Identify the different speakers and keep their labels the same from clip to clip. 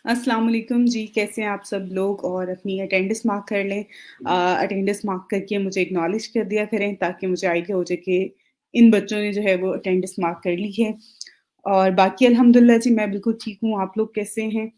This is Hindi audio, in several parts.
Speaker 1: अस्सलाम वालेकुम जी, कैसे हैं आप सब लोग? और अपनी अटेंडेंस मार्क कर लें। अटेंडेंस मार्क करके मुझे एक्नॉलेज कर दिया करें ताकि मुझे आइडिया हो जाए कि इन बच्चों ने जो है वो अटेंडेंस मार्क कर ली है। और बाकी अल्हम्दुलिल्लाह जी मैं बिल्कुल ठीक हूँ, आप लोग कैसे हैं?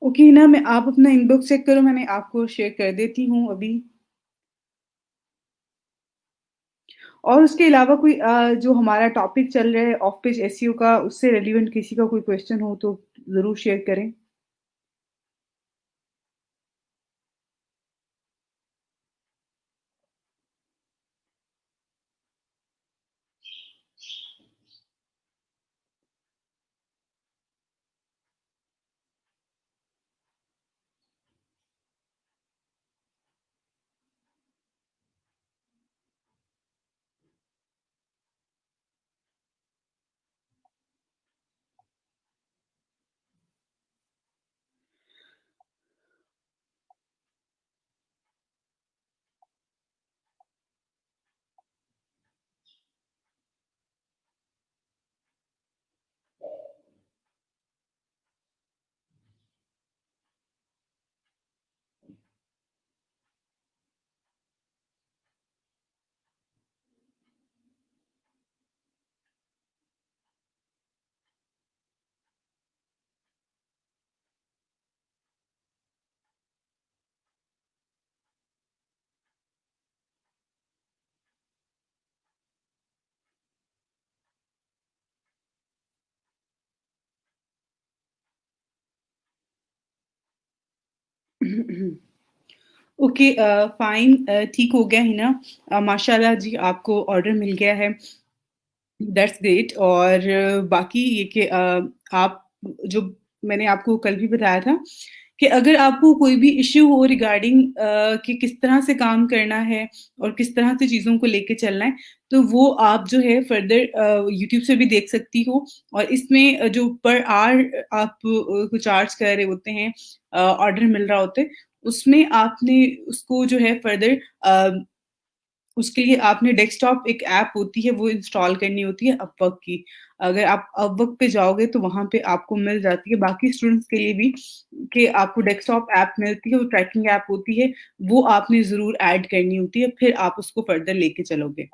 Speaker 1: ओके ना मैं आप अपना इनबॉक्स चेक करो, मैंने आपको शेयर कर देती हूँ अभी। और उसके अलावा कोई जो हमारा टॉपिक चल रहा है ऑफ पेज एसईओ का, उससे रिलेवेंट किसी का कोई क्वेश्चन हो तो ज़रूर शेयर करें। ओके फाइन, ठीक हो गया है ना? माशाल्लाह जी आपको ऑर्डर मिल गया है। That's great. और बाकी ये कि आप जो मैंने आपको कल भी बताया था कि अगर आपको कोई भी इश्यू हो रिगार्डिंग कि किस तरह से काम करना है और किस तरह से चीज़ों को लेके चलना है, तो वो आप जो है फर्दर यूट्यूब से भी देख सकती हो। और इसमें जो पर आवर आप को चार्ज कर रहे होते हैं, ऑर्डर मिल रहा होता है, उसमें आपने उसको जो है फर्दर उसके लिए आपने डेस्कटॉप एक ऐप होती है वो इंस्टॉल करनी होती है अपवर्क की। अगर आप अपवर्क पे जाओगे तो वहाँ पे आपको मिल जाती है, बाकी स्टूडेंट्स के लिए भी कि आपको डेस्कटॉप ऐप मिलती है, वो ट्रैकिंग ऐप होती है, वो आपने ज़रूर ऐड करनी होती है, फिर आप उसको फर्दर लेके चलोगे।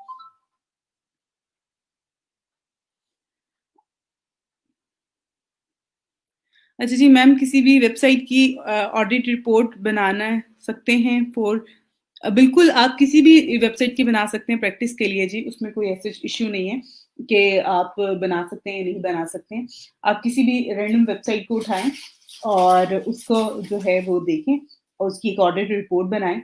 Speaker 1: अच्छा जी मैम, किसी भी वेबसाइट की ऑडिट रिपोर्ट बनाना सकते हैं फॉर बिल्कुल आप किसी भी वेबसाइट की बना सकते हैं प्रैक्टिस के लिए जी, उसमें कोई ऐसे इश्यू नहीं है कि आप बना सकते हैं या नहीं बना सकते हैं। आप किसी भी रैंडम वेबसाइट को उठाएँ और उसको जो है वो देखें और उसकी एक ऑडिट रिपोर्ट बनाएँ।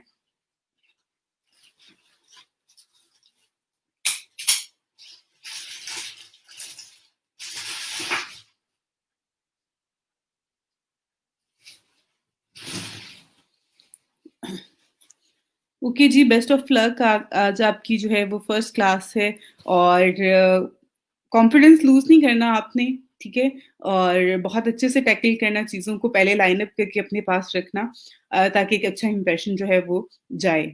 Speaker 1: ओके जी, बेस्ट ऑफ लक। आज आपकी जो है वो फर्स्ट क्लास है और कॉन्फिडेंस लूज़ नहीं करना आपने, ठीक है? और बहुत अच्छे से टैकल करना चीज़ों को, पहले लाइन अप करके अपने पास रखना ताकि एक अच्छा इंप्रेशन जो है वो जाए।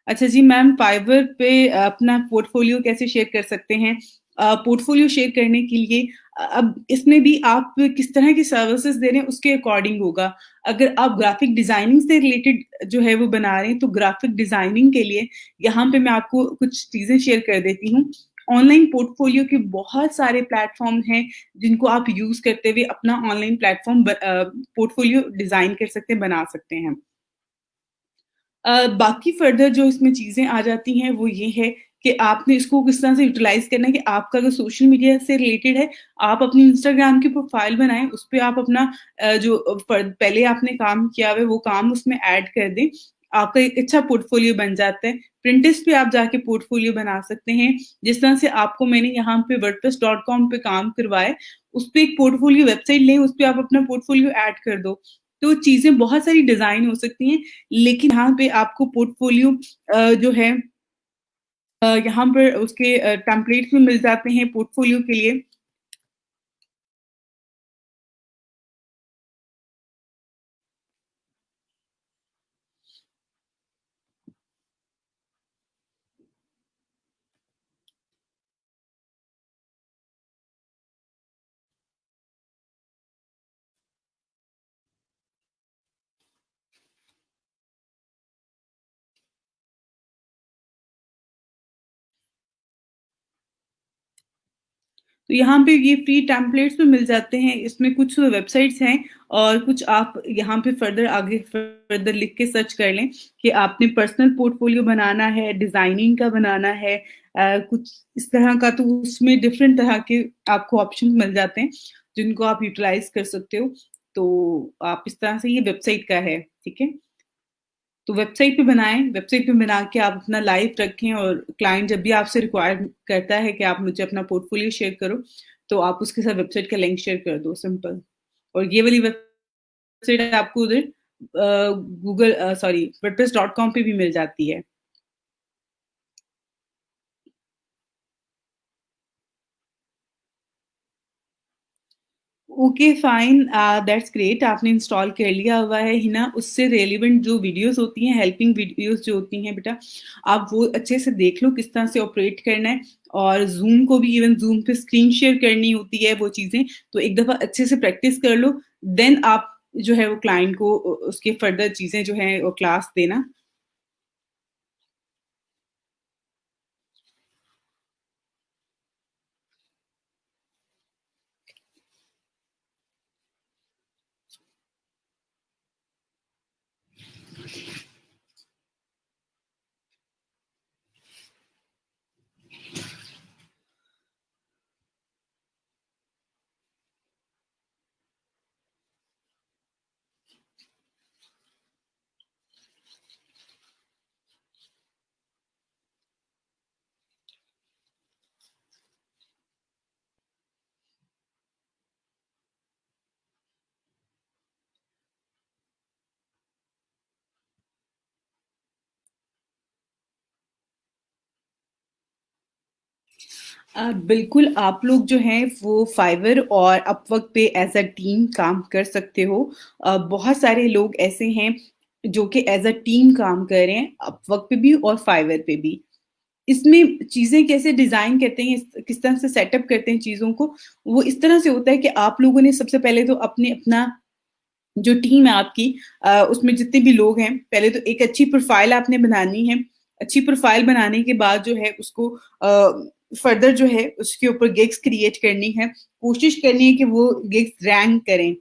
Speaker 1: अच्छा जी मैम, फाइवर पे अपना पोर्टफोलियो कैसे शेयर कर सकते हैं? पोर्टफोलियो शेयर करने के लिए अब इसमें भी आप किस तरह की सर्विसेज़ दे रहे हैं उसके अकॉर्डिंग होगा। अगर आप ग्राफ़िक डिज़ाइनिंग से रिलेटेड जो है वो बना रहे हैं, तो ग्राफ़िक डिज़ाइनिंग के लिए यहाँ पे मैं आपको कुछ चीज़ें शेयर कर देती हूँ। ऑनलाइन पोर्टफोलियो के बहुत सारे प्लेटफ़ॉर्म हैं, जिनको आप यूज़ करते हुए अपना ऑनलाइन पोर्टफोलियो डिज़ाइन कर सकते हैं, बना सकते हैं। बाकी फ़र्दर जो इसमें चीज़ें आ जाती हैं वो ये है कि आपने इसको किस तरह से यूटिलाइज़ करना है कि आपका अगर सोशल मीडिया से रिलेटेड है, आप अपनी इंस्टाग्राम की प्रोफ़ाइल बनाएँ, उसपे आप अपना जो पहले आपने काम किया हुआ है वो काम उसमें ऐड कर दें। आपका एक अच्छा पोर्टफ़ोलियो बन जाता है। पिंटरेस्ट पे आप जाके पोर्टफ़ोलियो बना सकते हैं। जिस तरह से आपको मैंने यहाँ पे वर्डप्रेस.कॉम पे काम करवाया है, उसपे एक पोर्टफ़ोलियो वेबसाइट लें, उसपे आप अपना पोर्टफ़ोलियो ऐड कर दो। तो चीज़ें बहुत सारी डिज़ाइन हो सकती हैं, लेकिन यहाँ पे आपको पोर्टफ़ोलियो जो है यहाँ पर उसके टेम्पलेट्स भी मिल जाते हैं पोर्टफ़ोलियो के लिए। तो यहाँ पे ये फ्री टेम्पलेट्स भी मिल जाते हैं। इसमें कुछ वेबसाइट्स हैं और कुछ आप यहाँ पे फ़र्दर आगे फ़र्दर लिख के सर्च कर लें कि आपने पर्सनल पोर्टफ़ोलियो बनाना है, डिज़ाइनिंग का बनाना है कुछ इस तरह का तो उसमें डिफ़रेंट तरह के आपको ऑप्शंस मिल जाते हैं, जिनको आप यूटिलाइज़ कर सकते हो। तो आप इस तरह से ये वेबसाइट का है, ठीक है? तो वेबसाइट पे बनाएँ, वेबसाइट पे बना के आप अपना लाइव रखें और क्लाइंट जब भी आपसे रिक्वायर करता है कि आप मुझे अपना पोर्टफ़ोलियो शेयर करो, तो आप उसके साथ वेबसाइट का लिंक शेयर कर दो, सिंपल। और ये वाली वेबसाइट आपको उधर गूगल सॉरी वर्डप्रेस.कॉम पे भी मिल जाती है। ओके फाइन दैट्स ग्रेट आपने इंस्टॉल कर लिया हुआ है ना उससे रेलिवेंट जो वीडियोस होती हैं हेल्पिंग वीडियोस जो होती हैं बेटा आप वो अच्छे से देख लो किस तरह से ऑपरेट करना है और जूम को भी इवन जूम पे स्क्रीन शेयर करनी होती है वो चीज़ें तो एक दफ़ा अच्छे से प्रैक्टिस कर लो देन आप जो है वो क्लाइंट को उसके फर्दर चीज़ें जो हैं वो क्लास देना। बिल्कुल, आप लोग जो हैं वो फाइवर और अपवर्क पे एज़ अ टीम काम कर सकते हो। बहुत सारे लोग ऐसे हैं जो कि एज़ अ टीम काम कर रहे हैं, अपवर्क पे भी और फाइवर पे भी। इसमें चीज़ें कैसे डिज़ाइन करते हैं, किस तरह से सेटअप करते हैं चीज़ों को, वो इस तरह से होता है कि आप लोगों ने सबसे पहले तो अपने अपना जो टीम है आपकी उसमें जितने भी लोग हैं, पहले तो एक अच्छी प्रोफ़ाइल आपने बनानी है। अच्छी प्रोफ़ाइल बनाने के बाद जो है उसको फ़र्दर जो है उसके ऊपर गिग्स क्रिएट करनी है। कोशिश करनी है कि वो गिग्स रैंक करें।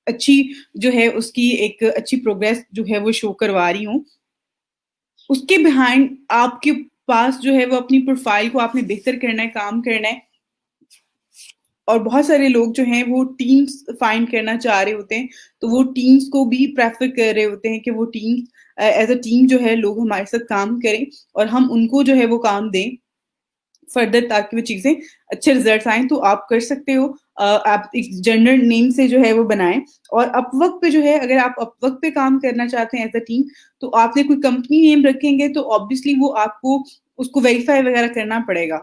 Speaker 1: अच्छी जो है उसकी एक अच्छी प्रोग्रेस जो है वो शो करवा रही हूँ। उसके बिहाइंड आपके पास जो है वो अपनी प्रोफ़ाइल को आपने बेहतर करना है, काम करना है। और बहुत सारे लोग जो हैं वो टीम्स फाइंड करना चाह रहे होते हैं, तो वो टीम्स को भी प्रेफ़र कर रहे होते हैं कि वो टीम्स एज़ अ टीम जो है लोग हमारे साथ काम करें और हम उनको जो है वो काम दें, फ़र्दर ताकि वो चीज़ें अच्छे रिज़ल्ट्स आएँ, तो आप कर सकते हो। आप एक जनरल नेम से जो है वो बनाएँ और अपवर्क पे जो है अगर आप अपवर्क पे काम करना चाहते हैं एज़ अ टीम, तो आपने कोई कंपनी नेम रखेंगे तो ऑब्वियसली वो आपको उसको वेरीफ़ाई वग़ैरह करना पड़ेगा।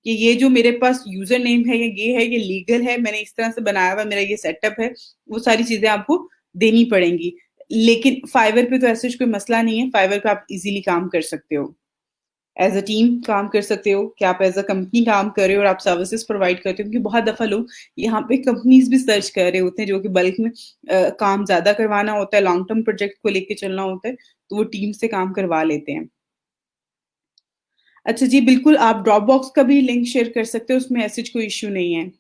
Speaker 1: कि ये जो मेरे पास यूज़र नेम है, ये है, ये लीगल है, मैंने इस तरह से बनाया हुआ है, मेरा ये सेटअप है, वो सारी चीज़ें आपको देनी पड़ेंगी। लेकिन फाइवर पे तो ऐसा कोई मसला नहीं है, फाइवर पे आप ईज़िली काम कर सकते हो। एज़ अ टीम काम कर सकते हो कि आप एज़ अ कंपनी काम कर रहे हो और आप सर्विसेज़ प्रोवाइड करते हो क्योंकि बहुत दफ़ा लोग यहाँ पे कंपनीज़ भी सर्च कर रहे होते हैं जो कि बल्क में काम ज़्यादा करवाना होता है, लॉन्ग टर्म प्रोजेक्ट को लेके चलना होता है, तो वो टीम से काम करवा लेते हैं। अच्छा जी, बिल्कुल आप ड्रॉपबॉक्स का भी लिंक शेयर कर सकते हो, उसमें ऐसे कोई इश्यू नहीं है।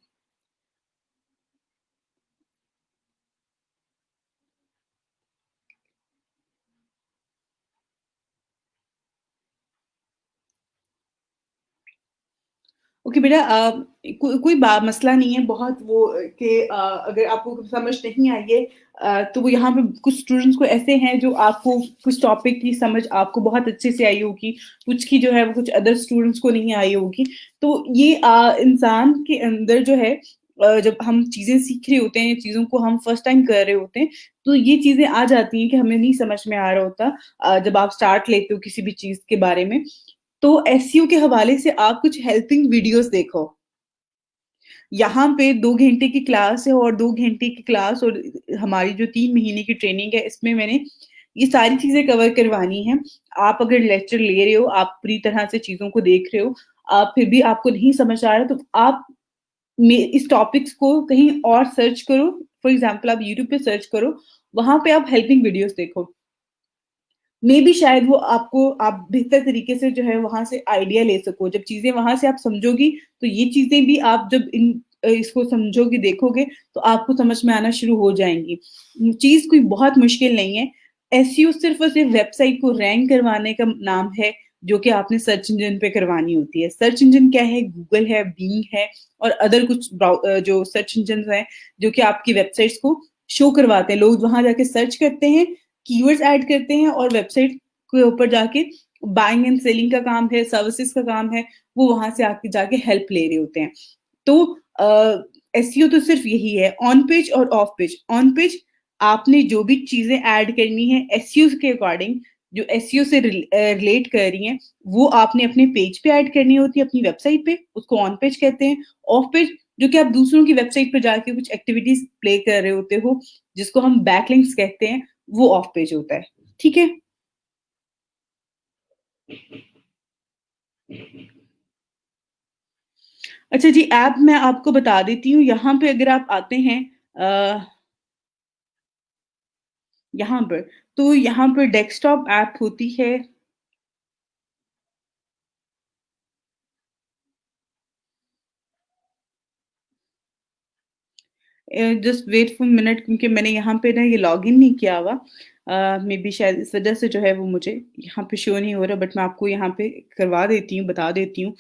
Speaker 1: ओके बेटा, कोई बा मसला नहीं है बहुत वो कि अगर आपको समझ नहीं आई है, तो वो यहाँ पे कुछ स्टूडेंट्स को ऐसे हैं जो आपको कुछ टॉपिक की समझ आपको बहुत अच्छे से आई होगी, कुछ की जो है वो कुछ अदर स्टूडेंट्स को नहीं आई होगी। तो ये इंसान के अंदर जो है, जब हम चीज़ें सीख रहे होते हैं, चीज़ों को हम फर्स्ट टाइम कर रहे होते हैं, तो ये चीज़ें आ जाती हैं कि हमें नहीं समझ में आ रहा होता, जब आप स्टार्ट लेते हो किसी भी चीज़ के बारे में। तो एसईओ के हवाले से आप कुछ हेल्पिंग वीडियोज़ देखो। यहाँ पे 2 घंटे की क्लास है और 2 घंटे की क्लास और हमारी जो 3 महीने की ट्रेनिंग है, इसमें मैंने ये सारी चीज़ें कवर करवानी हैं। आप अगर लेक्चर ले रहे हो, आप पूरी तरह से चीज़ों को देख रहे हो, फिर भी आपको नहीं समझ आ रहा, तो आप इस टॉपिक्स को कहीं और सर्च करो। फॉर एग्ज़ाम्पल आप यूट्यूब पे सर्च करो, वहाँ पे आप हेल्पिंग वीडियोज़ देखो। मेबी शायद वो आपको आप बेहतर तरीके से जो है वहाँ से आइडिया ले सको। जब चीज़ें वहाँ से आप समझोगी, तो ये चीज़ें भी आप जब इसको समझोगे, देखोगे, तो आपको समझ में आना शुरू हो जाएँगी। चीज़ कोई बहुत मुश्किल नहीं है। एसईओ सिर्फ़ और सिर्फ़ वेबसाइट को रैंक करवाने का नाम है, जो कि आपने सर्च इंजन पे करवानी होती है। सर्च इंजन क्या है? गूगल है, बिंग है और अदर कुछ जो सर्च इंजन्स हैं, जो कि आपकी वेबसाइट्स को शो करवाते हैं। लोग वहाँ जाके सर्च करते हैं, कीवर्ड्स ऐड करते हैं और वेबसाइट के ऊपर जाके बाइंग एंड सेलिंग का काम है, सर्विसेज़ का काम है, वो वहाँ से आके जाके हेल्प ले रहे होते हैं। तो एसईओ तो सिर्फ़ यही है, ऑन पेज और ऑफ पेज। ऑन पेज आपने जो भी चीज़ें ऐड करनी है एसईओ के अकॉर्डिंग, जो एसईओ से रिलेट कर रही हैं, वो आपने अपने पेज पे ऐड करनी होती है, अपनी वेबसाइट पे, उसको ऑन पेज कहते हैं। ऑफ पेज जो कि आप दूसरों की वेबसाइट पे जाके कुछ एक्टिविटीज़ प्ले कर रहे होते हो, जिसको हम बैकलिंक्स कहते हैं, वो ऑफ पेज होता है। ठीक है? अच्छा जी, ऐप मैं आपको बता देती हूँ, यहाँ पे अगर आप आते हैं अ, यहाँ पर, तो यहाँ पर डेस्कटॉप ऐप होती है। जस्ट वेट फॉर मिनट, क्योंकि मैंने यहाँ पे ना ये लॉगिन नहीं किया हुआ। मेबी शायद इस वज़ह से जो है वो मुझे यहाँ पे शो नहीं हो रहा, बट मैं आपको यहाँ पे करवा देती हूँ, बता देती हूँ।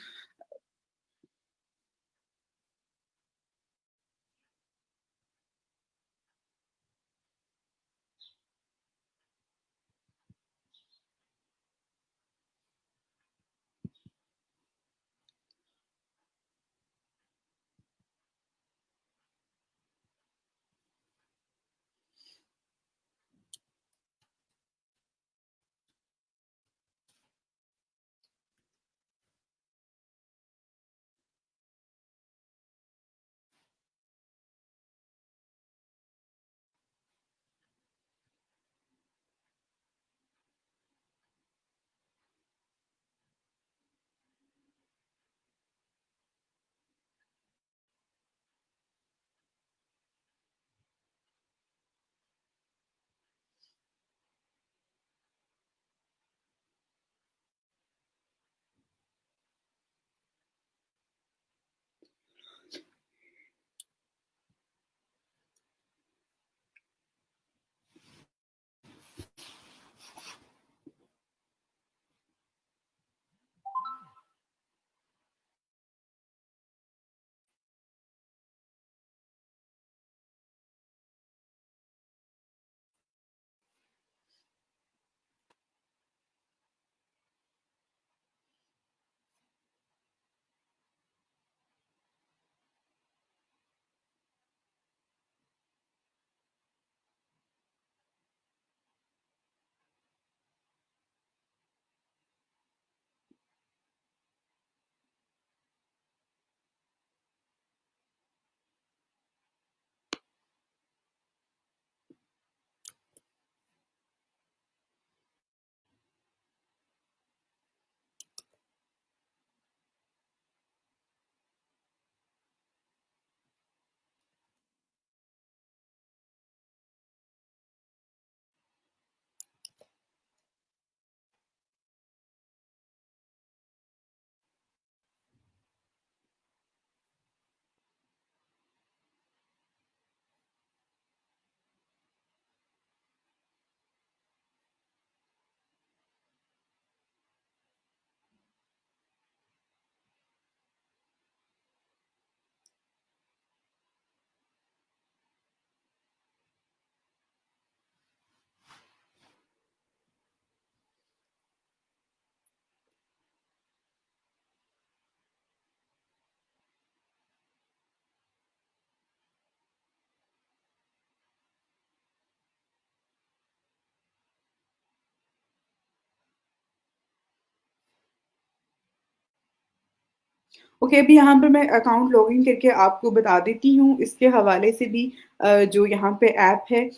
Speaker 1: ओके, अभी यहाँ पर मैं अकाउंट लॉगिन करके आपको बता देती हूँ इसके हवाले से भी जो यहाँ पे ऐप है।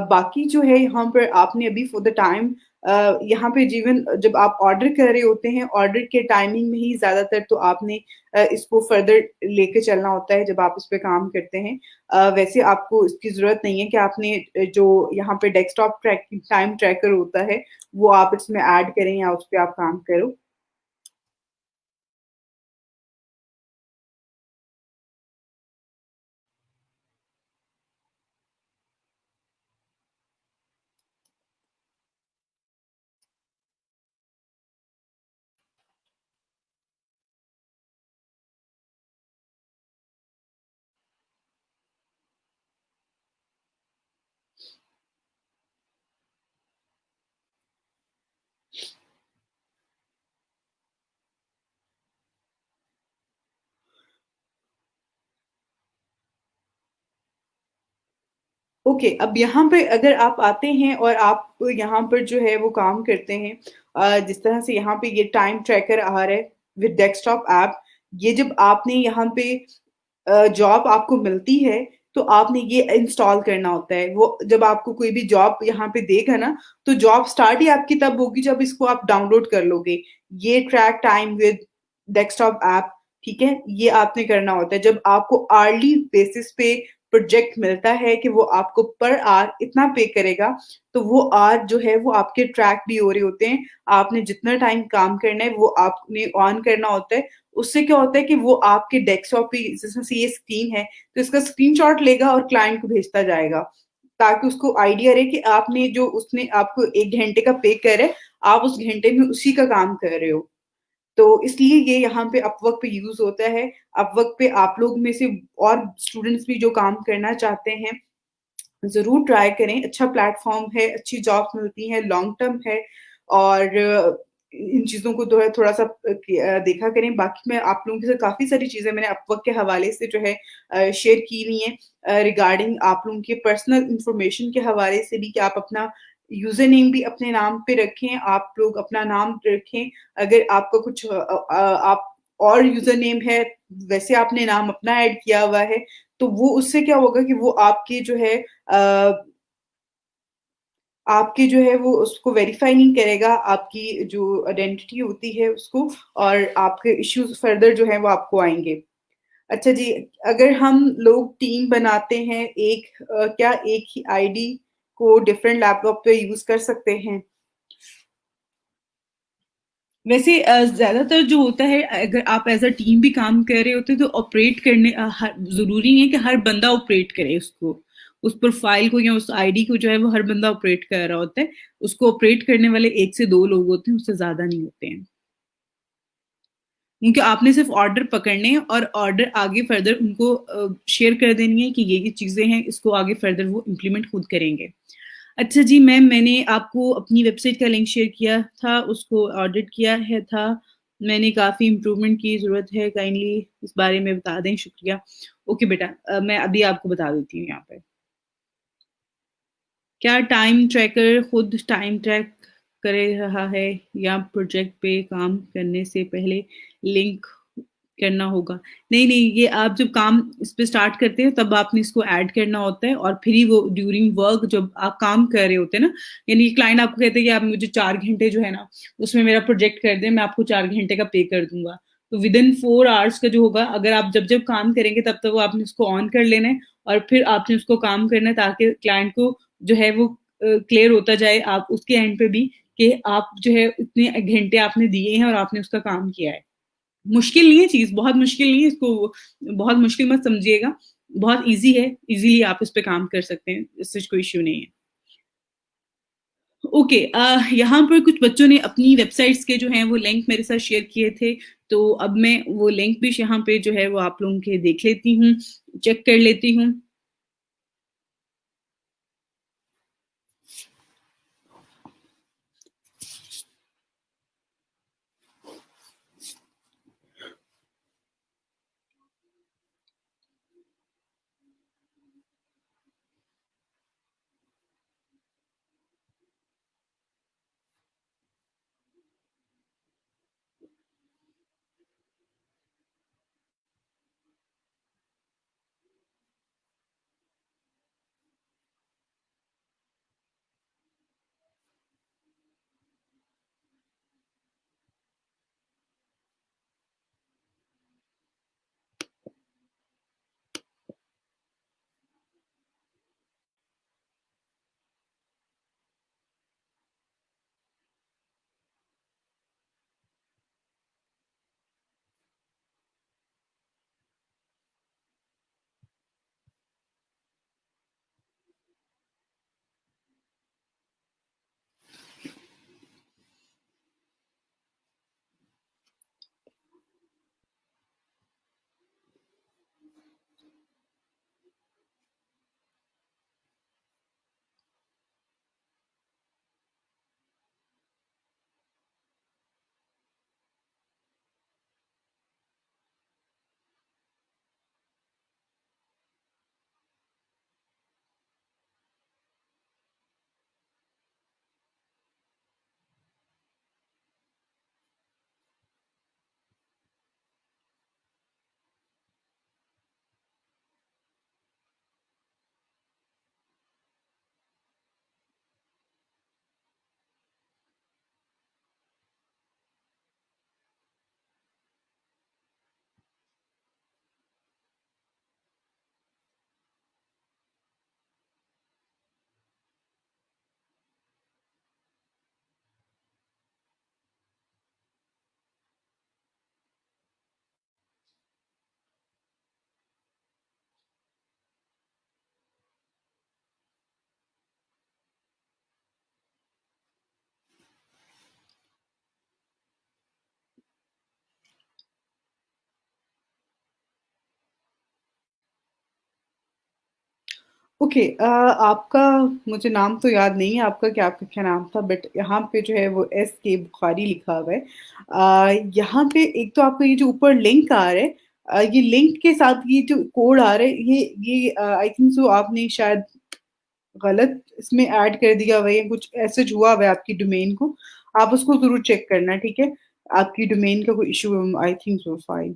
Speaker 1: बाकी जो है यहाँ पर आपने अभी फॉर द टाइम यहाँ पे जीवन जब आप ऑर्डर कर रहे होते हैं, ऑर्डर के टाइमिंग में ही ज़्यादातर तो आपने इसको फर्दर लेके चलना होता है जब आप इस पे काम करते हैं। वैसे आपको इसकी ज़रूरत नहीं है कि आपने जो यहाँ पे डेस्कटॉप ट्रैकिंग टाइम ट्रैकर होता है, वो आप इसमें ऐड करें या उस पे आप काम करो। ओके, अब यहाँ पे अगर आप आते हैं और आप यहाँ पर जो है वो काम करते हैं, जिस तरह से यहाँ पे ये टाइम ट्रैकर आ रहा है विद डेस्कटॉप ऐप, ये जब आपने यहाँ पे जॉब आपको मिलती है, तो आपने ये इंस्टॉल करना होता है। वो जब आपको कोई भी जॉब यहाँ पे देगा ना, तो जॉब स्टार्ट ही आपकी तब होगी जब इसको आप डाउनलोड कर लोगे। ये track time with desktop app, ठीक है? ये आपने करना होता है। जब आपको आर्ली बेसिस पे प्रोजेक्ट मिलता है कि वो आपको पर आवर इतना पे करेगा, तो वो आवर जो है वो आपके ट्रैक भी हो रहे होते हैं। आपने जितना टाइम काम करना है वो आपने ऑन करना होता है। उससे क्या होता है कि वो आपके डेस्कटॉप पे जैसे से ये स्क्रीन है, तो इसका स्क्रीनशॉट लेगा और क्लाइंट को भेजता जाएगा, ताकि उसको आइडिया रहे कि आपने जो उसने आपको 1 घंटे का पे करे, आप उस घंटे में उसी का काम कर रहे हो। तो इसलिए ये यहाँ पे अपवर्क पे यूज़ होता है। अपवर्क पे आप लोग में से और स्टूडेंट्स भी जो काम करना चाहते हैं, ज़रूर ट्राई करें। अच्छा प्लेटफ़ॉर्म है, अच्छी जॉब्स मिलती हैं, लॉन्ग टर्म है और इन चीज़ों को जो है थोड़ा-सा देखा करें। बाकी मैं आप लोगों के साथ काफ़ी सारी चीज़ें मैंने अपवर्क के हवाले से जो है शेयर की हुई हैं रिगार्डिंग आप लोगों के पर्सनल इन्फॉर्मेशन के हवाले से भी कि आप अपना यूज़र नेम भी अपने नाम पे रखें, आप लोग अपना नाम रखें। अगर आपका कुछ आप और यूज़र नेम है, वैसे आपने नाम अपना ऐड किया हुआ है, तो वो उससे क्या होगा कि वो आपके जो है आपके जो है वो उसको वेरीफाई नहीं करेगा, आपकी जो आइडेंटिटी होती है उसको, और आपके इश्यूज़ फर्दर जो है वो आपको आएँगे। अच्छा जी, अगर हम लोग टीम बनाते हैं क्या एक ही आईडी को डिफरेंट लैपटॉप पे यूज़ कर सकते हैं? वैसे ज़्यादातर जो होता है अगर आप एज़ अ टीम भी काम कर रहे होते हैं तो ऑपरेट करने हर ज़रूरी नहीं है कि हर बंदा ऑपरेट करे उसको। उस प्रोफ़ाइल को या उस आईडी को जो है वो हर बंदा ऑपरेट कर रहा होता है। उसको ऑपरेट करने वाले 1 से 2 लोग होते हैं, उससे ज़्यादा नहीं होते हैं। क्योंकि आपने सिर्फ़ ऑर्डर पकड़ने हैं और ऑर्डर आगे फ़र्दर उनको शेयर कर देनी है कि ये चीज़ें हैं, इसको आगे फ़र्दर वो इम्प्लीमेंट खुद करेंगे। अच्छा जी मैम, मैंने आपको अपनी वेबसाइट का लिंक शेयर किया था, उसको ऑडिट किया है था। मैंने काफ़ी इम्प्रूवमेंट की ज़रूरत है, काइंडली इस बारे में बता दें, शुक्रिया। ओके बेटा, मैं अभी आपको बता देती हूँ यहाँ पे। क्या टाइम ट्रैकर खुद टाइम ट्रैक करे रहा है या प्रोजेक्ट पे काम करने से पहले लिंक करना होगा? नहीं, नहीं, ये आप जब काम इस पे स्टार्ट करते हैं तब आपने इसको ऐड करना होता है और फिर ही वो ड्यूरिंग वर्क जब आप काम कर रहे होते हैं ना, यानी क्लाइंट आपको कहते हैं कि आप मुझे 4 घंटे जो है ना, उसमें मेरा प्रोजेक्ट कर दें, मैं आपको 4 घंटे का पे कर दूँगा। तो विदिन 4 आवर्स का जो होगा, अगर आप जब-जब काम करेंगे तब-तब वो आपने उसको ऑन कर लेना है और फिर आपने उसको काम करना है ताकि क्लाइंट को जो है वो क्लियर होता जाए आप उसके एंड पे भी कि आप जो है इतने घंटे आपने दिए हैं और आपने उसका काम किया है। मुश्किल नहीं है चीज़, बहुत मुश्किल नहीं है, इसको बहुत मुश्किल मत समझिएगा, बहुत ईज़ी है, ईज़िली आप इस पे काम कर सकते हैं, इससे कोई इश्यू नहीं है। ओके, यहाँ पर कुछ बच्चों ने अपनी वेबसाइट्स के जो हैं वो लिंक मेरे साथ शेयर किए थे, तो अब मैं वो लिंक भी यहाँ पे जो है वो आप लोगों के देख लेती हूँ, चेक कर लेती हूँ। ओके आपका मुझे नाम तो याद नहीं है आपका क्या नाम था बट यहाँ पे जो है वो एस के बुखारी लिखा हुआ है। यहाँ पे एक तो आपका ये जो ऊपर लिंक आ रहा है ये लिंक के साथ ये जो कोड आ रहा है ये आई थिंक सो आपने शायद गलत इसमें ऐड कर दिया हुआ है कुछ ऐसे हुआ हुआ है आपकी डोमेन को। आप उसको ज़रूर चेक करना ठीक है? आपकी डोमेन का कोई इश्यू आई थिंक सो फाइन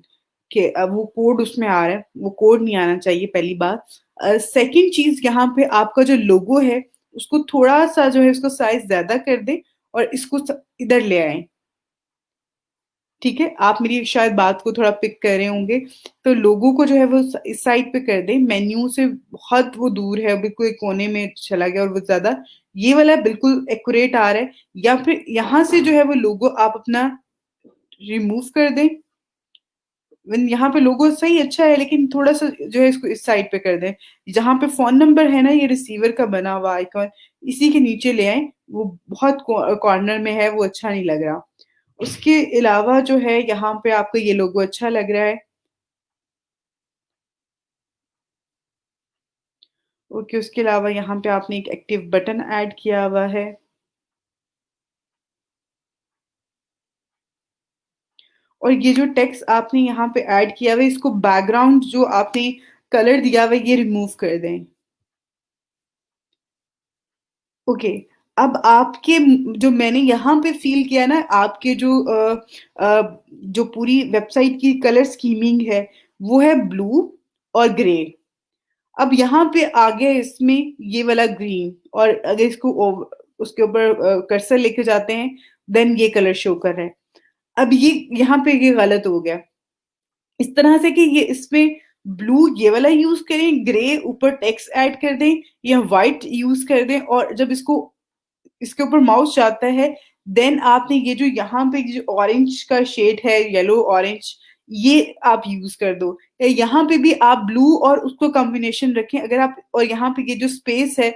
Speaker 1: कि अब वो कोड उसमें आ रहा है, वो कोड नहीं आना चाहिए पहली बात। सेकंड चीज़ यहाँ पे आपका जो लोगो है, उसको थोड़ा-सा जो है उसको साइज़ ज़्यादा कर दें और इसको इधर ले आएँ। ठीक है? आप मेरी शायद बात को थोड़ा पिक कर रहे होंगे। तो लोगों को जो है वो इस साइड पे कर दें, मेन्यू से बहुत वो दूर है, बिल्कुल एक कोने में चला गया और वो ज़्यादा ये वाला बिल्कुल एक्यूरेट आ रहा है या फिर यहाँ से जो है वो लोगो आप अपना रिमूव कर दें। यहाँ पे लोगो सही अच्छा है लेकिन थोड़ा-सा जो है इसको इस साइड पे कर दें। जहाँ पे फ़ोन नंबर है ना ये रिसीवर का बना हुआ आइकॉन, इसी के नीचे ले आएँ, वो बहुत कॉर्नर में है, वो अच्छा नहीं लग रहा। उसके अलावा जो है यहाँ पे आपको ये लोगो अच्छा लग रहा है। ओके, उसके अलावा यहाँ पे आपने एक एक्टिव बटन ऐड किया हुआ है और ये जो टेक्स्ट आपने यहाँ पे ऐड किया हुआ है इसको बैकग्राउंड जो आपने कलर दिया हुआ है ये रिमूव कर दें। ओके, अब आपके जो मैंने यहाँ पे फ़ील किया ना आपके जो जो पूरी वेबसाइट की कलर स्कीमिंग है, वो है ब्लू और ग्रे। अब यहाँ पे आ गया इसमें ये वाला ग्रीन और अगर इसको उसके ऊपर कर्सर लेके जाते हैं, देन ये कलर शो कर रहा है। अब ये यहाँ पे ये गलत हो गया। इस तरह से कि ये इसमें ब्लू ये वाला यूज़ करें, ग्रे ऊपर टेक्स्ट ऐड कर दें या व्हाइट यूज़ कर दें और जब इसको इसके ऊपर माउस जाता है, देन आपने ये जो यहाँ पे जो ऑरेंज का शेड है, येलो ऑरेंज, ये आप यूज़ कर दो। या यहाँ पे भी आप ब्लू और उसको कॉम्बिनेशन रखें अगर आप और यहाँ पे ये जो स्पेस है,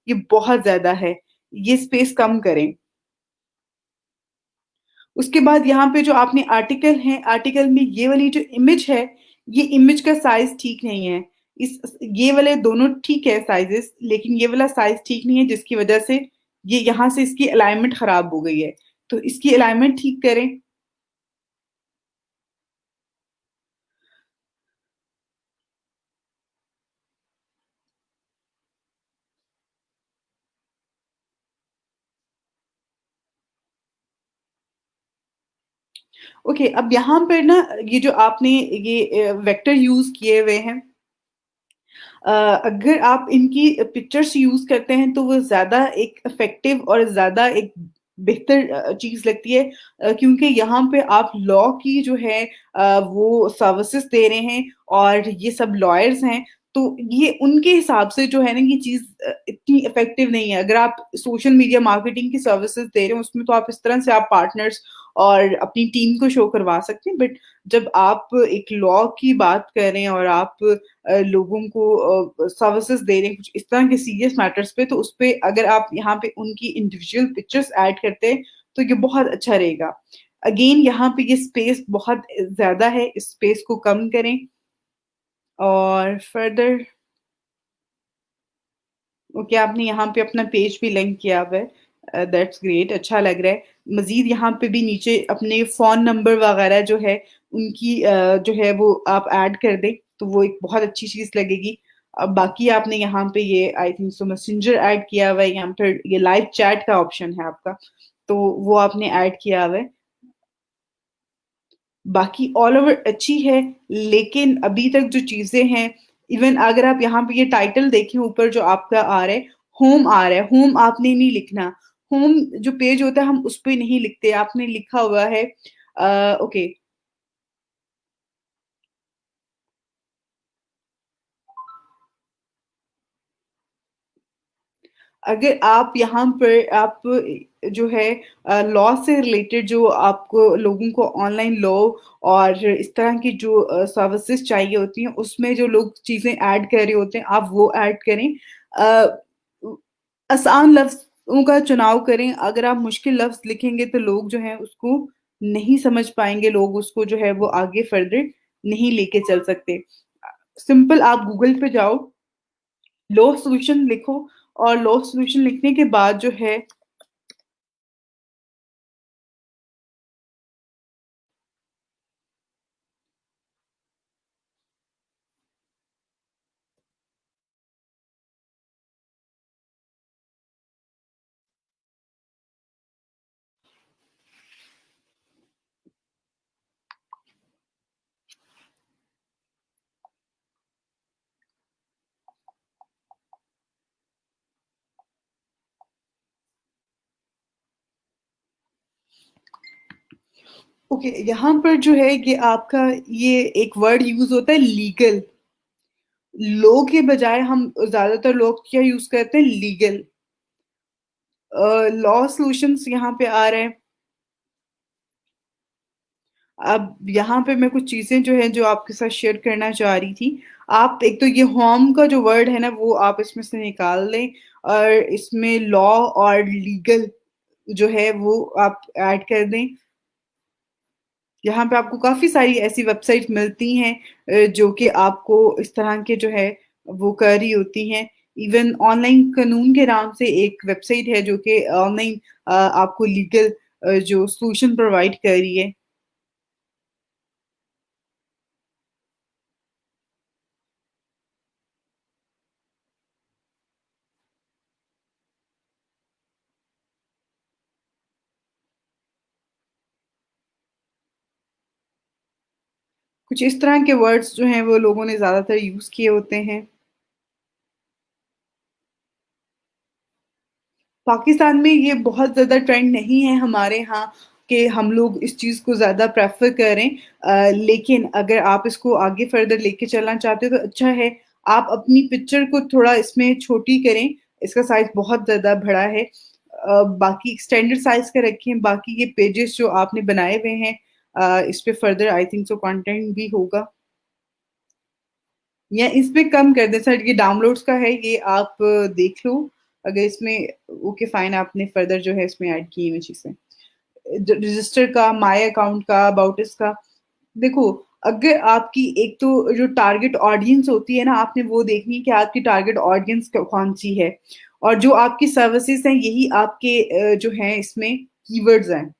Speaker 1: ये बहुत ज़्यादा है। ये स्पेस कम करें। उसके बाद यहाँ पे जो आपने आर्टिकल हैं, आर्टिकल में ये वाली जो इमेज है, ये इमेज का साइज़ ठीक नहीं है। इस ये वाले दोनों ठीक है साइज़ेज़, लेकिन ये वाला साइज़ ठीक नहीं है जिसकी वज़ह से ये यहाँ से इसकी अलाइनमेंट ख़राब हो गई है। तो इसकी अलाइनमेंट ठीक करें। ओके, अब यहाँ पर ना ये जो आपने ये वेक्टर यूज़ किए हुए हैं अ, अगर आप इनकी पिक्चर्स यूज़ करते हैं तो वो ज़्यादा एक इफ़ेक्टिव और ज़्यादा एक बेहतर चीज़ लगती है क्योंकि यहाँ पे आप लॉ की जो है वो सर्विसेज़ दे रहे हैं और ये सब लॉयर्स हैं, तो ये उनके हिसाब से जो है ना ये चीज़ इतनी इफ़ेक्टिव नहीं है। अगर आप सोशल मीडिया मार्केटिंग की सर्विसेज़ दे रहे हो उसमें तो आप इस तरह से आप पार्टनर्स और अपनी टीम को शो करवा सकते हैं, बट जब आप एक लॉ की बात कर रहे हैं और आप लोगों को सर्विसेज़ दे रहे हैं कुछ इस तरह के सीरियस मैटर्स पे, तो उसपे अगर आप यहाँ पे उनकी इंडिविजुअल पिक्चर्स ऐड करते हैं, तो ये बहुत अच्छा रहेगा। अगेन यहाँ पे ये स्पेस बहुत ज़्यादा है, इस स्पेस को कम करें और फर्दर ओके आपने यहाँ पे अपना पेज भी लिंक किया हुआ है दैट्स ग्रेट अच्छा लग रहा है। मज़ीद यहाँ पे भी नीचे अपने फ़ोन नंबर वग़ैरह जो है उनकी जो है वो आप ऐड कर दें, तो वो एक बहुत अच्छी चीज़ लगेगी। बाकी आपने यहाँ पे ये आई थिंक सो मैसेंजर ऐड किया हुआ है, यहाँ पर ये लाइव चैट का ऑप्शन है आपका, तो वो आपने ऐड किया हुआ है। बाकी ऑल ओवर अच्छी है, लेकिन अभी तक जो चीज़ें हैं, इवन अगर आप यहाँ पे ये टाइटल देखें ऊपर जो आपका आ रहा है, होम आ रहा है, होम आपने नहीं लिखना। होम जो पेज होता है हम उस पे नहीं लिखते, आपने लिखा हुआ है ओके अगर आप यहाँ पर आप जो है लॉ से रिलेटेड जो आपको लोगों को ऑनलाइन लॉ और इस तरह की जो सर्विसेज चाहिए होती हैं उसमें जो लोग चीज़ें ऐड कर रहे होते हैं आप वो ऐड करें। आसान लफ्ज़ों का चुनाव करें, अगर आप मुश्किल लफ्ज़ लिखेंगे तो लोग जो हैं उसको नहीं समझ पाएँगे, लोग उसको जो है वो आगे फर्दर नहीं लेके चल सकते। सिंपल आप गूगल पे जाओ लो सॉल्यूशन लिखो और लो सॉल्यूशन लिखने के बाद जो है ओके, यहाँ पर जो है ये आपका ये एक वर्ड यूज़ होता है लीगल। लॉ के बजाय हम ज़्यादातर लोग क्या यूज़ करते हैं लीगल। लॉ सॉल्यूशंस यहाँ पे आ रहे हैं। अब यहाँ पे मैं कुछ चीज़ें जो है जो आपके साथ शेयर करना चाह रही थी। आप एक तो ये होम का जो वर्ड है ना वो आप इसमें से निकाल दें और इसमें लॉ और लीगल जो है वो आप ऐड कर दें। यहाँ पे आपको काफ़ी सारी ऐसी वेबसाइट मिलती हैं जो कि आपको इस तरह के जो है वो कर रही होती हैं। इवन ऑनलाइन कानून के नाम से एक वेबसाइट है जो कि ऑनलाइन आपको लीगल जो सॉल्यूशन प्रोवाइड कर रही है। कुछ इस तरह के वर्ड्स जो हैं वो लोगों ने ज़्यादातर यूज़ किए होते हैं। पाकिस्तान में ये बहुत ज़्यादा ट्रेंड नहीं है हमारे यहाँ कि हम लोग इस चीज़ को ज़्यादा प्रेफ़र करें। लेकिन अगर आप इसको आगे फ़र्दर लेके चलना चाहते हो तो अच्छा है। आप अपनी पिक्चर को थोड़ा इसमें छोटी करें, इसका साइज़ बहुत ज़्यादा बड़ा है। बाकी स्टैंडर्ड साइज़ का रखें, बाकी ये पेजेज़ जो आपने बनाए हुए हैं इस पे फ़र्दर आई थिंक सो कंटेंट भी होगा। या इसमें कम कर दें सर, ये डाउनलोड्स का है, ये आप देख लो। अगर इसमें ओके फाइन आपने फर्दर जो है इसमें ऐड की हुई चीज़ें। रजिस्टर का, माय अकाउंट का, अबाउट इस का। देखो, अगर आपकी एक तो जो टारगेट ऑडियंस होती है ना, आपने वो देखनी है कि आपकी टारगेट ऑडियंस कौन-सी है और जो आपकी सर्विसेज़ हैं यही आपके जो हैं इसमें कीवर्ड्स हैं।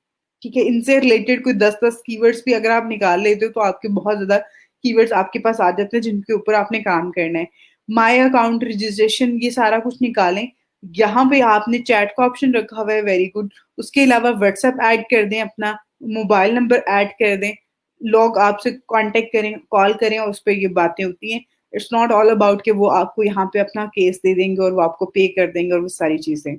Speaker 1: ठीक है? इनसे रिलेटेड कोई 10-10 कीवर्ड्स भी अगर आप निकाल लेते हो तो आपके बहुत ज़्यादा कीवर्ड्स आपके पास आ जाते हैं जिनके ऊपर आपने काम करना है। माय अकाउंट रजिस्ट्रेशन ये सारा कुछ निकालें। यहाँ पे आपने चैट का ऑप्शन रखा हुआ है, वेरी गुड। उसके अलावा व्हाट्सएप ऐड कर दें अपना, मोबाइल नंबर ऐड कर दें। लोग आपसे कांटेक्ट करें, कॉल करें और उसपे ये बातें होती हैं। इट्स नॉट ऑल अबाउट कि वो आपको यहाँ पे अपना केस दे देंगे और वो आपको पे कर देंगे और वो सारी चीज़ें।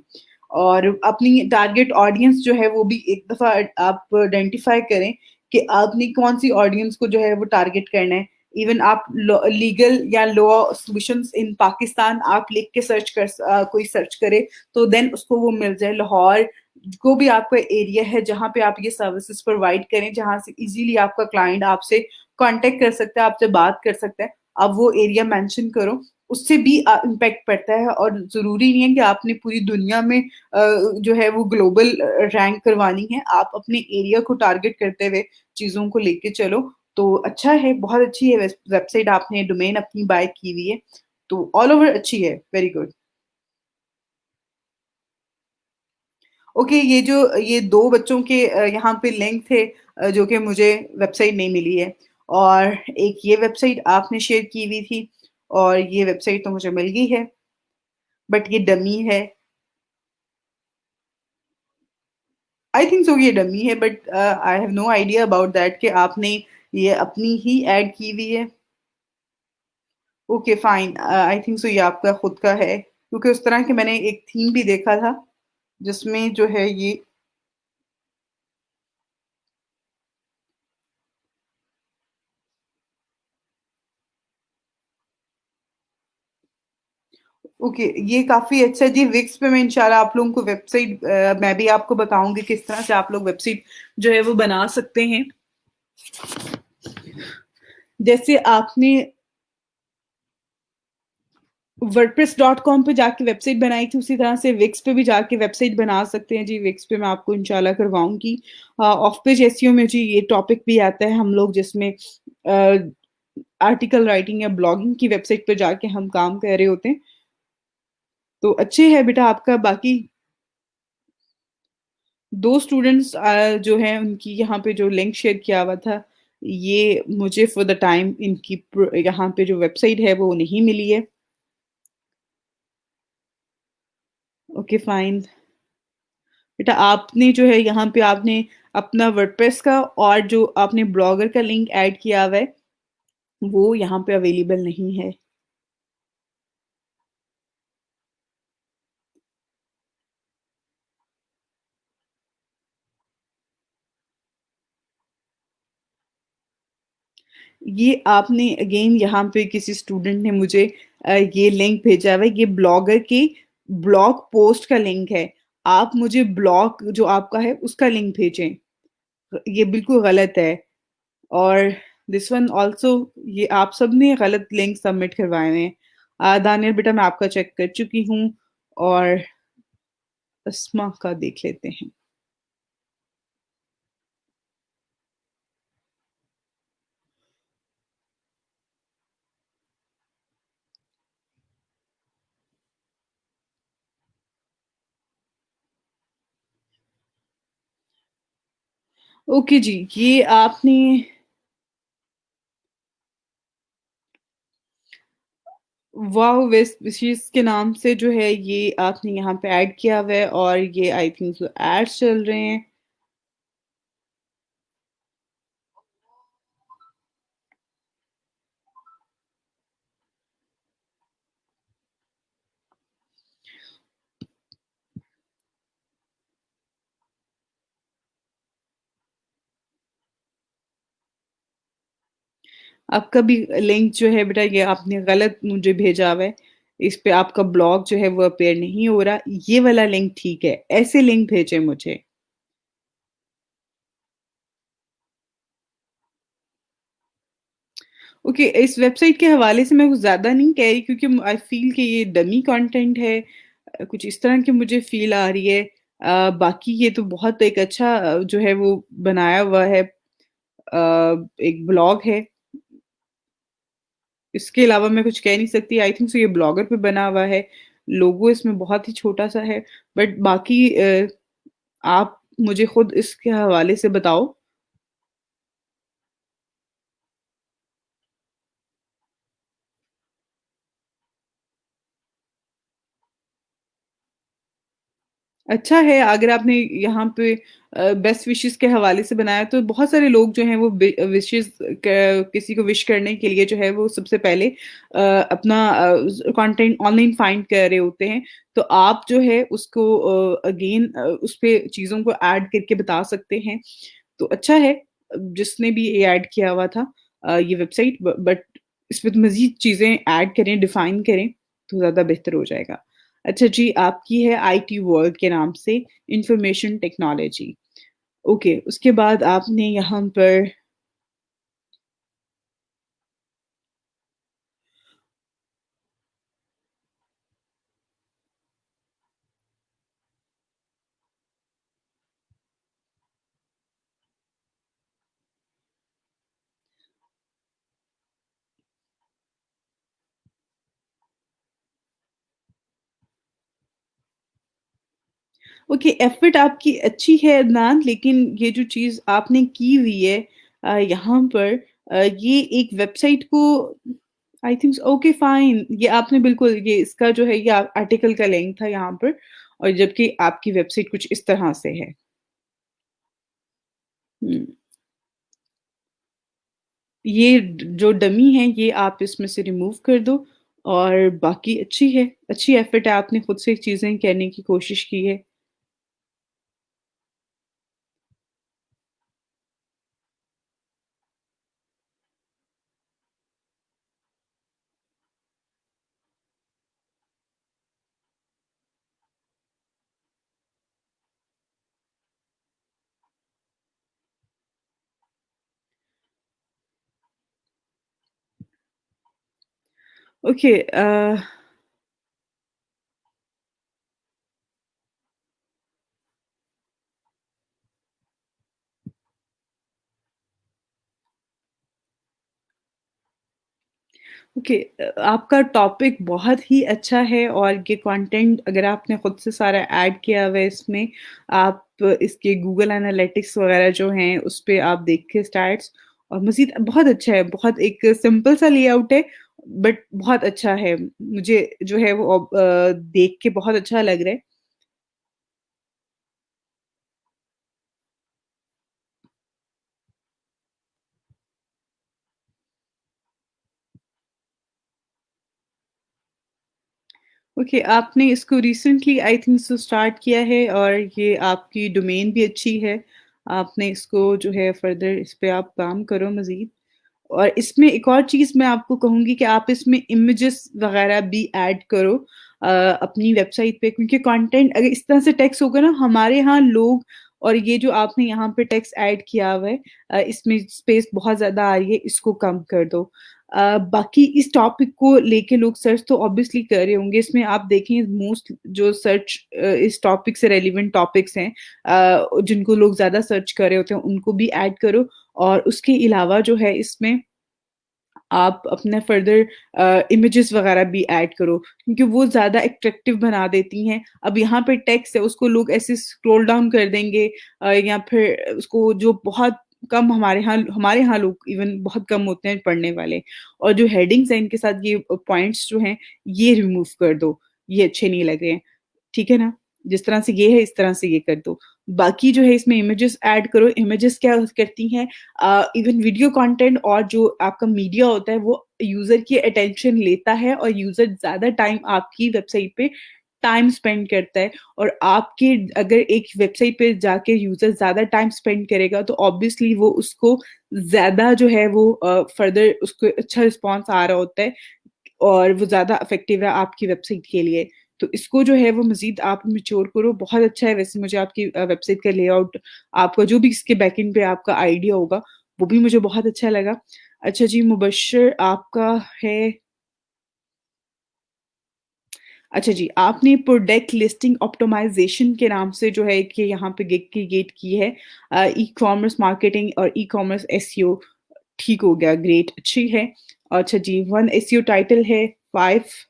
Speaker 1: और अपनी टारगेट ऑडियंस जो है वो भी एक दफ़ा आप आइडेंटिफ़ाई करें कि आपने कौन-सी ऑडियंस को जो है वो टारगेट करना है। इवन आप लीगल या लॉ सॉल्यूशंस इन पाकिस्तान आप लिख के कोई सर्च करे तो देन उसको वो मिल जाए। लाहौर को भी आपका एरिया है जहाँ पे आप ये सर्विसेज़ प्रोवाइड करें, जहाँ से ईज़िली आपका क्लाइंट आपसे कॉन्टैक्ट कर सकता है, आपसे बात कर सकता है। आप वो एरिया मेंशन करो, उससे भी इम्पैक्ट पड़ता है और ज़रूरी नहीं है कि आपने पूरी दुनिया में जो है वो ग्लोबल रैंक करवानी है। आप अपने एरिया को टारगेट करते हुए चीज़ों को लेके चलो, तो अच्छा है, बहुत अच्छी है वेबसाइट आपने डोमेन अपनी बाय की हुई है, तो ऑल ओवर अच्छी है, वेरी गुड। ओके, ये 2 बच्चों के यहाँ पे लिंक थे जो कि मुझे वेबसाइट नहीं मिली है और एक ये वेबसाइट आपने शेयर की हुई थी और ये वेबसाइट तो मुझे मिल गई है, बट ये डमी है। आई थिंक सो ये डमी है but I have no idea about that कि आपने ये अपनी ही ऐड की हुई है। Okay fine, I think so ये आपका खुद का है क्योंकि उस तरह के मैंने एक थीम भी देखा था जिसमें जो है ये ओके, ये काफ़ी अच्छा है जी। विक्स पे मैं इंशाल्लाह आप लोगों को वेबसाइट मैं भी आपको बताऊँगी किस तरह से आप लोग वेबसाइट जो है वो बना सकते हैं। जैसे आपने वर्डप्रेस.कॉम पे जाके वेबसाइट बनाई थी, उसी तरह से विक्स पे भी जाके वेबसाइट बना सकते हैं जी। विक्स पे मैं आपको इंशाल्लाह करवाऊँगी। ऑफ पेज एसईओ में जी ये टॉपिक भी आता है हम लोग जिसमें आर्टिकल राइटिंग या ब्लॉगिंग की वेबसाइट पे जाके हम काम कर रहे होते हैं। तो अच्छे है बेटा आपका बाकी 2 स्टूडेंट्स जो हैं उनकी यहाँ पे जो लिंक शेयर किया हुआ था, ये मुझे फॉर द टाइम इनकी यहाँ पे जो वेबसाइट है वो नहीं मिली है। Okay fine. बेटा आपने जो है यहाँ पे आपने अपना वर्डप्रेस का और जो आपने ब्लॉगर का लिंक ऐड किया हुआ है, वो यहाँ पे अवेलेबल नहीं है। ये आपने अगेन यहाँ पे किसी स्टूडेंट ने मुझे ये लिंक भेजा हुआ है, ये ब्लॉगर के ब्लॉग पोस्ट का लिंक है। आप मुझे ब्लॉग जो आपका है उसका लिंक भेजें। ये बिल्कुल गलत है और दिस वन आल्सो ये आप सबने गलत लिंक सबमिट करवाए हैं। दानियल बेटा मैं आपका चेक कर चुकी हूँ और अस्मा का देख लेते हैं। ओके जी, ये आपने वाओ विशेस के नाम से जो है ये आपने यहाँ पे ऐड किया हुआ है और ये आई थिंक सो एड्स चल रहे हैं। आपका भी लिंक जो है बेटा ये आपने गलत मुझे भेजा हुआ है। इस पे आपका ब्लॉग जो है वो अपीयर नहीं हो रहा। ये वाला लिंक ठीक है। ऐसे लिंक भेजें मुझे। ओके इस वेबसाइट के हवाले से मैं कुछ ज़्यादा नहीं कह रही क्योंकि आई फ़ील कि ये डमी कंटेंट है। कुछ इस तरह की मुझे फ़ील आ रही है। बाकी ये तो बहुत एक अच्छा जो है वो बनाया हुआ है एक ब्लॉग है। इसके अलावा मैं कुछ कह नहीं सकती। आई थिंक सो ये ब्लॉगर पे बना हुआ है। लोगो इसमें बहुत ही छोटा-सा है। बट बाकी आप मुझे खुद इसके हवाले से बताओ। अच्छा है अगर आपने यहाँ पे बेस्ट विशेस के हवाले से बनाया तो बहुत सारे लोग जो हैं वो विशेस किसी को विश करने के लिए जो है वो सबसे पहले अपना कंटेंट ऑनलाइन फाइंड कर रहे होते हैं तो आप जो है उसको अगेन उस पे चीज़ों को ऐड करके बता सकते हैं तो अच्छा है जिसने भी ये ऐड किया हुआ था ये वेबसाइट बट इसमें तो मज़ीद चीज़ें ऐड करें डिफाइन करें तो ज़्यादा बेहतर हो जाएगा। अच्छा जी, आपकी है आईटी वर्ल्ड के नाम से इंफॉर्मेशन टेक्नोलॉजी। ओके, उसके बाद आपने यहाँ पर ओके एफर्ट आपकी अच्छी है अदनान लेकिन ये जो चीज़ आपने की हुई है यहाँ पर ये एक वेबसाइट को आई थिंक ओके फाइन ये आपने बिल्कुल ये इसका जो है ये आर्टिकल का लिंक था यहाँ पर और जबकि आपकी वेबसाइट कुछ इस तरह से है। हुँ। ये जो डमी है ये आप इसमें से रिमूव कर दो और बाकी अच्छी है, अच्छी एफर्ट है आपने खुद से चीज़ें कहने की कोशिश की है। ओके ओके, आपका टॉपिक बहुत ही अच्छा है और ये कंटेंट अगर आपने खुद से सारा ऐड किया हुआ है इसमें, आप इसके गूगल एनालिटिक्स वगैरह जो हैं, उस पे आप देख के स्टार्ट्स और मज़ीद बहुत अच्छा है, बहुत एक सिंपल सा लेआउट है, बट बहुत अच्छा है। मुझे जो है वो देख के बहुत अच्छा लग रहा है। ओके, आपने इसको रिसेंटली आई थिंक सो स्टार्ट किया है और ये आपकी डोमेन भी अच्छी है। आपने इसको जो है फर्दर इस पे आप काम करो मज़ीद। और इसमें एक और चीज़ मैं आपको कहूँगी कि आप इसमें इमेजेस वगैरह भी ऐड करो अपनी वेबसाइट पे, क्योंकि कंटेंट अगर इस तरह से टेक्स्ट होगा ना, हमारे यहाँ लोग और ये जो आपने यहाँ पे टेक्स्ट ऐड किया हुआ है, इसमें स्पेस बहुत ज़्यादा आ रही है, इसको कम कर दो। बाकी इस टॉपिक को लेके लोग सर्च तो ऑब्वियसली कर रहे होंगे, इसमें आप देखें मोस्ट जो सर्च इस टॉपिक से रेलिवेंट टॉपिक्स हैं, जिनको लोग ज़्यादा सर्च कर रहे होते हैं, उनको भी ऐड करो। और उसके अलावा जो है इसमें आप अपना फर्दर इमेजेस वगैरह भी ऐड करो, क्योंकि वो ज़्यादा अट्रैक्टिव बना देती हैं। अब यहाँ पे टेक्स्ट है, उसको लोग ऐसे स्क्रॉल डाउन कर देंगे, या फिर उसको जो बहुत कम हमारे यहाँ लोग इवन बहुत कम होते हैं पढ़ने वाले, और जो हेडिंग्स हैं इनके साथ ये पॉइंट्स जो हैं ये रिमूव कर दो, ये अच्छे नहीं लग रहे हैं। ठीक है ना? जिस तरह से ये है इस तरह से ये कर दो। बाकी जो है इसमें इमेजेस ऐड करो, इमेजेस क्या करती हैं, इवन वीडियो कंटेंट और जो आपका मीडिया होता है वो यूज़र की अटेंशन लेता है और यूज़र ज़्यादा टाइम आपकी वेबसाइट पे टाइम स्पेंड करता है। और आपके अगर एक वेबसाइट पे जाके यूज़र ज़्यादा टाइम स्पेंड करेगा तो ऑब्वियसली वो उसको ज़्यादा जो है वो फर्दर उसको अच्छा रिस्पॉन्स आ रहा होता है और वो ज़्यादा इफ़ेक्टिव है आपकी वेबसाइट के लिए। तो इसको जो है वो मज़ीद आप मैच्योर करो, बहुत अच्छा है वैसे मुझे आपकी वेबसाइट का लेआउट, आपका जो भी इसके बैकएंड पे आपका आइडिया होगा, वो भी मुझे बहुत अच्छा लगा। अच्छा जी, मुबश्शिर आपका है। अच्छा जी, आपने प्रोडक्ट लिस्टिंग ऑप्टिमाइज़ेशन के नाम से जो है कि यहाँ पे गिग क्रिएट की है। ई-कॉमर्स मार्केटिंग और ई-कॉमर्स एसईओ ठीक हो गया, ग्रेट, अच्छी है। अच्छा जी, 1 एसईओ टाइटल है, 5।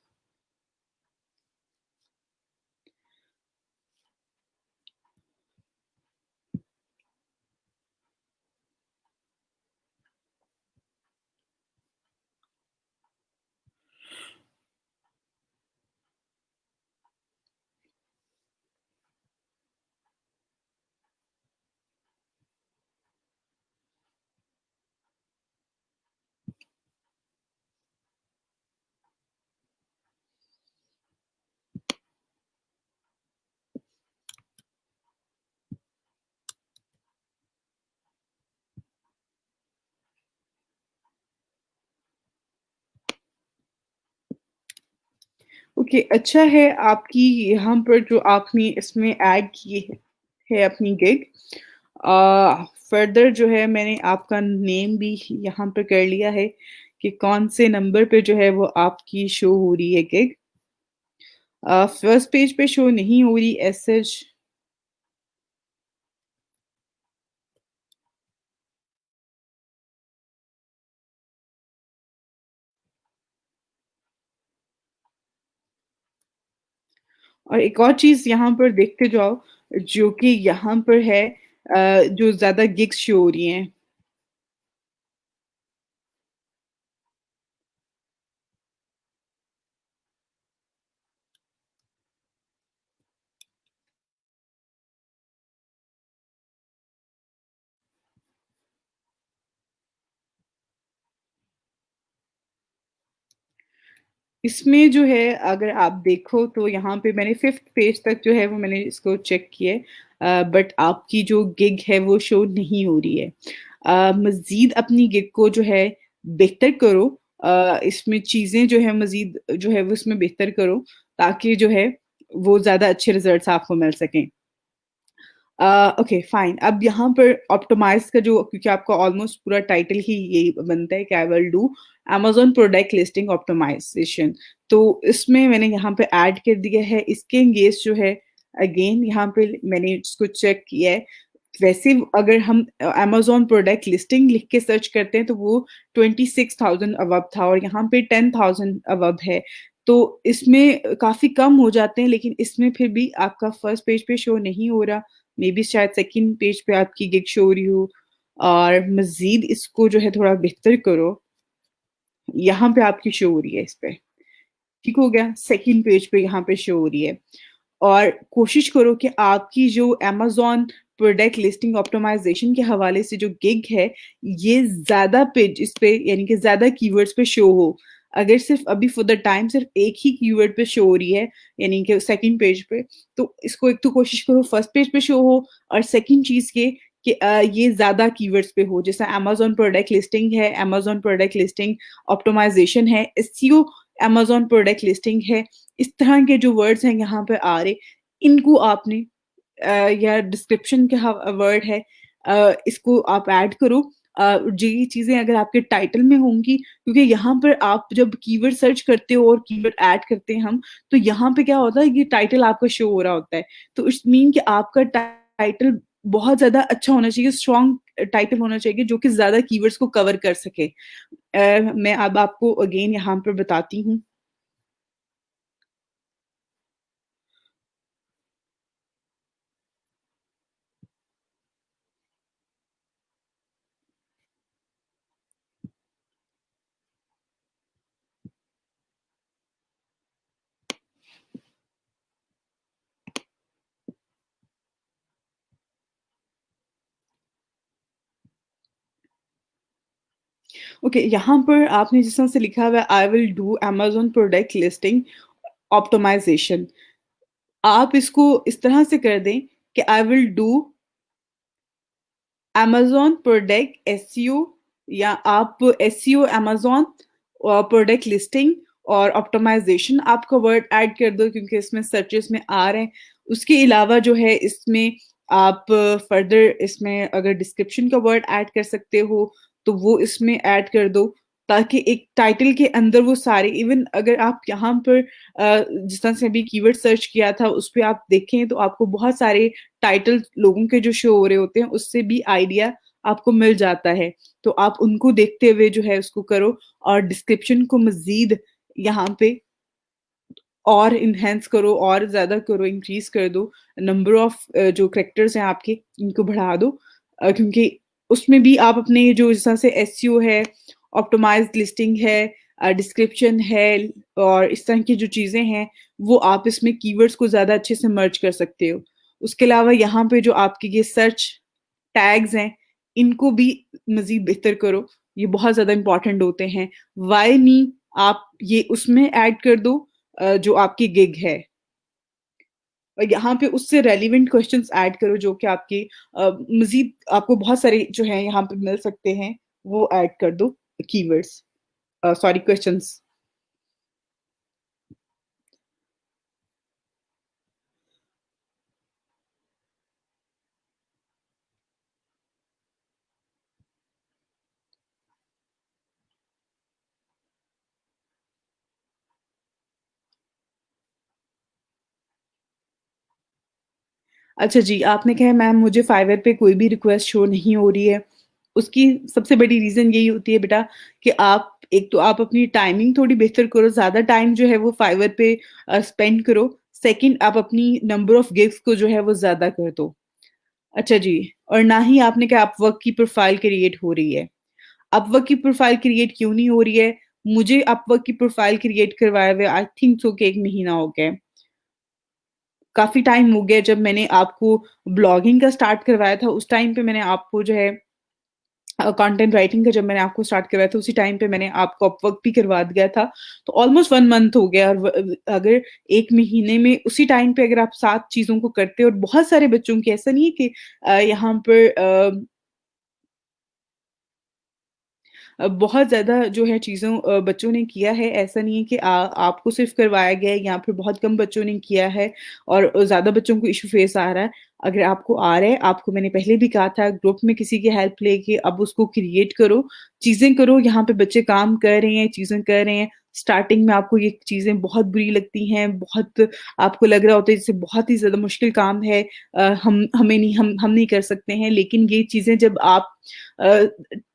Speaker 1: ओके, अच्छा है आपकी यहाँ पर जो आपने इसमें ऐड की है अपनी गिग। फर्दर जो है मैंने आपका नेम भी यहाँ पे कर लिया है कि कौन से नंबर पे जो है वो आपकी शो हो रही है गिग। फर्स्ट पेज पे शो नहीं हो रही एज सच। और एक और चीज़ यहाँ पर देखते जाओ, जो कि यहाँ पर है, जो ज़्यादा गिग्स शो हो रही हैं। इसमें जो है अगर आप देखो तो यहाँ पे मैंने 5th पेज तक जो है वो मैंने इसको चेक किया है, बट आपकी जो गिग है वो शो नहीं हो रही है। मज़ीद अपनी गिग को जो है बेहतर करो, इसमें चीज़ें जो है मज़ीद जो है वो इसमें बेहतर करो, ताकि जो है वो ज़्यादा अच्छे रिज़ल्ट्स आपको मिल सकें। ओके फाइन, अब यहाँ पर ऑप्टिमाइज़ का जो, क्योंकि आपका ऑलमोस्ट पूरा टाइटल ही यही बनता है कि I will do Amazon product listing optimisation. तो इसमें मैंने यहाँ पे ऐड कर दिया है, इसके एंगेज जो है अगेन यहाँ पे मैंने इसको चेक किया है, वैसे अगर हम अमेज़न प्रोडक्ट लिस्टिंग लिख के सर्च करते हैं तो वो 26,000 अबव था और यहाँ पे 10,000 अबव है। तो इसमें काफ़ी कम हो जाते हैं लेकिन इसमें फिर भी आपका फर्स्ट पेज पे शो नहीं हो रहा। मेबी शायद सेकंड पेज पे आपकी गिग शो हो रही हो और मज़ीद इसको जो है थोड़ा बेहतर करो, यहाँ पे आपकी शो हो रही है इस पे। ठीक हो गया? सेकंड पेज पे यहाँ पे शो हो रही है। और कोशिश करो कि आपकी जो अमेज़न प्रोडक्ट लिस्टिंग ऑप्टिमाइज़ेशन के हवाले से जो गिग है, ये ज़्यादा पेजेज़ पे यानी कि ज़्यादा कीवर्ड्स पे शो हो। अगर सिर्फ़ अभी फॉर द टाइम सिर्फ़ एक ही कीवर्ड पे शो हो रही है, यानी कि सेकंड पेज पे, तो इसको एक तो कोशिश करो फर्स्ट पेज पे शो हो और सेकंड चीज़ ये कि ये ज़्यादा कीवर्ड्स पे हो। जैसे अमेज़न प्रोडक्ट लिस्टिंग है, अमेज़न प्रोडक्ट लिस्टिंग ऑप्टिमाइज़ेशन है, एसईओ अमेज़न प्रोडक्ट लिस्टिंग है। इस तरह के जो वर्ड्स हैं यहाँ पे आ रहे, इनको आपने या डिस्क्रिप्शन के वर्ड है इसको आप ऐड करो। ये चीज़ें अगर आपके टाइटल में होंगी क्योंकि यहाँ पर आप जब कीवर्ड सर्च करते हो और कीवर्ड ऐड करते हैं हम, तो यहाँ पे क्या होता है ये टाइटल आपका शो हो रहा होता है। तो इट्स मीन कि आपका टाइटल बहुत ज़्यादा अच्छा होना चाहिए, स्ट्रॉन्ग टाइटल होना चाहिए जो कि ज़्यादा कीवर्ड्स को कवर कर सके। मैं अब आपको अगेन यहाँ पर बताती हूँ। ओके, यहाँ पर आपने जिस तरह से लिखा हुआ है I will do Amazon product listing optimisation. आप इसको इस तरह से कर दें कि I will do Amazon product SEO या आप एसईओ अमेज़न प्रोडक्ट लिस्टिंग और ऑप्टिमाइज़ेशन आपका वर्ड ऐड कर दो क्योंकि इसमें सर्चेज़ में आ रहे हैं। उसके अलावा जो है इसमें आप फर्दर इसमें अगर डिस्क्रिप्शन का वर्ड ऐड कर सकते हो, तो वो इसमें ऐड कर दो ताकि एक टाइटल के अंदर वो सारे इवन अगर आप यहाँ पर जिस तरह से अभी कीवर्ड सर्च किया था, उस पे आप देखें तो आपको बहुत सारे टाइटल लोगों के जो शो हो रहे होते हैं, उससे भी आइडिया आपको मिल जाता है। तो आप उनको देखते हुए जो है उसको करो और डिस्क्रिप्शन को मज़ीद यहाँ पे और एनहांस करो और ज़्यादा करो, इंक्रीज़ कर दो। नंबर ऑफ जो कैरेक्टर्स हैं आपके, इनको बढ़ा दो क्योंकि उसमें भी आप अपने जो जिस तरह से एसईओ है, ऑप्टिमाइज़्ड लिस्टिंग है डिस्क्रिप्शन है और इस तरह की जो चीज़ें हैं, वो आप इसमें कीवर्ड्स को ज़्यादा अच्छे से मर्ज कर सकते हो। उसके अलावा यहाँ पे जो आपके ये सर्च टैग्स हैं, इनको भी मज़ीद बेहतर करो। ये बहुत ज़्यादा इम्पोर्टेंट होते हैं। व्हाई मी आप ये उसमें ऐड कर दो जो आपकी गिग है और यहाँ पे उससे रेलेवेंट क्वेश्चंस ऐड करो जो कि आपके मज़ीद आपको बहुत सारे जो हैं यहाँ पे मिल सकते हैं, वो ऐड कर दो कीवर्ड्स सॉरी क्वेश्चंस। अच्छा जी, आपने कहा मैम मुझे फाइवर पे कोई भी रिक्वेस्ट शो नहीं हो रही है। उसकी सबसे बड़ी रीज़न यही होती है बेटा कि आप एक तो आप अपनी टाइमिंग थोड़ी बेहतर करो, ज़्यादा टाइम जो है वो फाइवर पे स्पेंड करो। सेकंड आप अपनी नंबर ऑफ गिग्स को जो है वो ज़्यादा कर दो। अच्छा जी, और ना ही आपने कहा अपवर्क की प्रोफ़ाइल क्रिएट हो रही है। अपवर्क की प्रोफ़ाइल क्रिएट क्यों नहीं हो रही है? मुझे अपवर्क की प्रोफ़ाइल क्रिएट करवाए हुए आई थिंक सो कि 1 महीना हो गया है। काफ़ी टाइम हो गया जब मैंने आपको ब्लॉगिंग का स्टार्ट करवाया था, उस टाइम पे मैंने आपको जो है कंटेंट राइटिंग का जब मैंने आपको स्टार्ट करवाया था, उसी टाइम पे मैंने आपको अपवर्क भी करवा दिया था। तो ऑलमोस्ट 1 मंथ हो गया और अगर 1 महीने में उसी टाइम पे अगर आप 7 चीज़ों को करते हो और बहुत सारे बच्चों की ऐसा नहीं है कि यहाँ पर बहुत ज़्यादा जो है चीज़ों बच्चों ने किया है, ऐसा नहीं है कि आपको सिर्फ़ करवाया गया है, यहाँ पे बहुत कम बच्चों ने किया है और ज़्यादा बच्चों को इश्यू फेस आ रहा है। अगर आपको आ रहा है, आपको मैंने पहले भी कहा था ग्रुप में किसी की हेल्प लेके अब उसको क्रिएट करो, चीज़ें करो, यहाँ पे बच्चे काम कर रहे हैं, चीज़ें कर रहे हैं, स्टार्टिंग में आपको ये चीज़ें बहुत बुरी लगती हैं, बहुत आपको लग रहा होता है जैसे बहुत ही ज़्यादा मुश्किल काम है, हम नहीं कर सकते हैं। लेकिन ये चीज़ें जब आप अ,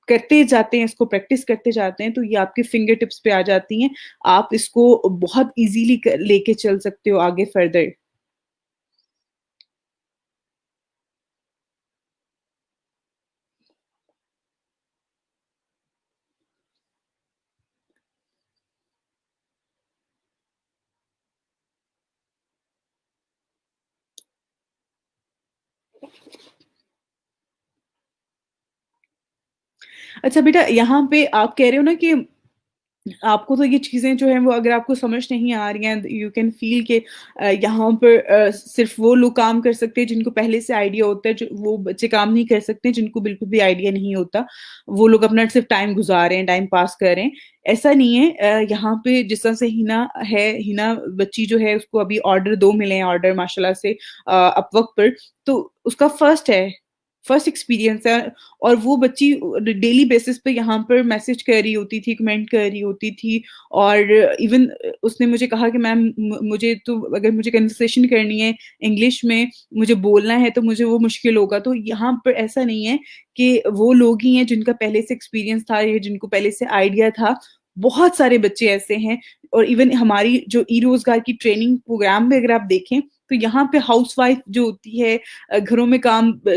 Speaker 1: करते जाते हैं, इसको प्रैक्टिस करते जाते हैं, तो ये आपके फिंगर टिप्स पे आ जाती हैं। आप इसको बहुत ईज़िली लेके चल सकते हो आगे फर्दर। अच्छा बेटा, यहाँ पे आप कह रहे हो ना कि आपको तो ये चीज़ें जो हैं वो अगर आपको समझ नहीं आ रही हैं, यू कैन फ़ील कि यहाँ पर सिर्फ़ वो लोग काम कर सकते हैं जिनको पहले से आइडिया होता है, जो वो बच्चे काम नहीं कर सकते जिनको बिल्कुल भी आइडिया नहीं होता। वो लोग अपना सिर्फ़ टाइम गुज़ार रहे हैं, टाइम पास कर रहे हैं। ऐसा नहीं है, यहाँ पे जिस तरह से हिना बच्ची जो है उसको अभी ऑर्डर 2 मिले हैं, ऑर्डर माशाल्लाह से अपवर्क पर, तो उसका फर्स्ट एक्सपीरियंस है। और वो बच्ची डेली बेसिस पे यहाँ पर मैसेज कर रही होती थी, कमेंट कर रही होती थी। और इवन उसने मुझे कहा कि मैम मुझे तो अगर मुझे कन्वर्सेशन करनी है इंग्लिश में, मुझे बोलना है तो मुझे वो मुश्किल होगा। तो यहाँ पर ऐसा नहीं है कि वो लोग ही हैं जिनका पहले से एक्सपीरियंस था या जिनको पहले से आइडिया था। बहुत सारे बच्चे ऐसे हैं। और इवन हमारी जो ई-रोज़गार की ट्रेनिंग प्रोग्राम में अगर आप देखें, तो यहाँ पे हाउसवाइफ जो होती है, घरों में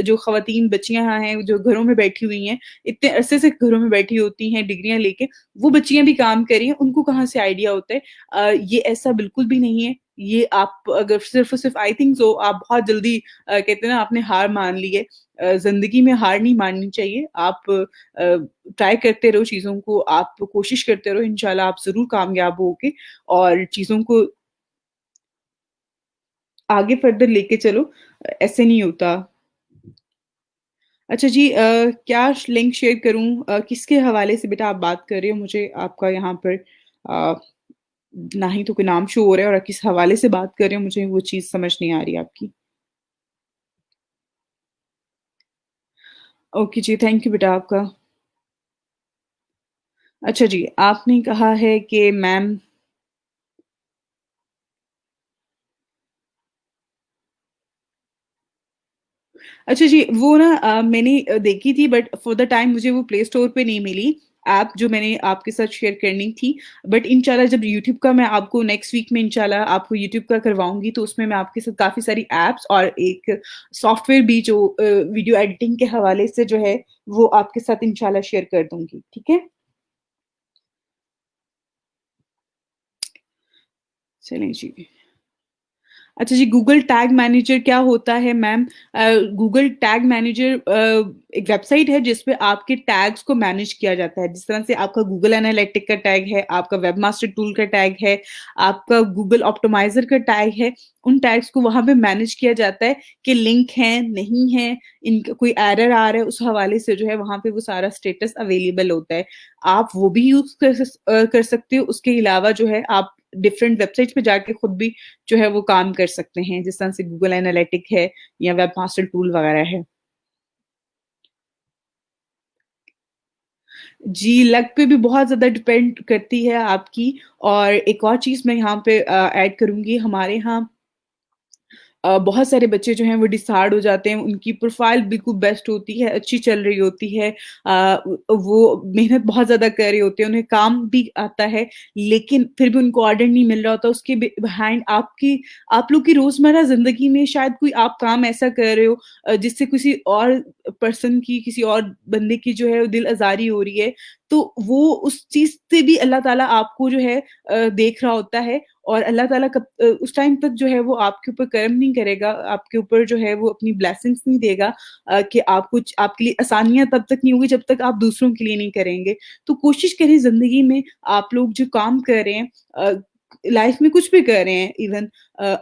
Speaker 1: जो ख़वातीन बच्चियाँ यहाँ हैं, जो घरों में बैठी हुई हैं, इतने अरसे से घरों में बैठी होती हैं डिग्रियाँ लेके, वो बच्चियाँ भी काम कर रही हैं, उनको कहाँ से आइडिया होता है? ये ऐसा बिल्कुल भी नहीं है। ये आप अगर सिर्फ़ और सिर्फ़ आई थिंक सो आप बहुत जल्दी कहते हैं ना आपने हार मान ली है। ज़िंदगी में हार नहीं माननी चाहिए। आप ट्राई करते रहो चीज़ों को, आप कोशिश करते रहो, इंशाल्लाह आप ज़रूर कामयाब होगे और चीज़ों को आगे फर्दर लेके चलो। ऐसे नहीं होता। अच्छा जी, क्या लिंक शेयर करूँ? किसके हवाले से बेटा आप बात कर रहे हो? मुझे आपका यहाँ पर अ, ना ही तो कोई नाम शो हो रहा है और किस हवाले से बात कर रहे हो, मुझे वो चीज़ समझ नहीं आ रही आपकी। ओके जी, थैंक यू बेटा आपका। अच्छा जी, आपने कहा है कि मैम। अच्छा जी, वो ना मैंने देखी थी बट फॉर द टाइम मुझे वो प्ले स्टोर पे नहीं मिली, ऐप जो मैंने आपके साथ शेयर करनी थी। बट इंशाल्लाह जब यूट्यूब का मैं आपको नेक्स्ट वीक में इंशाल्लाह आपको यूट्यूब का करवाऊँगी, तो उसमें मैं आपके साथ काफ़ी सारी ऐप्स और एक सॉफ्टवेयर भी जो वीडियो एडिटिंग के हवाले से जो है, वो आपके साथ इंशाल्लाह शेयर कर दूँगी, ठीक है? चलें जी। अच्छा जी, गूगल टैग मैनेजर क्या होता है मैम? गूगल टैग मैनेजर एक वेबसाइट है जिस पे आपके टैग्स को मैनेज किया जाता है। जिस तरह से आपका गूगल एनालिटिक का टैग है, आपका वेबमास्टर टूल का टैग है, आपका गूगल ऑप्टिमाइज़र का टैग है, उन टैग्स को वहाँ पे मैनेज किया जाता है कि लिंक हैं, नहीं हैं, इनका कोई एरर आ रहा है, उस हवाले से जो है वहाँ पे वो सारा स्टेटस अवेलेबल होता है। आप वो भी यूज़ कर सकते हो, उसके अलावा जो है आप डिफरेंट वेबसाइट्स पे जाके खुद भी जो है वो काम कर सकते हैं, जिस तरह से गूगल एनालिटिक है या वेबमास्टर टूल वगैरह है। जी, लक पे भी बहुत ज़्यादा डिपेंड करती है आपकी। और एक और चीज़ मैं यहाँ पे ऐड करूँगी, हमारे यहाँ बहुत सारे बच्चे जो हैं वो डिसहार्ड हो जाते हैं, उनकी प्रोफ़ाइल बिल्कुल बेस्ट होती है, अच्छी चल रही होती है। वो मेहनत बहुत ज़्यादा कर रहे होते हैं, उन्हें काम भी आता है, लेकिन फिर भी उनको ऑर्डर नहीं मिल रहा होता। उसके बिहाइंड आप लोग की रोज़मर्रा ज़िंदगी में शायद कोई आप काम ऐसा कर रहे हो जिससे किसी और किसी और बंदे की जो है वो दिल आज़ारी हो रही है। तो वो उस चीज़ से भी अल्लाह ताला आपको जो है देख रहा होता है। और अल्लाह ताला उस टाइम तक जो है वो आपके ऊपर कर्म नहीं करेगा, आपके ऊपर जो है वो अपनी ब्लेसिंग्स नहीं देगा कि आपके लिए आसानियाँ तब तक नहीं होगी जब तक आप दूसरों के लिए नहीं करेंगे। तो कोशिश करें ज़िंदगी में आप लोग जो काम कर रहे हैं, लाइफ़ में कुछ भी कर रहे हैं इवन,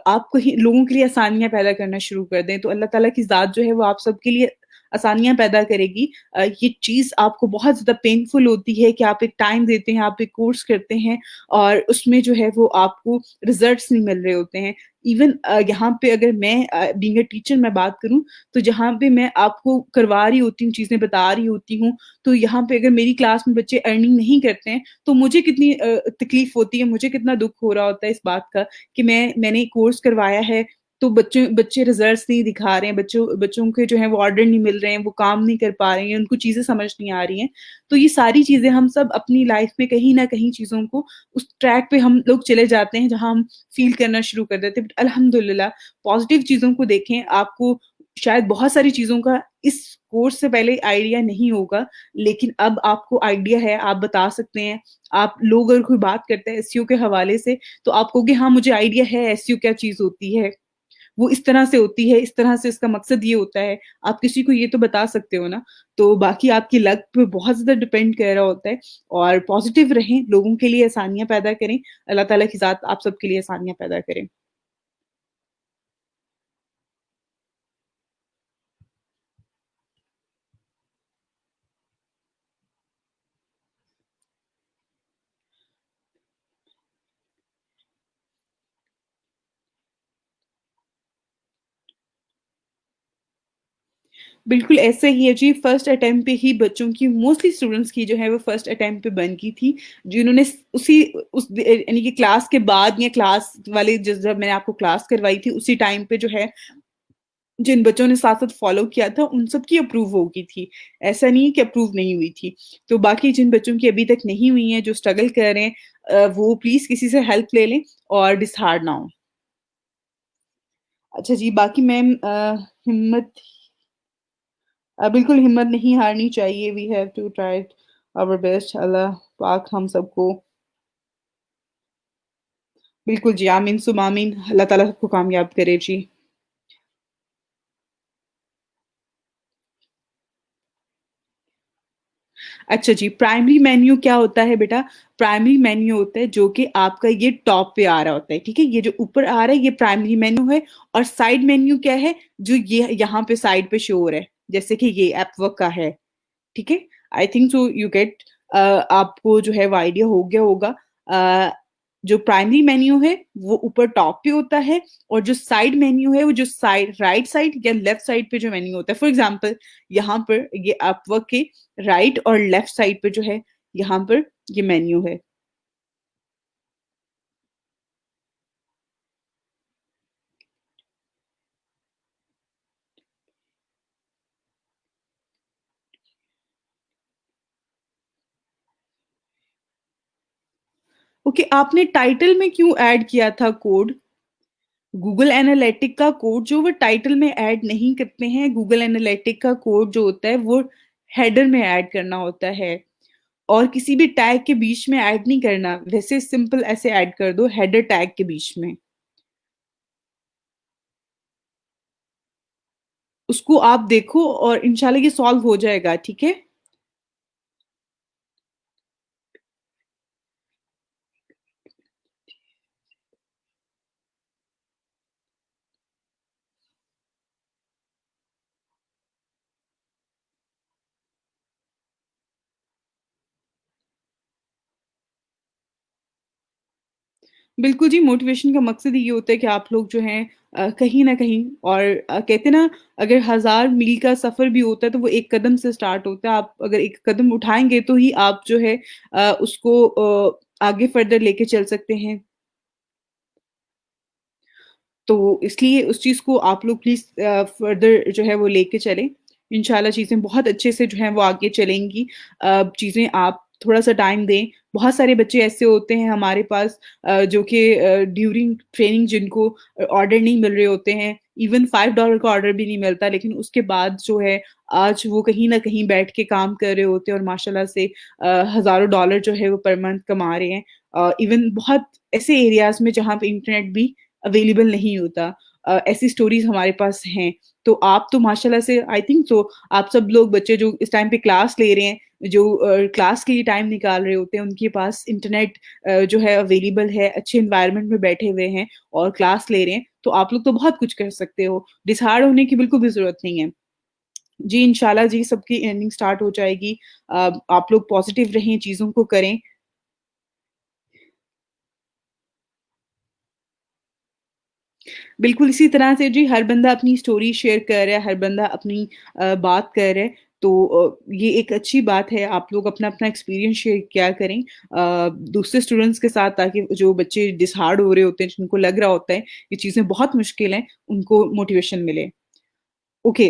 Speaker 1: आप कहीं लोगों के लिए आसानियाँ पैदा करना शुरू कर दें, तो अल्लाह ताला की ज़ात जो है वो आप सबके लिए आसानियाँ पैदा करेगी। ये चीज़ आपको बहुत ज़्यादा पेनफुल होती है कि आप एक टाइम देते हैं, आप एक कोर्स करते हैं और उसमें जो है वो आपको रिज़ल्ट्स नहीं मिल रहे होते हैं। इवन यहाँ पे अगर मैं बीइंग अ टीचर मैं बात करूँ, तो जहाँ पे मैं आपको करवा रही होती हूँ, चीज़ें बता रही होती हूँ, तो यहाँ पे अगर मेरी क्लास में बच्चे अर्निंग नहीं करते हैं, तो मुझे कितनी तकलीफ़ होती है, मुझे कितना दुःख हो रहा होता है इस बात का कि मैंने कोर्स करवाया है, तो बच्चे बच्चे रिज़ल्ट्स नहीं दिखा रहे हैं, बच्चों बच्चों के जो हैं वो ऑर्डर नहीं मिल रहे हैं, वो काम नहीं कर पा रहे हैं, उनको चीज़ें समझ नहीं आ रही हैं। तो ये सारी चीज़ें हम सब अपनी लाइफ़ में कहीं न कहीं चीज़ों को उस ट्रैक पे हम लोग चले जाते हैं, जहाँ हम फ़ील करना शुरू कर देते हैं। बट अल्हम्दुलिल्लाह पॉज़िटिव चीज़ों को देखें, आपको शायद बहुत सारी चीज़ों का इस कोर्स से पहले आइडिया नहीं होगा, लेकिन अब आपको आइडिया है, आप बता सकते हैं। आप लोग अगर कोई बात करते हैं एसईओ के हवाले से, तो आप कहोगे हाँ, मुझे आइडिया है एसईओ क्या चीज़ होती है। वो इस तरह से होती है, इस तरह से इसका मकसद ये होता है। आप किसी को ये तो बता सकते हो ना। तो बाकी आपकी लक पे बहुत ज़्यादा डिपेंड कर रहा होता है और पॉज़िटिव रहें, लोगों के लिए आसानियाँ पैदा करें। अल्लाह ताला की ज़ात आप सबके लिए आसानियाँ पैदा करे। बिल्कुल ऐसा ही है जी, फर्स्ट अटेम्प्ट पे ही बच्चों की मोस्टली स्टूडेंट्स की जो है वो फर्स्ट अटेम्प्ट पे बन गई थी, जिन्होंने स उसी उस यानी कि क्लास के बाद या क्लास वाले जिस जब मैंने आपको क्लास करवाई थी, उसी टाइम पे जो है जिन बच्चों ने साथ-साथ फ़ॉलो किया था, उन सब की अप्रूव हो गई थी। ऐसा नहीं है कि अप्रूव नहीं हुई थी। तो बाकी जिन बच्चों की अभी तक नहीं हुई हैं, जो स्ट्रगल कर रहे हैं वो प्लीज़ किसी से हेल्प ले लें और डिसहार्ड ना हों। अच्छा जी, बाकी मैम हिम्मत बिल्कुल हिम्मत नहीं हारनी चाहिए। We have to try our best. अल्लाह पाक हम सबको बिल्कुल जी, आमीन सुम्मा आमीन। अल्लाह ताला सबको कामयाब करे जी। अच्छा जी, प्राइमरी मेन्यू क्या होता है बेटा? प्राइमरी मेन्यू होता है जो कि आपका ये टॉप पे आ रहा होता है, ठीक है? ये जो ऊपर आ रहा है ये प्राइमरी मेन्यू है और साइड मेन्यू क्या है? जो ये यहाँ पे साइड पे शो हो रहा है, जैसे कि ये एपवर्क का है, ठीक है? आई थिंक सो यू गेट आपको जो है वो आइडिया हो गया होगा। अ, जो प्राइमरी मेन्यू है वो ऊपर टॉप पे होता है और जो साइड मेन्यू है वो जो साइड राइट साइड या लेफ्ट साइड पे जो मेन्यू होता है। फॉर एग्जांपल यहाँ पर ये अपवर्क के राइट और लेफ्ट साइड पे जो है यहाँ पर ये मेन्यू है। ओके, आपने टाइटल में क्यों ऐड किया था कोड? गूगल एनालिटिक का कोड जो वो टाइटल में ऐड नहीं करते हैं, गूगल एनालिटिक का कोड जो होता है वो हेडर में ऐड करना होता है और किसी भी टैग के बीच में ऐड नहीं करना। वैसे सिंपल ऐसे ऐड कर दो हेडर टैग के बीच में। उसको आप देखो और इंशाल्लाह ये सॉल्व हो जाएगा, ठीक है? बिल्कुल जी, मोटिवेशन का मकसद ही ये होता है कि आप लोग जो हैं कहीं न कहीं और कहते हैं ना अगर हज़ार मील का सफ़र भी होता है तो वो एक कदम से स्टार्ट होता है। आप अगर एक कदम उठाएँगे तो ही आप जो है उसको आगे फर्दर लेके चल सकते हैं। तो इसलिए उस चीज़ को आप लोग प्लीज़ फ़र्दर जो है वो लेके चलें। इंशाल्लाह चीज़ें बहुत अच्छे से जो हैं वो आगे चलेंगी। चीज़ें आप थोड़ा-सा टाइम दें। बहुत सारे बच्चे ऐसे होते हैं हमारे पास जो कि ड्यूरिंग ट्रेनिंग जिनको ऑर्डर नहीं मिल रहे होते हैं। इवन $5 का ऑर्डर भी नहीं मिलता लेकिन उसके बाद जो है आज वो कहीं न कहीं बैठ के काम कर रहे होते हैं और माशाल्लाह से हज़ारों डॉलर जो है वो पर मंथ कमा रहे हैं। इवन बहुत ऐसे एरियाज़ में जहाँ पे इंटरनेट भी अवेलेबल नहीं होता। ऐसी स्टोरीज़ हमारे पास हैं। तो आप तो माशाल्लाह से आई थिंक सो आप सब लोग बच्चे जो इस टाइम पे क्लास ले रहे हैं, जो क्लास के लिए टाइम निकाल रहे होते हैं, उनके पास इंटरनेट जो है अवेलेबल है, अच्छे एनवायरनमेंट में बैठे हुए हैं और क्लास ले रहे हैं, तो आप लोग तो बहुत कुछ कर सकते हो। डिसहार्ड होने की बिल्कुल भी ज़रूरत नहीं है। जी, इंशाल्लाह जी सबकी अर्निंग स्टार्ट हो जाएगी। आप लोग पॉज़िटिव रहें, चीज़ों को करें। बिल्कुल इसी तरह से जी हर बंदा अपनी स्टोरी शेयर कर रहा है, हर बंदा अपनी बात कर रहा है, तो ये एक अच्छी बात है, आप लोग अपना-अपना एक्सपीरियंस शेयर किया करें दूसरे स्टूडेंट्स के साथ ताकि जो बच्चे डिसहार्ड हो रहे होते हैं, जिनको लग रहा होता है ये चीज़ें बहुत मुश्किल हैं, उनको मोटिवेशन मिले। ओके,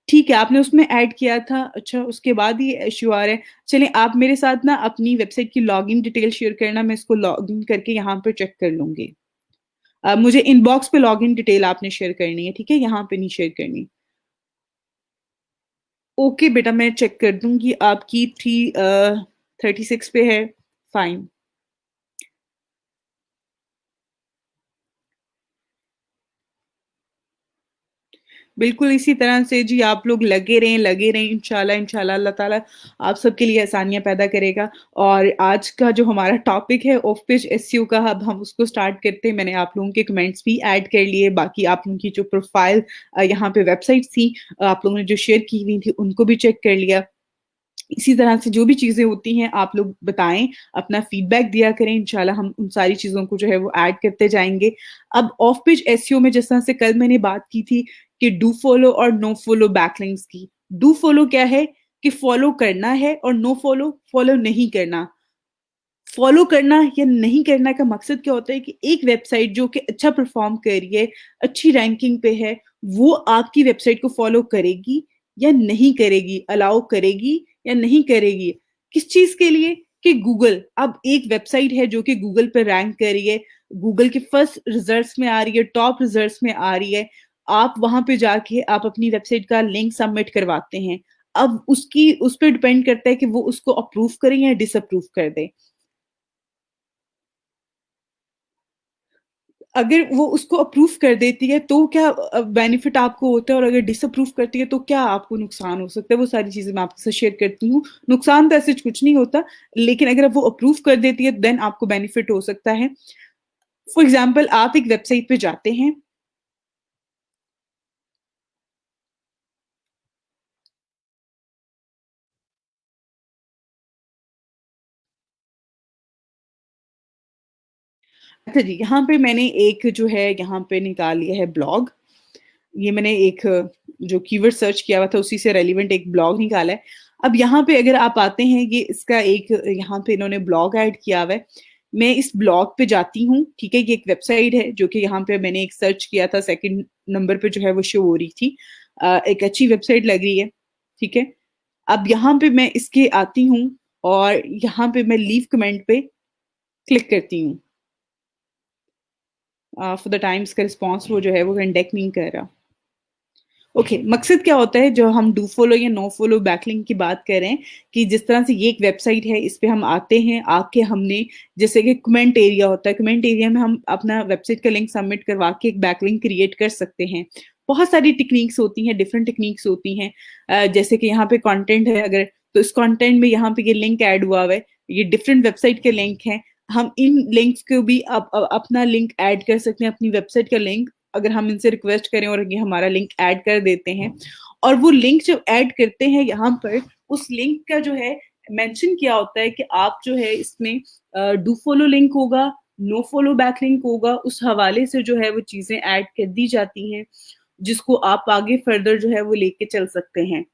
Speaker 1: ठीक है, आपने उसमें ऐड किया था, अच्छा उसके बाद ये इश्यू आ रहा है। चलिए आप मेरे साथ ना अपनी वेबसाइट की लॉगिन डिटेल शेयर करना, मैं इसको लॉगिन करके यहाँ पे चेक कर लूँगी। मुझे इनबॉक्स पे लॉगिन डिटेल आपने शेयर करनी है, ठीक है? यहाँ पे नहीं शेयर करनी। ओके बेटा मैं चेक कर दूँगी आपकी 36 पे है, फाइन। बिल्कुल इसी तरह से जी आप लोग लगे रहें इंशाल्लाह, इंशाल्लाह अल्लाह ताला आप सबके लिए आसानियाँ पैदा करेगा और आज का जो हमारा टॉपिक है ऑफ पेज एसईओ का अब हम उसको स्टार्ट करते हैं। मैंने आप लोगों के कमेंट्स भी ऐड कर लिए, बाकी आप लोगों की जो प्रोफाइल यहाँ पे वेबसाइट्स थी आप लोगों ने जो शेयर की हुई थी उनको भी चेक कर लिया। इसी तरह से जो भी चीज़ें होती हैं आप लोग बताएँ, अपना फीडबैक दिया करें, इंशाल्लाह हम उन सारी चीज़ों को जो है वो ऐड करते जाएँगे। अब ऑफ पेज एसईओ में जिस तरह से कल मैंने बात की थी कि डू फॉलो और नो फॉलो बैकलिंक्स की। डू फॉलो क्या है कि फॉलो करना है और नो फॉलो, फॉलो नहीं करना। फॉलो करना या नहीं करना का मकसद क्या होता है कि एक वेबसाइट जो कि अच्छा परफॉर्म कर रही है, अच्छी रैंकिंग पे है, वो आपकी वेबसाइट को फॉलो करेगी या नहीं करेगी, अलाउ करेगी या नहीं करेगी। किस चीज़ के लिए? कि गूगल अब एक वेबसाइट है जो कि गूगल पे रैंक कर रही है, गूगल के फर्स्ट रिजल्ट्स में आ रही है, टॉप रिजल्ट्स में आ रही है। आप वहाँ पे जाके आप अपनी वेबसाइट का लिंक सबमिट करवाते हैं। अब उसकी उस पे डिपेंड करता है कि वो उसको अप्रूव करें या डिसअप्रूव कर दें। अगर वो उसको अप्रूव कर देती है तो क्या बेनिफिट आपको होता है और अगर डिसअप्रूव करती है तो क्या आपको नुकसान हो सकता है, वो सारी चीज़ें मैं आपके साथ शेयर करती हूँ। नुकसान तो ऐसे कुछ नहीं होता, लेकिन अगर वो अप्रूव कर देती है देन आपको बेनिफिट हो सकता है। फॉर एग्ज़ाम्पल आप एक वेबसाइट पे जाते हैं। अच्छा जी, यहाँ पे मैंने एक जो है यहाँ पे निकाल लिया है ब्लॉग। ये मैंने एक जो कीवर्ड सर्च किया हुआ था उसी से रेलेवेंट एक ब्लॉग निकाला है। अब यहाँ पे अगर आप आते हैं ये इसका एक यहाँ पे इन्होंने ब्लॉग ऐड किया हुआ है। मैं इस ब्लॉग पे जाती हूँ, ठीक है? ये एक वेबसाइट है जो कि यहाँ पे मैंने एक सर्च किया था सेकंड नंबर पे जो है वो शो हो रही थी। एक अच्छी वेबसाइट लग रही है, ठीक है? अब यहाँ पे मैं इसके आती हूँ और यहाँ पे मैं लीव कमेंट पे क्लिक करती हूँ। फॉर द टाइम इसका रिस्पॉन्स वो जो है वो इंडेक्स नहीं कर रहा। ओके मकसद क्या होता है जो हम डू फॉलो या नो फॉलो बैकलिंक की बात कर रहे हैं कि जिस तरह से ये एक वेबसाइट है इस पे हम आते हैं आके हमने जैसे कि कमेंट एरिया होता है कमेंट एरिया में हम अपना वेबसाइट का लिंक सबमिट करवा के एक बैकलिंक क्रिएट कर सकते हैं बहुत सारी टेक्निक्स होती हैं डिफरेंट टेक्निक्स होती हैं जैसे कि यहाँ पे कंटेंट है अगर तो इस कंटेंट में यहाँ पे ये लिंक ऐड हुआ हुआ है ये डिफरेंट वेबसाइट के लिंक हैं हम इन लिंक्स को भी अपना लिंक ऐड कर सकते हैं अपनी वेबसाइट का लिंक अगर हम इनसे रिक्वेस्ट करें और ये हमारा लिंक ऐड कर देते हैं और वो लिंक जब ऐड करते हैं यहाँ पर उस लिंक का जो है मेंशन किया होता है कि आप जो है इसमें डू फॉलो लिंक होगा नो फॉलो बैक लिंक होगा उस हवाले से जो है वो चीजें ऐड कर दी जाती हैं जिसको आप आगे फर्दर जो है वो लेके चल सकते हैं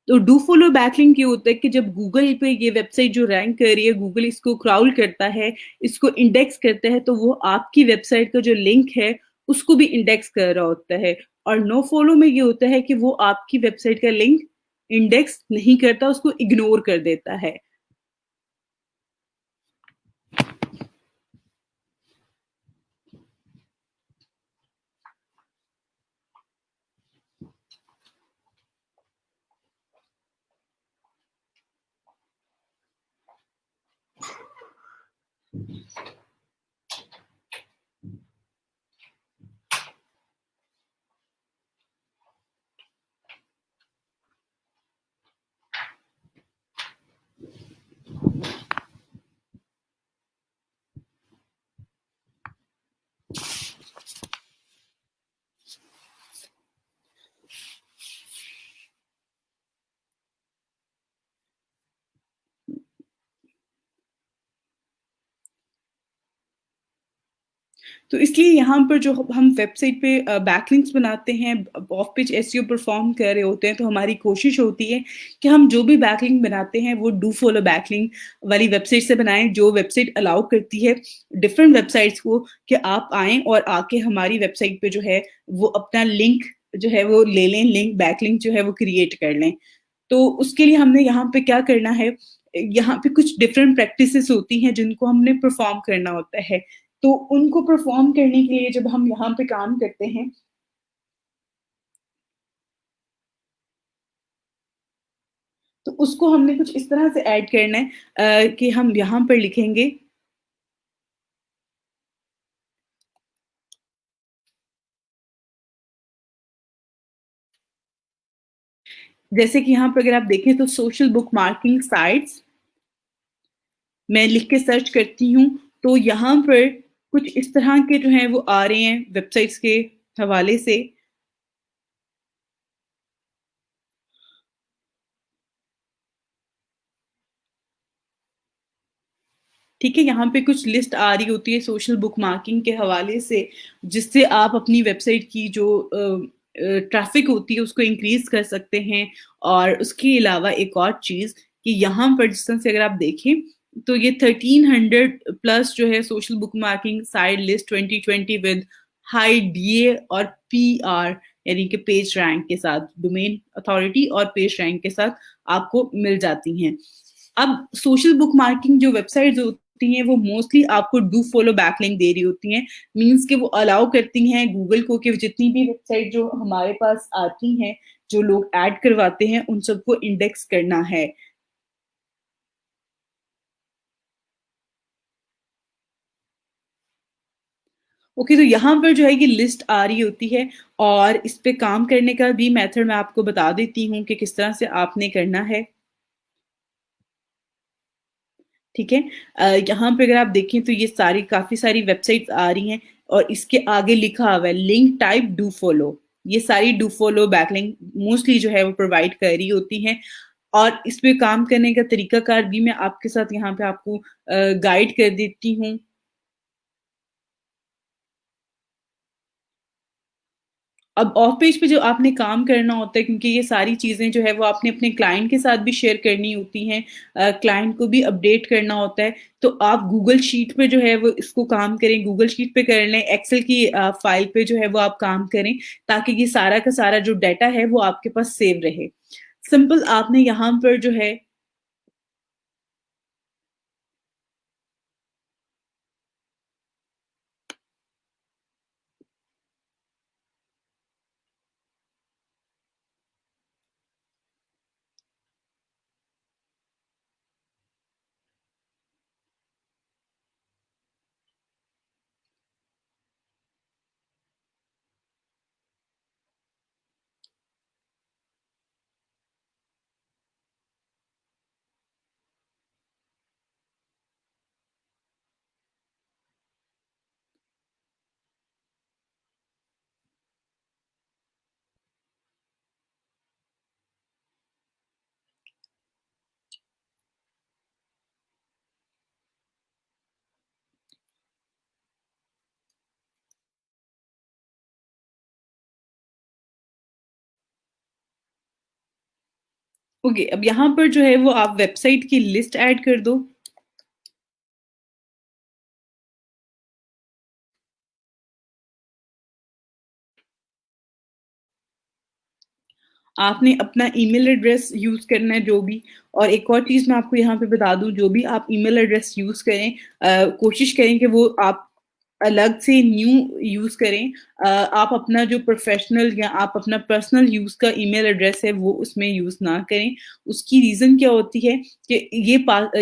Speaker 1: तो डू फॉलो बैकलिंक ये होता है कि जब गूगल पे ये वेबसाइट जो रैंक कर रही है गूगल इसको क्राउल करता है इसको इंडेक्स करता है तो वो आपकी वेबसाइट का जो लिंक है उसको भी इंडेक्स कर रहा होता है और नो फॉलो में ये होता है कि वो आपकी वेबसाइट का लिंक इंडेक्स नहीं करता उसको इग्नोर कर देता है तो इसलिए यहाँ पर जो हम वेबसाइट पे बैकलिंक्स बनाते हैं, ऑफ पेज एसईओ परफॉर्म कर रहे होते हैं, तो हमारी कोशिश होती है कि हम जो भी बैकलिंक बनाते हैं वो डू फॉलो बैकलिंक वाली वेबसाइट से बनाएं, जो वेबसाइट अलाउ करती है डिफरेंट वेबसाइट्स को कि आप आएं और आके हमारी वेबसाइट पे जो है वो अपना लिंक जो है वो ले लें, लिंक बैकलिंक जो है वो क्रिएट कर लें। तो उसके लिए हमने यहाँ पे क्या करना है, यहाँ पे कुछ डिफरेंट प्रैक्टिसेस होती हैं जिनको हमने परफॉर्म करना होता है। तो उनको परफॉर्म करने के लिए जब हम यहाँ पे काम करते हैं, तो उसको हमने कुछ इस तरह से ऐड करना है कि हम यहाँ पर लिखेंगे, जैसे कि यहाँ पे अगर आप देखें तो सोशल बुक मार्किंग साइट्स मैं लिख के सर्च करती हूँ, तो यहाँ पर कुछ इस तरह के जो हैं वो आ रहे हैं वेबसाइट्स के हवाले से। ठीक है, यहाँ पे कुछ लिस्ट आ रही होती है सोशल बुक मार्किंग के हवाले से, जिससे आप अपनी वेबसाइट की जो ट्रैफिक होती है उसको इंक्रीज कर सकते हैं। और उसके अलावा एक और चीज़ कि यहाँ पर जिस तरह से अगर आप देखें, तो ये 1300 प्लस जो है social book marking site list 2020 with high DA और पीआर, यानी कि पेज रैंक के साथ, डोमेन अथॉरिटी और पेज रैंक के साथ आपको मिल जाती हैं। अब सोशल बुक मार्किंग जो वेबसाइट्स होती हैं वो मोस्टली आपको डू फॉलो बैकलिंक दे रही होती हैं, मींस कि वो अलाउ करती हैं गूगल को कि जितनी भी वेबसाइट जो हमारे पास आती हैं, जो लोग ऐड करवाते हैं उन सबको इंडेक्स करना है। ओके, तो यहाँ पर जो है ये लिस्ट आ रही होती है, और इस पे काम करने का भी मेथड मैं आपको बता देती हूँ कि किस तरह से आपने करना है। ठीक है। यहाँ पे अगर आप देखें तो ये सारी काफ़ी सारी वेबसाइट्स आ रही हैं, और इसके आगे लिखा हुआ है लिंक टाइप डू फॉलो। ये सारी डू फॉलो बैकलिंक मोस्टली जो है वो प्रोवाइड कर रही होती हैं, और इस पे काम करने का तरीकाकार भी मैं आपके साथ यहाँ पे आपको गाइड कर देती हूँ। अब ऑफ पेज पे जो आपने काम करना होता है, क्योंकि ये सारी चीज़ें जो है वो आपने अपने क्लाइंट के साथ भी शेयर करनी होती हैं, क्लाइंट को भी अपडेट करना होता है, तो आप गूगल शीट पे जो है वो इसको काम करें, गूगल शीट पे कर लें, एक्सेल की फाइल पे जो है वो आप काम करें, ताकि ये सारा का सारा जो डाटा है वो आपके पास सेव रहे। सिंपल आपने यहाँ पर जो है, ओके, अब यहाँ पर जो है वो आप वेबसाइट की लिस्ट ऐड कर दो। आपने अपना ईमेल एड्रेस यूज़ करना है जो भी, और एक और चीज़ मैं आपको यहाँ पे बता दूँ, जो भी आप ईमेल एड्रेस यूज़ करें, कोशिश करें कि वो आप अलग से न्यू यूज़ करें। आप अपना जो प्रोफ़ेशनल या आप अपना पर्सनल यूज़ का ईमेल एड्रेस है वो उसमें यूज़ ना करें। उसकी रीज़न क्या होती है कि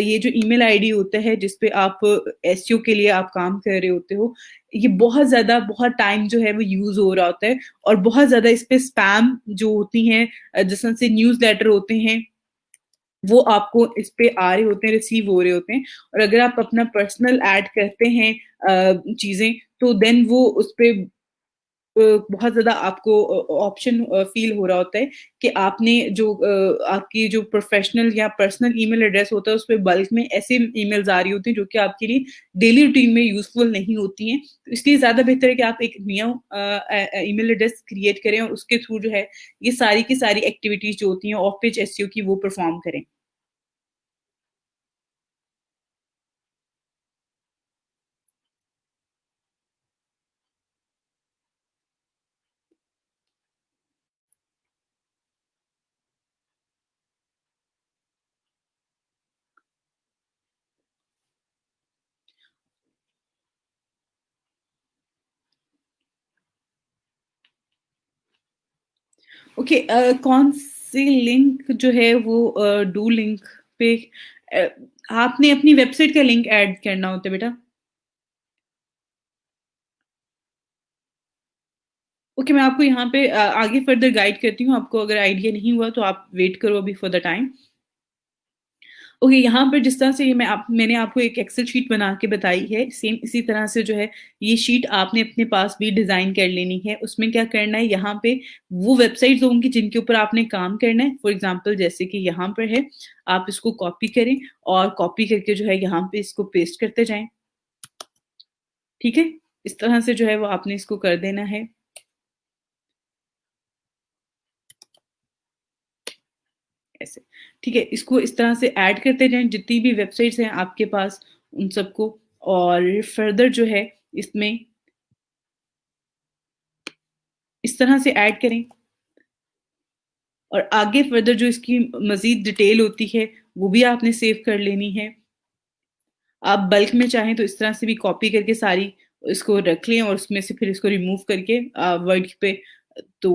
Speaker 1: ये जो ईमेल आईडी होता है जिस पे आप एसईओ के लिए आप काम कर रहे होते हो, ये बहुत ज़्यादा बहुत टाइम जो है वो यूज़ हो रहा होता है, और बहुत ज़्यादा इस पे स्पैम जो होती हैं, जिस तरह से न्यूज़लेटर होते हैं, वो आपको इस पे आ रहे होते हैं, रिसीव हो रहे होते हैं। और अगर आप अपना पर्सनल ऐड करते हैं चीज़ें, तो देन वो उस पे बहुत ज़्यादा आपको ऑप्शन फ़ील हो रहा होता है कि आपने जो आपकी जो प्रोफ़ेशनल या पर्सनल ईमेल एड्रेस होता है, उसपे बल्क में ऐसे ईमेल्स आ रही होती हैं, जो कि आपके लिए डेली रूटीन में यूज़फुल नहीं होती हैं। तो इसलिए ज़्यादा बेहतर है कि आप एक नया ईमेल एड्रेस क्रिएट करें और उसके थ्रू जो है, ये सारी की सारी एक्टिविटीज़ जो होती हैं ऑफ पेज एसईओ की, वो परफ़ॉर्म करें। ओके, कौन सी लिंक जो है वो डू लिंक पे अ, आपने अपनी वेबसाइट का लिंक ऐड करना होता है बेटा। ओके, मैं आपको यहाँ पे आगे फर्दर गाइड करती हूँ, आपको अगर आइडिया नहीं हुआ तो आप वेट करो अभी फॉर द टाइम। ओके, यहाँ पर जिस तरह से ये मैंने आपको एक एक्सेल शीट बना के बताई है, सेम इसी तरह से जो है ये शीट आपने अपने पास भी डिज़ाइन कर लेनी है। उसमें क्या करना है, यहाँ पे वो वेबसाइट्स होंगी जिनके ऊपर आपने काम करना है। फॉर एग्ज़ाम्पल जैसे कि यहाँ पर है, आप इसको कॉपी करें और कॉपी करके जो है यहाँ पे इसको पेस्ट करते जाएँ, ठीक है? इस तरह से जो है वो आपने इसको कर देना है, ऐसे। ठीक है? इसको इस तरह से ऐड करते जाएँ, जितनी भी वेबसाइट्स हैं आपके पास उन सबको, और फर्दर जो है इसमें इस तरह से ऐड करें, और आगे फर्दर जो इसकी मज़ीद डिटेल होती है, वो भी आपने सेव कर लेनी है। आप बल्क में चाहें तो इस तरह से भी कॉपी करके सारी इसको रख लें और उसमें से फिर इसको रिमूव करके वर्ड पे, तो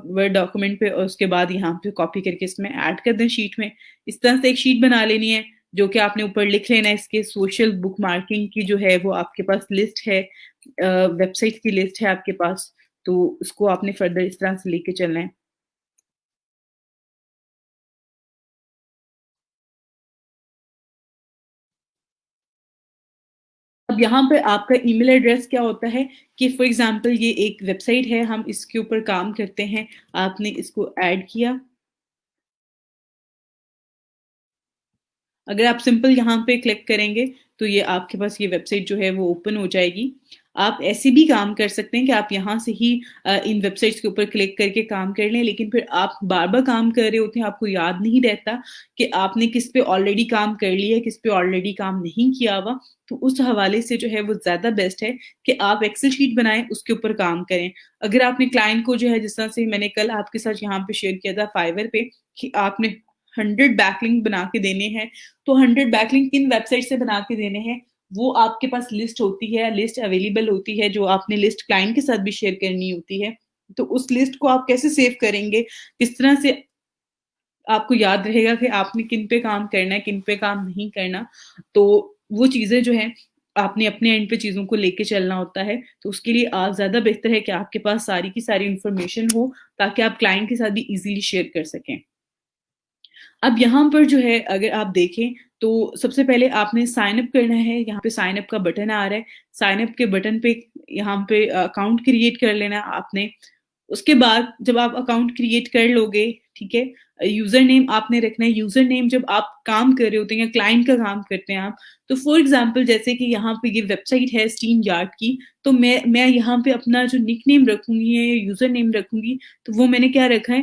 Speaker 1: वर्ड डॉक्यूमेंट पे, और उसके बाद यहाँ पे कॉपी करके इसमें ऐड कर दें शीट में। इस तरह से एक शीट बना लेनी है, जो कि आपने ऊपर लिख लेना है, इसके सोशल बुकमार्किंग की जो है वो आपके पास लिस्ट है, वेबसाइट की लिस्ट है आपके पास, तो उसको आपने फर्दर इस तरह से लेके चलना है। अब यहाँ पे आपका ईमेल एड्रेस क्या होता है कि फॉर एग्ज़ाम्पल ये एक वेबसाइट है, हम इसके ऊपर काम करते हैं, आपने इसको ऐड किया। अगर आप सिंपल यहाँ पे क्लिक करेंगे, तो ये आपके पास ये वेबसाइट जो है वो ओपन हो जाएगी। आप ऐसे भी काम कर सकते हैं कि आप यहाँ से ही इन वेबसाइट्स के ऊपर क्लिक करके काम कर लें, लेकिन फिर आप बार-बार काम कर रहे होते हैं, आपको याद नहीं रहता कि आपने किस पे ऑलरेडी काम कर लिया है, किस पे ऑलरेडी काम नहीं किया हुआ। तो उस हवाले से जो है वो ज़्यादा बेस्ट है कि आप एक्सेल शीट बनाएँ, उसके ऊपर काम करें। अगर आपने क्लाइंट को जो है, जिस तरह से मैंने कल आपके साथ यहाँ पे शेयर किया था फाइवर पे, कि आपने 100 बैकलिंक बना के देने हैं, तो 100 बैकलिंक किन वेबसाइट से बना के देने हैं, वो आपके पास लिस्ट होती है, लिस्ट अवेलेबल होती है, जो आपने लिस्ट क्लाइंट के साथ भी शेयर करनी होती है। तो उस लिस्ट को आप कैसे सेव करेंगे? किस तरह से आपको याद रहेगा कि आपने किन पे काम करना है, किन पे काम नहीं करना? तो वो चीज़ें जो हैं, आपने अपने एंड पे चीज़ों को लेके चलना होता है। तो उसके लिए ज़्यादा बेहतर है कि आपके पास सारी की सारी इन्फॉर्मेशन हो, ताकि आप क्लाइंट के साथ भी ईज़िली शेयर कर सकें। अब यहाँ पर जो है, अगर आप देखें, तो सबसे पहले आपने साइन अप करना है, यहाँ पे साइन अप का बटन आ रहा है, साइन अप के बटन पे यहाँ पे अकाउंट क्रिएट कर लेना है आपने। उसके बाद जब आप अकाउंट क्रिएट कर लोगे, ठीक है, यूज़र नेम आपने रखना है। यूज़र नेम जब आप काम कर रहे होते हैं या क्लाइंट का काम करते हैं आप, तो फॉर एग्ज़ाम्पल जैसे कि यहाँ पे ये वेबसाइट है स्टीम यार्ड की, तो मैं यहाँ पे अपना जो निकनेम रखूँगी या यूज़र नेम रखूँगी, तो वो मैंने क्या रखा है,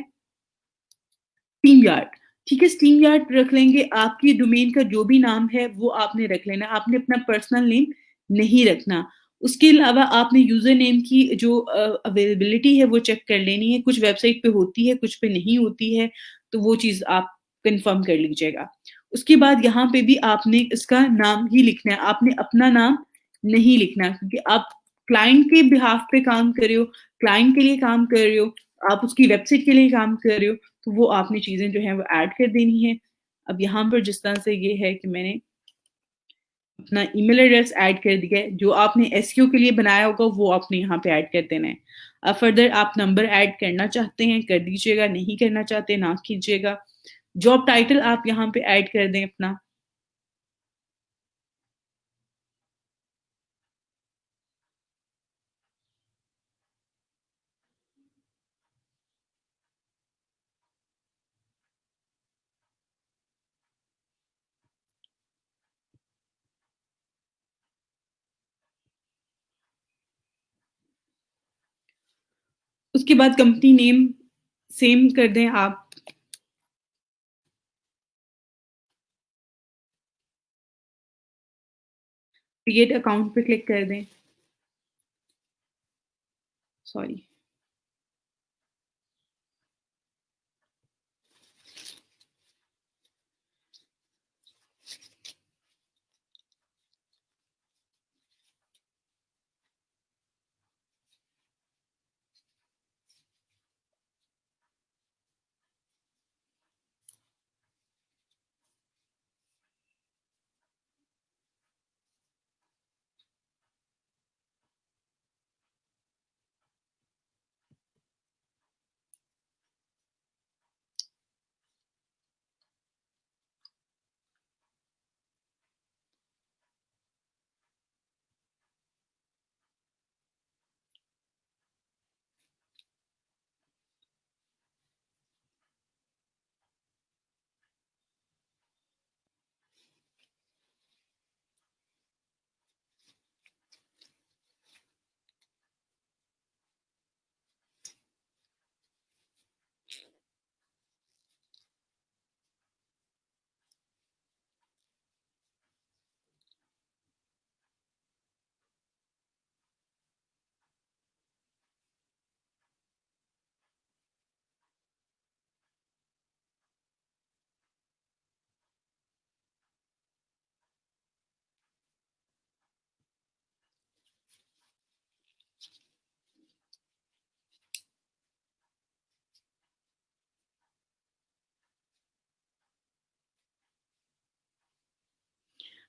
Speaker 1: स्टीम यार्ड। ठीक है, स्टीम यार्ड रख लेंगे। आपकी डोमेन का जो भी नाम है वो आपने रख लेना, आपने अपना पर्सनल नेम नहीं रखना। उसके अलावा आपने यूज़र नेम की जो अवेलेबिलिटी है वो चेक कर लेनी है, कुछ वेबसाइट पे होती है, कुछ पे नहीं होती है, तो वो चीज़ आप कन्फर्म कर लीजिएगा। उसके बाद यहाँ पे भी आपने इसका नाम ही लिखना है, आपने अपना नाम नहीं लिखना, क्योंकि आप क्लाइंट के बिहाफ़ पे काम कर रहे हो, क्लाइंट के लिए काम कर रहे हो, आप उसकी वेबसाइट के लिए काम कर रहे हो, तो वो आपने चीज़ें जो हैं वो ऐड कर देनी है। अब यहाँ पर जिस तरह से ये है कि मैंने अपना ईमेल एड्रेस ऐड कर दिया है, जो आपने एसईओ के लिए बनाया होगा वो आपने यहाँ पे ऐड कर देना है। अब फर्दर आप नंबर ऐड करना चाहते हैं कर दीजिएगा, नहीं करना चाहते ना कीजिएगा। जॉब टाइटल आप यहाँ पे ऐड कर दें अपना। उसके बाद कंपनी नेम सेम कर दें आप। क्रिएट अकाउंट पे क्लिक कर दें। सॉरी।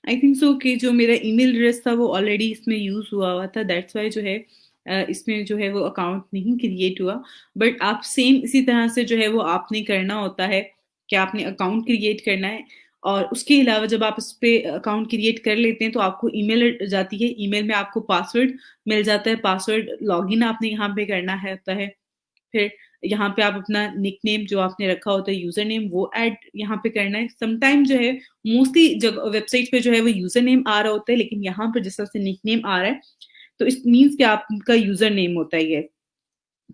Speaker 1: आई थिंक सो कि जो मेरा ईमेल एड्रेस था वो ऑलरेडी इसमें यूज़ हुआ हुआ था, दैट्स व्हाई जो है इसमें जो है वो अकाउंट नहीं क्रिएट हुआ। बट आप सेम इसी तरह से जो है वो आपने करना होता है कि आपने अकाउंट क्रिएट करना है, और उसके अलावा जब आप इस पे अकाउंट क्रिएट कर लेते हैं तो आपको ईमेल जाती है, ईमेल में आपको पासवर्ड मिल जाता है, पासवर्ड लॉगिन आपने यहाँ पे करना है होता है। फिर यहाँ पे आप अपना निकनेम जो आपने रखा होता है, यूज़र नेम, वो ऐड यहाँ पे करना है। समटाइम जो है मोस्टली जग वेबसाइट पे जो है वो यूज़र नेम आ रहा होता है, लेकिन यहाँ पर जिस तरह से निकनेम आ रहा है, तो इट मीन्स कि आपका यूज़र नेम होता है ये।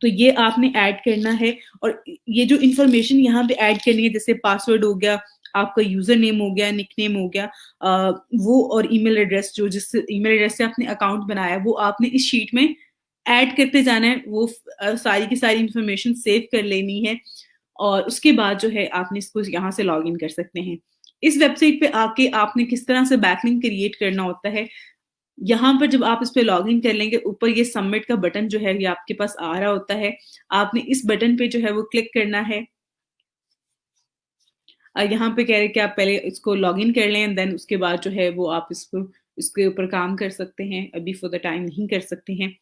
Speaker 1: तो ये आपने ऐड करना है, और ये जो इन्फॉर्मेशन यहाँ पे ऐड करनी है, जैसे पासवर्ड हो गया, आपका यूज़र नेम हो गया, निकनेम हो गया, वो और ईमेल एड्रेस, जो जिस ईमेल एड्रेस से आपने अकाउंट बनाया है, वो आपने इस शीट में ऐड करते जाना है। वो सारी की सारी इन्फॉर्मेशन सेव कर लेनी है, और उसके बाद जो है आपने इसको यहाँ से लॉगिन कर सकते हैं। इस वेबसाइट पे आके आपने किस तरह से बैकलिंक क्रिएट करना होता है, यहाँ पर जब आप इस पे लॉगिन कर लेंगे, ऊपर ये सबमिट का बटन जो है ये आपके पास आ रहा होता है। आपने इस बटन पे जो है वो क्लिक करना है। यहाँ पे कह रहे हैं कि आप पहले इसको लॉगिन कर लें, एंड देन उसके बाद जो है वो आप इसको इसके ऊपर काम कर सकते हैं। अभी फॉर द टाइम नहीं कर सकते हैं।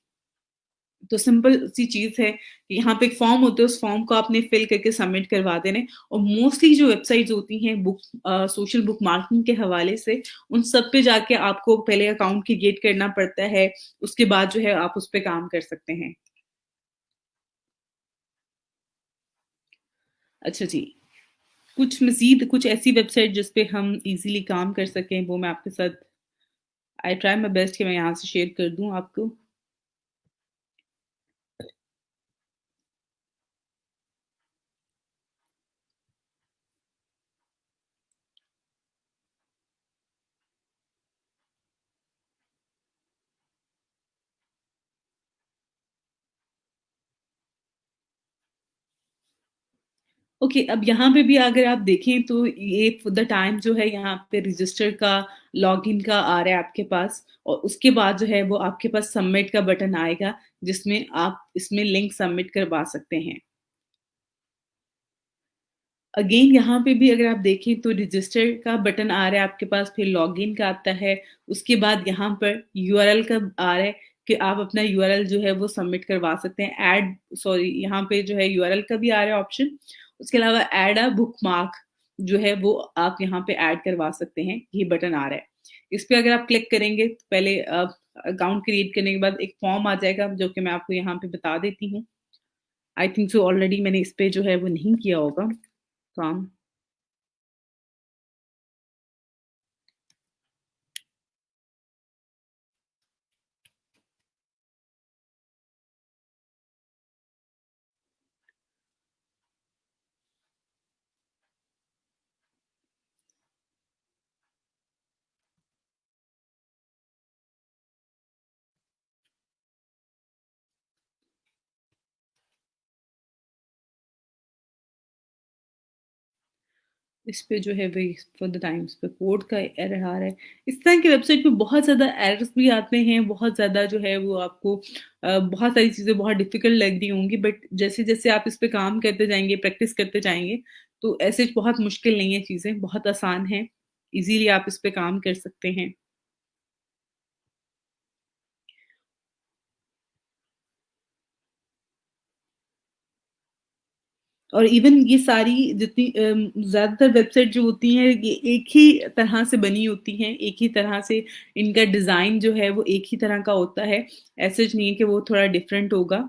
Speaker 1: तो सिंपल सी चीज़ है कि यहाँ पे एक फॉर्म होता है, उस फॉर्म को आपने फिल करके सबमिट करवा देना है। और मोस्टली जो वेबसाइट्स होती हैं सोशल बुक मार्केटिंग के हवाले से, उन सब पे जाके आपको पहले अकाउंट क्रिएट करना पड़ता है, उसके बाद जो है आप उस पे काम कर सकते हैं। अच्छा जी, कुछ मज़ीद कुछ ऐसी वेबसाइट जिस पे हम ईज़िली काम कर सकें, वो मैं आपके साथ आई ट्राई माय बेस्ट कि मैं यहाँ से शेयर कर दूँ आपको। ओके, अब यहाँ पे भी अगर आप देखें तो ये फॉर द टाइम जो है यहाँ पे रजिस्टर का, लॉगिन का आ रहा है आपके पास, और उसके बाद जो है वो आपके पास सबमिट का बटन आएगा, जिसमें आप इसमें लिंक सबमिट करवा सकते हैं। अगेन यहाँ पे भी अगर आप देखें तो रजिस्टर का बटन आ रहा है आपके पास, फिर लॉगिन का आता है, उसके बाद यहाँ पर यूआरएल का आ रहा है कि आप अपना यूआरएल जो है वो सबमिट करवा सकते हैं। ऐड सॉरी यहाँ पे जो है यूआरएल का भी आ रहा है ऑप्शन। उसके अलावा ऐड अ बुकमार्क जो है वो आप यहाँ पे ऐड करवा सकते हैं, ये बटन आ रहा है। इस पे अगर आप क्लिक करेंगे तो पहले अकाउंट क्रिएट करने के बाद एक फॉर्म आ जाएगा, जो कि मैं आपको यहाँ पे बता देती हूँ। आई थिंक सो ऑलरेडी मैंने इस पे जो है वो नहीं किया होगा काम। इस पे जो है वही फॉर द टाइम्स पे कोड का एरर आ रहा है। इस तरह की वेबसाइट पे बहुत ज़्यादा एरर्स भी आते हैं, बहुत ज़्यादा जो है वो आपको बहुत सारी चीज़ें बहुत डिफ़िकल्ट लग रही होंगी बट जैसे-जैसे आप इस पे काम करते जाएँगे, प्रैक्टिस करते जाएँगे, तो ऐसे बहुत मुश्किल नहीं है चीज़ें, बहुत आसान है। ईज़िली आप इस पे काम कर सकते हैं। और इवन ये सारी जितनी ज़्यादातर वेबसाइट जो होती हैं ये एक ही तरह से बनी होती हैं, एक ही तरह से इनका डिज़ाइन जो है वो एक ही तरह का होता है। ऐसा नहीं है कि वो थोड़ा डिफरेंट होगा।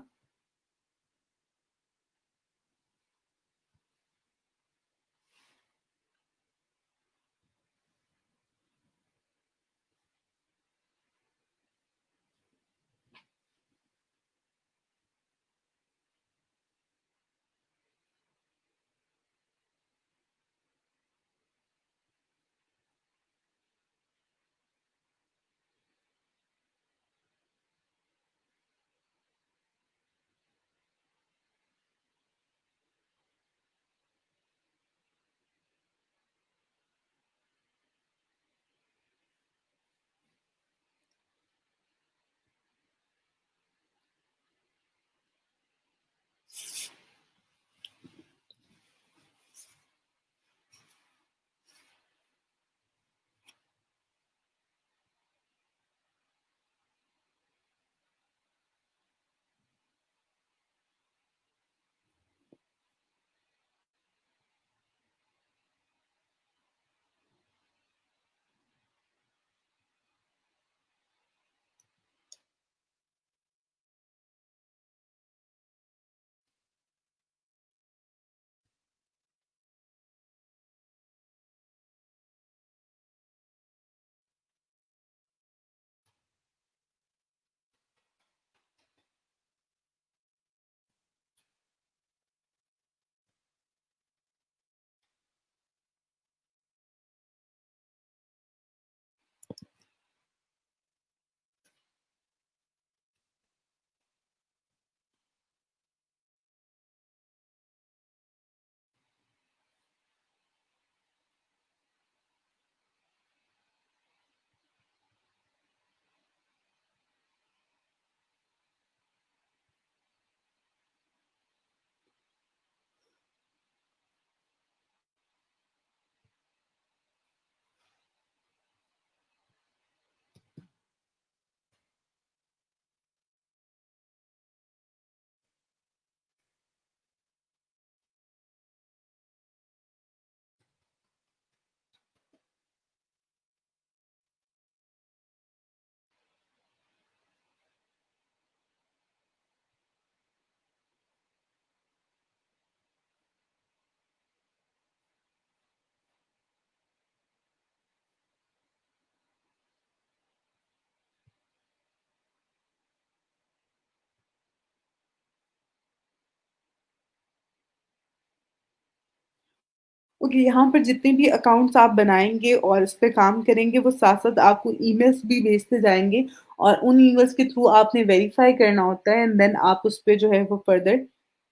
Speaker 1: ओके, यहाँ पर जितने भी अकाउंट्स आप बनाएँगे और उस पे काम करेंगे, वो साथ-साथ आपको ईमेल्स भी भेजते जाएँगे और उन ईमेल्स के थ्रू आपने वेरीफ़ाई करना होता है एंड देन आप उस पे जो है वो फर्दर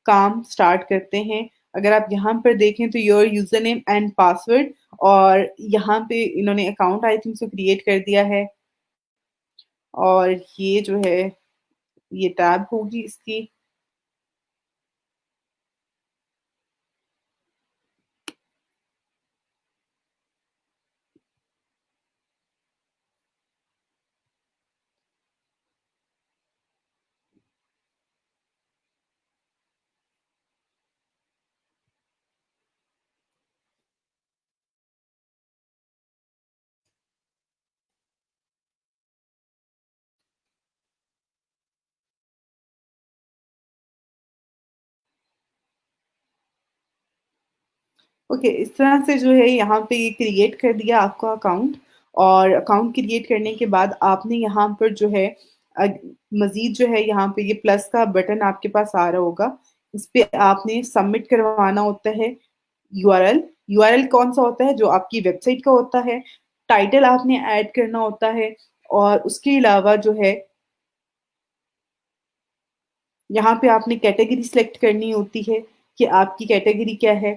Speaker 1: काम स्टार्ट करते हैं। अगर आप यहाँ पर देखें तो your user name and password और यहाँ पे इन्होंने अकाउंट आई थिंक सो क्रिएट कर दिया है और ये जो है, ये टैब होगी इसकी। ओके, इस तरह से जो है यहाँ पे ये क्रिएट कर दिया आपका अकाउंट और अकाउंट क्रिएट करने के बाद आपने यहाँ पर जो है अ, मज़ीद जो है यहाँ पे ये प्लस का बटन आपके पास आ रहा होगा। इस पे आपने सबमिट करवाना होता है यूआरएल। यूआरएल कौन-सा होता है? जो आपकी वेबसाइट का होता है। टाइटल आपने ऐड करना होता है और उसके अलावा जो है यहाँ पे आपने कैटेगरी सिलेक्ट करनी होती है कि आपकी कैटेगरी क्या है।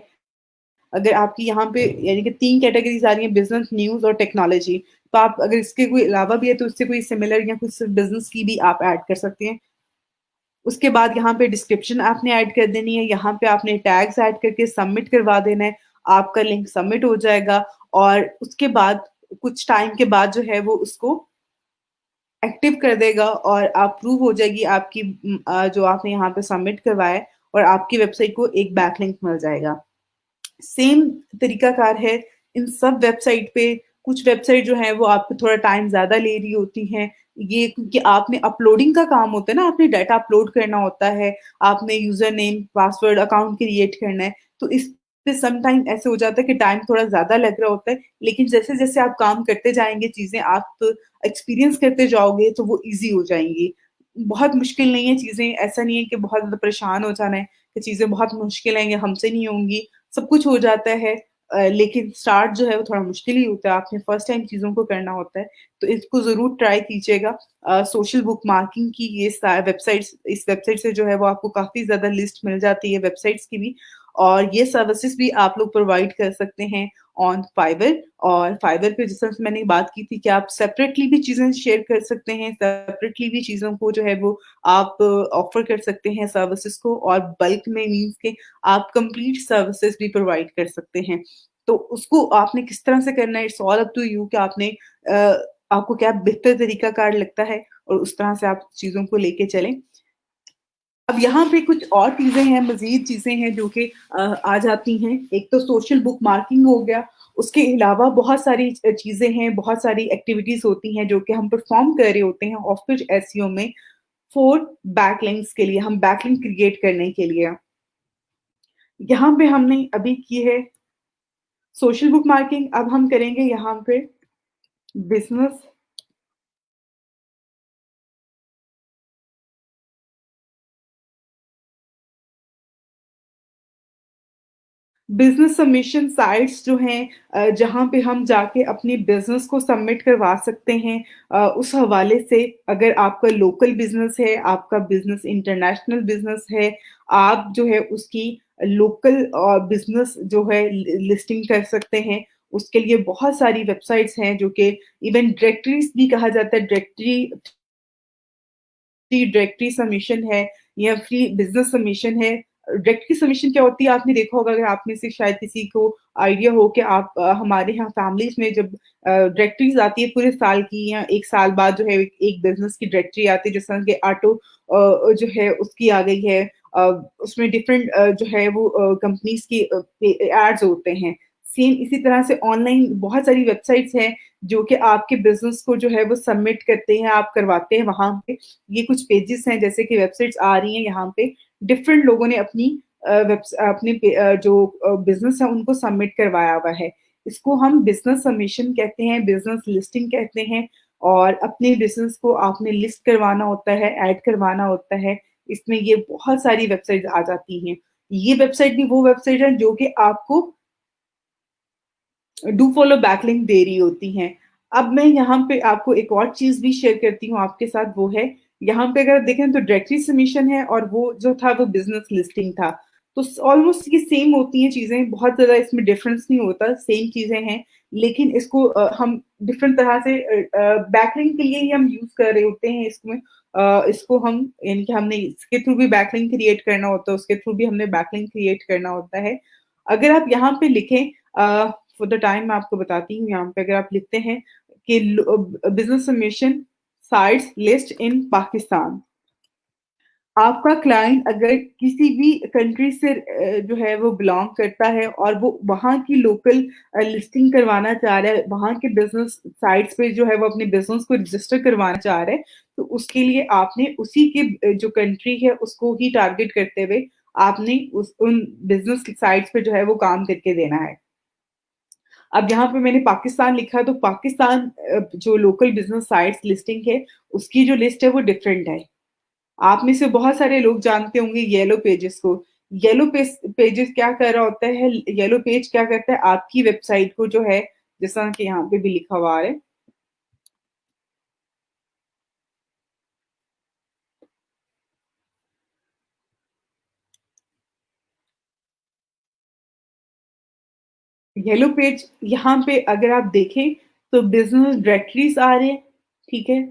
Speaker 1: अगर आपकी यहाँ पे यानी कि 3 कैटेगरीज़ आ रही हैं बिज़नेस, न्यूज़ और टेक्नोलॉजी। तो आप अगर इसके कोई अलावा भी है तो उससे कोई सिमिलर या कुछ बिज़नेस की भी आप ऐड कर सकते हैं। उसके बाद यहाँ पे डिस्क्रिप्शन आपने ऐड कर देनी है, यहाँ पे आपने टैग्स ऐड करके सबमिट करवा देना है, आपका लिंक सबमिट हो जाएगा और उसके बाद कुछ टाइम के बाद जो है वो उसको एक्टिव कर देगा और अप्रूव हो जाएगी आपकी जो आपने यहाँ पे सबमिट करवाया है और आपकी वेबसाइट को एक बैकलिंक मिल जाएगा। सेम तरीकाकार है इन सब वेबसाइट पे। कुछ वेबसाइट जो है वो आपको थोड़ा टाइम ज़्यादा ले रही होती हैं। ये क्योंकि आपने अपलोडिंग का काम होता है ना, आपने डाटा अपलोड करना होता है, आपने user name, password, account create करना है, तो इस पे सम टाइम ऐसे हो जाता है कि टाइम थोड़ा ज़्यादा लग रहा होता है। लेकिन जैसे-जैसे आप काम करते जाएँगे, चीज़ें आप एक्सपीरियंस करते जाओगे तो वो ईज़ी हो जाएँगी। बहुत मुश्किल नहीं है चीज़ें, ऐसा नहीं है कि बहुत ज़्यादा परेशान हो जाना है कि चीज़ें बहुत मुश्किल हैं, ये हमसे नहीं होंगी। सब कुछ हो जाता है लेकिन स्टार्ट जो है वो थोड़ा मुश्किल ही होता है, आपने फर्स्ट टाइम चीज़ों को करना होता है, तो इसको ज़रूर ट्राई कीजिएगा। सोशल बुकमार्किंग की ये सा वेबसाइट्स इस वेबसाइट से जो है वो आपको काफ़ी ज़्यादा लिस्ट मिल जाती है वेबसाइट्स की भी और ये सर्विसेज़ भी आप लोग प्रोवाइड कर सकते हैं ऑन फाइवर और फाइवर पे जिस तरह से मैंने बात की थी कि आप सेपरेटली भी चीज़ें शेयर कर सकते हैं, सेपरेटली भी चीज़ों को जो है वो आप ऑफ़र कर सकते हैं सर्विसेज़ को और बल्क में मीन्स के आप कंप्लीट सर्विसेज़ भी प्रोवाइड कर सकते हैं। तो उसको आपने किस तरह से करना है it's all up to you कि आपने अ, आपको क्या बेहतर तरीकाकार लगता है और उस तरह से आप चीज़ों को लेके चलें। अब यहाँ पे कुछ और चीज़ें हैं, मज़ीद चीज़ें हैं जो कि आ जाती हैं। एक तो सोशल बुकमार्किंग हो गया, उसके अलावा बहुत सारी चीज़ें हैं, बहुत सारी एक्टिविटीज़ होती हैं जो कि हम परफ़ॉर्म कर रहे होते हैं ऑफ व्हिच एसईओ में फॉर बैकलिंक्स के लिए, हम बैकलिंक क्रिएट करने के लिए। यहाँ पे हमने अभी की है सोशल बुक मार्किंग, अब हम करेंगे यहाँ पे बिज़नेस बिज़नेस सबमिशन साइट्स जो हैं जहाँ पे हम जाके अपने बिज़नेस को सबमिट करवा सकते हैं। उस हवाले से अगर आपका लोकल बिज़नेस है, आपका बिज़नेस इंटरनेशनल बिज़नेस है, आप जो है उसकी लोकल बिज़नेस जो है लिस्टिंग कर सकते हैं। उसके लिए बहुत सारी वेबसाइट्स हैं जो कि इवन डायरेक्टरीज़ भी कहा जाता है, फ्री डायरेक्टरी सबमिशन है या फ्री बिज़नेस सबमिशन है। डायरेक्टरी सबमिशन क्या होती है आपने देखा होगा अगर आप में से शायद किसी को आइडिया हो कि आप हमारे यहाँ फैमिलीज़ में जब डायरेक्टरीज़ आती है पूरे साल की या 1 साल बाद जो है एक बिज़नेस की डायरेक्टरी आती है जिस तरह के ऑटो जो है उसकी आ गई है। अ, उसमें डिफरेंट जो है वो कंपनीज़ की एड्स होते हैं। सेम इसी तरह से ऑनलाइन बहुत सारी वेबसाइट्स हैं जो कि आपके बिज़नेस को जो है वो सबमिट करते हैं, आप करवाते हैं वहाँ पे। ये कुछ पेजेस हैं जैसे कि वेबसाइट्स आ रही हैं यहाँ पे डिफरेंट लोगों ने अपनी अपने जो बिजनेस है उनको सबमिट करवाया हुआ है। इसको हम बिजनेस सबमिशन कहते हैं, बिजनेस लिस्टिंग कहते हैं और अपने बिजनेस को आपने लिस्ट करवाना होता है, ऐड करवाना होता है। इसमें ये बहुत सारी वेबसाइट्स आ जाती हैं। ये वेबसाइट भी वो वेबसाइट है जो कि आपको डू फॉलो बैकलिंक दे रही होती हैं। अब मैं यहाँ पे आपको एक और चीज़ भी शेयर करती हूँ आपके साथ वो है, यहाँ पे अगर देखें तो डायरेक्टरी सबमिशन है और वो जो था वो बिज़नेस लिस्टिंग था। तो स ऑलमोस्ट ये सेम होती हैं चीज़ें, बहुत ज़्यादा इसमें डिफरेंस नहीं होता, सेम चीज़ें हैं। लेकिन इसको हम डिफरेंट तरह से बैकलिंक के लिए ही हम यूज़ कर रहे होते हैं इसमें। इसको हम यानी कि हमने इसके थ्रू भी बैकलिंक क्रिएट करना होता है, उसके थ्रू भी हमने बैकलिंक क्रिएट करना होता है। अगर आप यहाँ पे लिखें फॉर द टाइम मैं आपको बताती हूँ यहाँ पे अगर आप लिखते हैं कि बिज़नेस सबमिशन साइट्स लिस्ट इन पाकिस्तान। आपका क्लाइंट अगर किसी भी कंट्री से जो है वो बिलॉन्ग करता है और वो वहाँ की लोकल लिस्टिंग करवाना चाह रहा है, वहाँ के बिज़नेस साइट्स पे जो है वो अपने बिज़नेस को रजिस्टर करवाना चाह रहा है, तो उसके लिए आपने उसी के जो कंट्री है उसको ही टारगेट करते हुए आपने उस उन बिज़नेस साइट्स पे जो है वो काम करके देना है। अब यहाँ पे मैंने पाकिस्तान लिखा है तो पाकिस्तान जो लोकल बिज़नेस साइट्स लिस्टिंग है, उसकी जो लिस्ट है वो डिफरेंट है। आप में से बहुत सारे लोग जानते होंगे येलो पेजेस को। येलो पेजेस क्या कर रहा होता है, येलो पेज क्या करता है आपकी वेबसाइट को जो है, जैसा कि यहाँ पे भी लिखा हुआ है येलो पेज यहाँ पे अगर आप देखें तो बिज़नेस डायरेक्टरीज़ आ रहे हैं, ठीक है?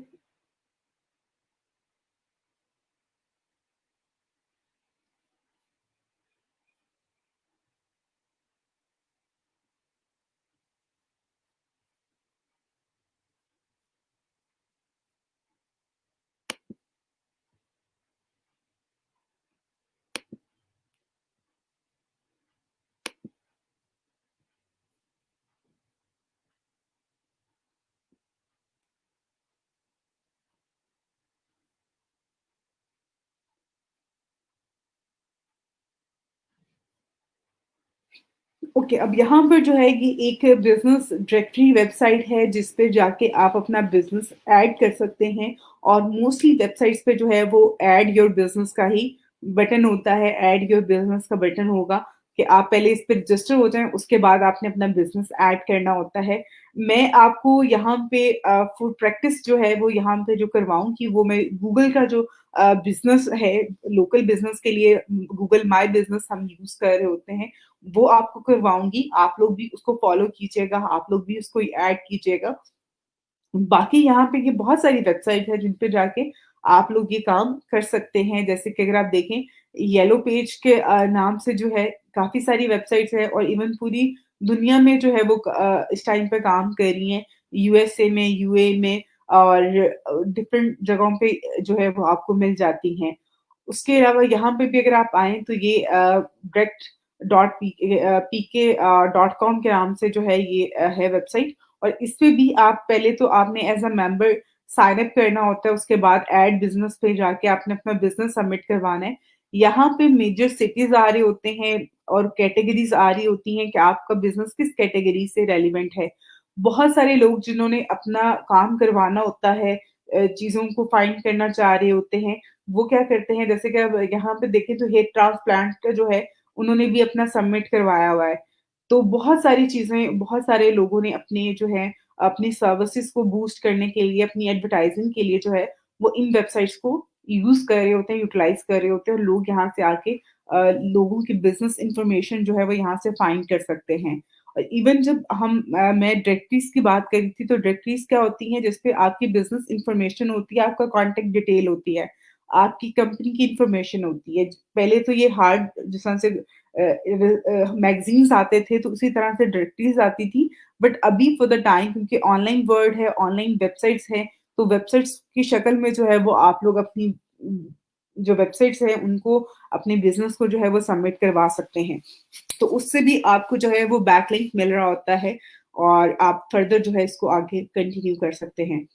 Speaker 1: ओके, अब यहाँ पर जो है ये एक बिज़नेस डायरेक्टरी वेबसाइट है जिस पे जाके आप अपना बिज़नेस ऐड कर सकते हैं और मोस्टली वेबसाइट्स पे जो है वो ऐड योर बिज़नेस का ही बटन होता है, ऐड योर बिज़नेस का बटन होगा कि आप पहले इस पे रजिस्टर हो जाएँ, उसके बाद आपने अपना बिज़नेस ऐड करना होता है। मैं आपको यहाँ पे फॉर प्रैक्टिस जो है वो यहाँ पे जो करवाऊँगी वो मैं गूगल का जो बिज़नेस है, लोकल बिज़नेस के लिए गूगल माय बिज़नेस हम यूज़ कर रहे होते हैं, वो आपको करवाऊँगी, आप लोग भी उसको फ़ॉलो कीजिएगा, आप लोग भी उसको ऐड कीजिएगा। बाकी यहाँ पे ये बहुत सारी वेबसाइट है जिन पे जाके आप लोग ये काम कर सकते हैं। जैसे कि अगर आप देखें येलो पेज के नाम से जो है काफ़ी सारी वेबसाइट्स हैं और इवन पूरी दुनिया में जो है वो इस टाइम पे काम कर रही हैं। यूएसए में, यूएई में और डिफरेंट जगहों पे जो है वो आपको मिल जाती हैं। उसके अलावा यहाँ पे भी अगर आप आएँ तो ये ब्रेक्ट डॉट पीके डॉट कॉम के नाम से जो है ये है वेबसाइट और इसपे भी आप पहले तो आपने as a member sign up करना होता है, उसके बाद ऐड बिज़नेस पे जाके आपने अपना बिज़नेस सबमिट करवाना है। यहाँ पे मेजर सिटीज़ आ रहे होते हैं और कैटेगरीज़ आ रही होती हैं कि आपका बिज़नेस किस कैटेगरी से रेलेवेंट है। बहुत सारे लोग जिन्होंने अपना काम करवाना होता है चीज़ों को फाइंड करना चाह रहे होते हैं, वो क्या करते हैं जैसे कि अब यहाँ पे देखें तो हेयर ट्रांसप्लांट का जो है, उन्होंने भी अपना सबमिट करवाया हुआ है। तो बहुत सारी चीज़ें, बहुत सारे लोगों ने अपने जो है, अपनी सर्विसेज़ को बूस्ट करने के लिए, अपनी एडवर्टाइज़िंग के लिए जो है, वो इन वेबसाइट्स को यूज़ कर रहे होते हैं, यूटिलाइज़ कर रहे होते हैं और लोग यहाँ से आके लोगों की बिज़नेस इन्फॉर्मेशन जो है, वो यहाँ से फाइंड कर सकते हैं। और इवन जब मैं डायरेक्टरीज़ की बात कर रही थी, तो डायरेक्टरीज़ क्या होती हैं, जिसपे आपकी बिज़नेस इन्फॉर्मेशन होती है, आपका कॉन्टैक्ट डिटेल होती है, आपकी कंपनी की इन्फॉर्मेशन होती है। पहले तो ये हार्ड जिस तरह से मैगज़ीन्स आते थे, तो उसी तरह से डायरेक्टरीज़ आती थी। बट अभी फॉर द टाइम क्योंकि ऑनलाइन वर्ल्ड है, ऑनलाइन वेबसाइट्स हैं, तो वेबसाइट्स की शक्ल में जो है वो आप लोग अपनी जो वेबसाइट्स हैं, उनको अपने बिज़नेस को जो है वो सबमिट करवा सकते हैं। तो उससे भी आपको जो है वो बैकलिंक मिल रहा होता है और आप फर्दर जो है इसको आगे कंटिन्यू कर सकते हैं।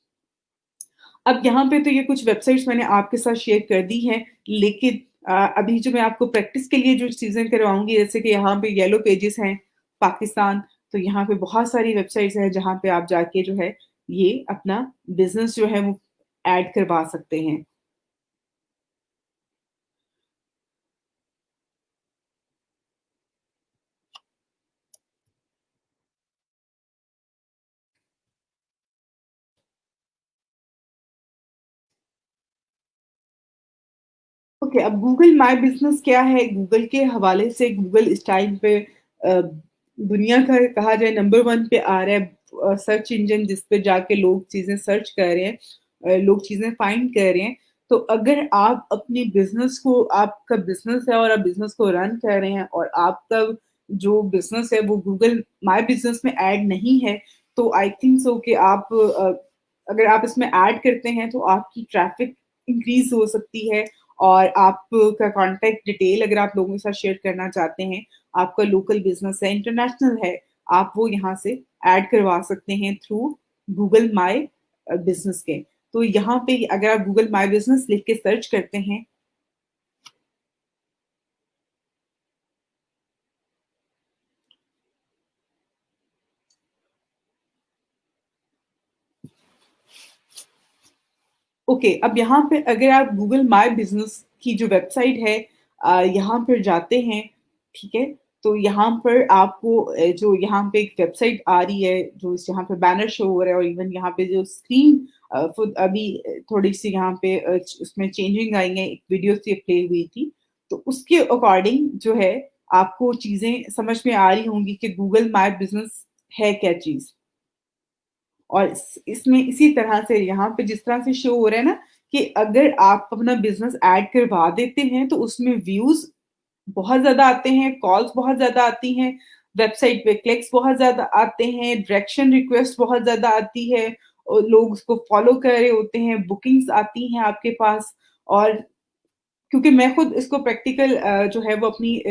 Speaker 1: अब यहाँ पे तो ये कुछ वेबसाइट्स मैंने आपके साथ शेयर कर दी हैं, लेकिन अभी जो मैं आपको प्रैक्टिस के लिए जो चीज़ें करवाऊँगी, जैसे कि यहाँ पे येलो पेजेस हैं, पाकिस्तान, तो यहाँ पे बहुत सारी वेबसाइट्स हैं, जहाँ पे आप जाके जो है, ये अपना बिज़नेस जो है वो ऐड करवा सकते हैं। ओके, अब गूगल माय बिज़नेस क्या है? गूगल के हवाले से गूगल इस टाइम पे दुनिया का कहा जाए नंबर 1 पे आ रहा है सर्च इंजन जिस पे जाके लोग चीज़ें सर्च कर रहे हैं लोग चीज़ें फाइंड कर रहे हैं। तो अगर आप अपने बिज़नेस को आपका बिज़नेस है और आप बिज़नेस को रन कर रहे हैं और आपका जो बिज़नेस है वो गूगल माय बिज़नेस में ऐड नहीं है, तो आई थिंक सो कि आप अगर आप इसमें ऐड करते हैं तो आपकी ट्रैफ़िक इंक्रीज़ हो सकती है और आपका कॉन्टैक्ट डिटेल अगर आप लोगों के साथ शेयर करना चाहते हैं, आपका लोकल बिज़नेस है, इंटरनेशनल है, आप वो यहाँ से ऐड करवा सकते हैं थ्रू गूगल माय बिज़नेस के। तो यहाँ पे अगर आप गूगल माय बिज़नेस लिख के सर्च करते हैं ओके, अब यहाँ पे अगर आप गूगल माय बिज़नेस की जो वेबसाइट है यहाँ पर जाते हैं, ठीक है? तो यहाँ पर आपको जो यहाँ पे एक वेबसाइट आ रही है, जो यहाँ पे बैनर शो हो रहा है और इवन यहाँ पे जो स्क्रीन खुद अभी थोड़ी-सी यहाँ पे उसमें चेंजिंग आई है, एक वीडियो सी प्ले हुई थी। तो उसके अकॉर्डिंग जो है आपको चीज़ें समझ में आ रही होंगी कि गूगल माय बिज़नेस है क्या चीज़। और इसमें इसी तरह से यहाँ पे जिस तरह से शो हो रहा है ना कि अगर आप अपना बिज़नेस ऐड करवा देते हैं, तो उसमें व्यूज़ बहुत ज़्यादा आते हैं, कॉल्स बहुत ज़्यादा आती हैं, वेबसाइट पे क्लिक्स बहुत ज़्यादा आते हैं, डायरेक्शन रिक्वेस्ट बहुत ज़्यादा आती है और लोग उसको फ़ॉलो कर रहे होते हैं, बुकिंग्स आती हैं आपके पास। और क्योंकि मैं खुद इसको प्रैक्टिकल जो है वो अपनी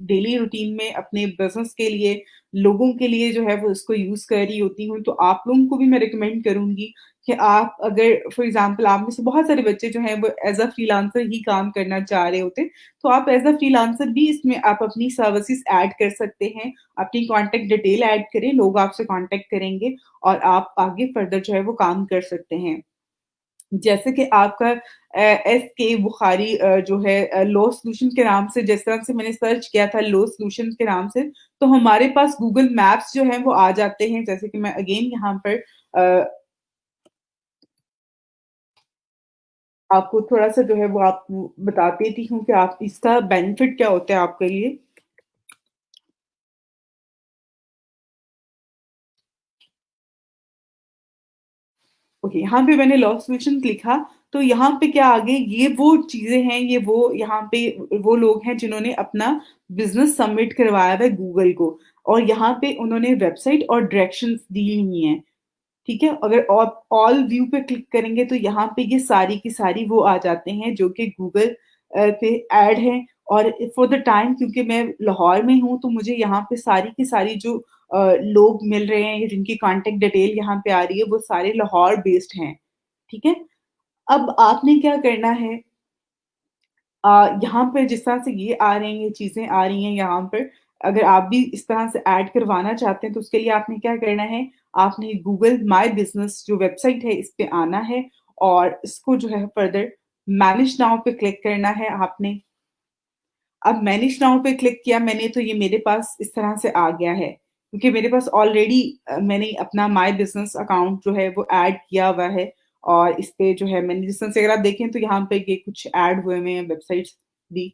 Speaker 1: डेली रूटीन में अपने बिज़नेस के लिए, लोगों के लिए जो है वो इसको यूज़ कर रही होती हूँ। तो आप लोगों को भी मैं रिकमेंड करूँगी कि आप अगर फॉर एग्ज़ाम्पल आप में से बहुत सारे बच्चे जो हैं वो एज़ अ फ्रीलांसर ही काम करना चाह रहे होते हैं, तो आप एज़ अ फ्रीलांसर भी इसमें आप अपनी सर्विसेज़ ऐड कर सकते हैं। अपनी कॉन्टैक्ट डिटेल ऐड करें, लोग आपसे कॉन्टैक्ट करेंगे और आप आगे फर्दर जो है वो काम कर सकते हैं। जैसे कि आपका एसके बुखारी जो है लॉ सॉल्यूशन के नाम से जिस तरह से मैंने सर्च किया था लॉ सॉल्यूशन के नाम से, तो हमारे पास गूगल मैप्स जो हैं वो आ जाते हैं। जैसे कि मैं अगेन यहाँ पर अ, आपको थोड़ा-सा जो है वो आपको बता देती हूँ कि आप इसका बेनिफिट क्या होता है आपके लिए। ओके, यहाँ पे मैंने लॉ सॉल्यूशन लिखा, तो यहाँ पे क्या आ गए, ये वो चीज़ें हैं, ये वो यहाँ पे वो लोग हैं जिन्होंने अपना बिज़नेस सबमिट करवाया हुआ है गूगल को और यहाँ पे उन्होंने वेबसाइट और डायरेक्शंस दी हुई हैं। ठीक है? अगर आप ऑल व्यू पे क्लिक करेंगे तो यहाँ पे ये सारी की सारी वो आ जाते हैं जो कि गूगल पे ऐड हैं और फॉर द टाइम क्योंकि मैं लाहौर में हूँ तो मुझे यहाँ पे सारी की सारी जो लोग मिल रहे हैं या जिनकी कॉन्टैक्ट डिटेल यहाँ पे आ रही है वो सारे लाहौर बेस्ड हैं। ठीक है? अब आपने क्या करना है यहाँ पे जिस तरह से ये आ रही हैं, ये चीज़ें आ रही हैं यहाँ पर, अगर आप भी इस तरह से ऐड करवाना चाहते हैं, तो उसके लिए आपने क्या करना है, आपने गूगल माय बिज़नेस जो वेबसाइट है, इस पे आना है और इसको जो है फर्दर मैनेज नाउ पे क्लिक करना है आपने। अब मैनेज नाउ पे क्लिक किया मैंने तो ये मेरे पास इस तरह से आ गया है, क्योंकि मेरे पास ऑलरेडी मैंने अपना माय बिज़नेस अकाउंट जो है वो ऐड किया हुआ है और इस पे जो है मैंने जिस तरह से अगर आप देखें तो यहाँ पे ये कुछ ऐड हुए हुए हैं वेबसाइट्स भी।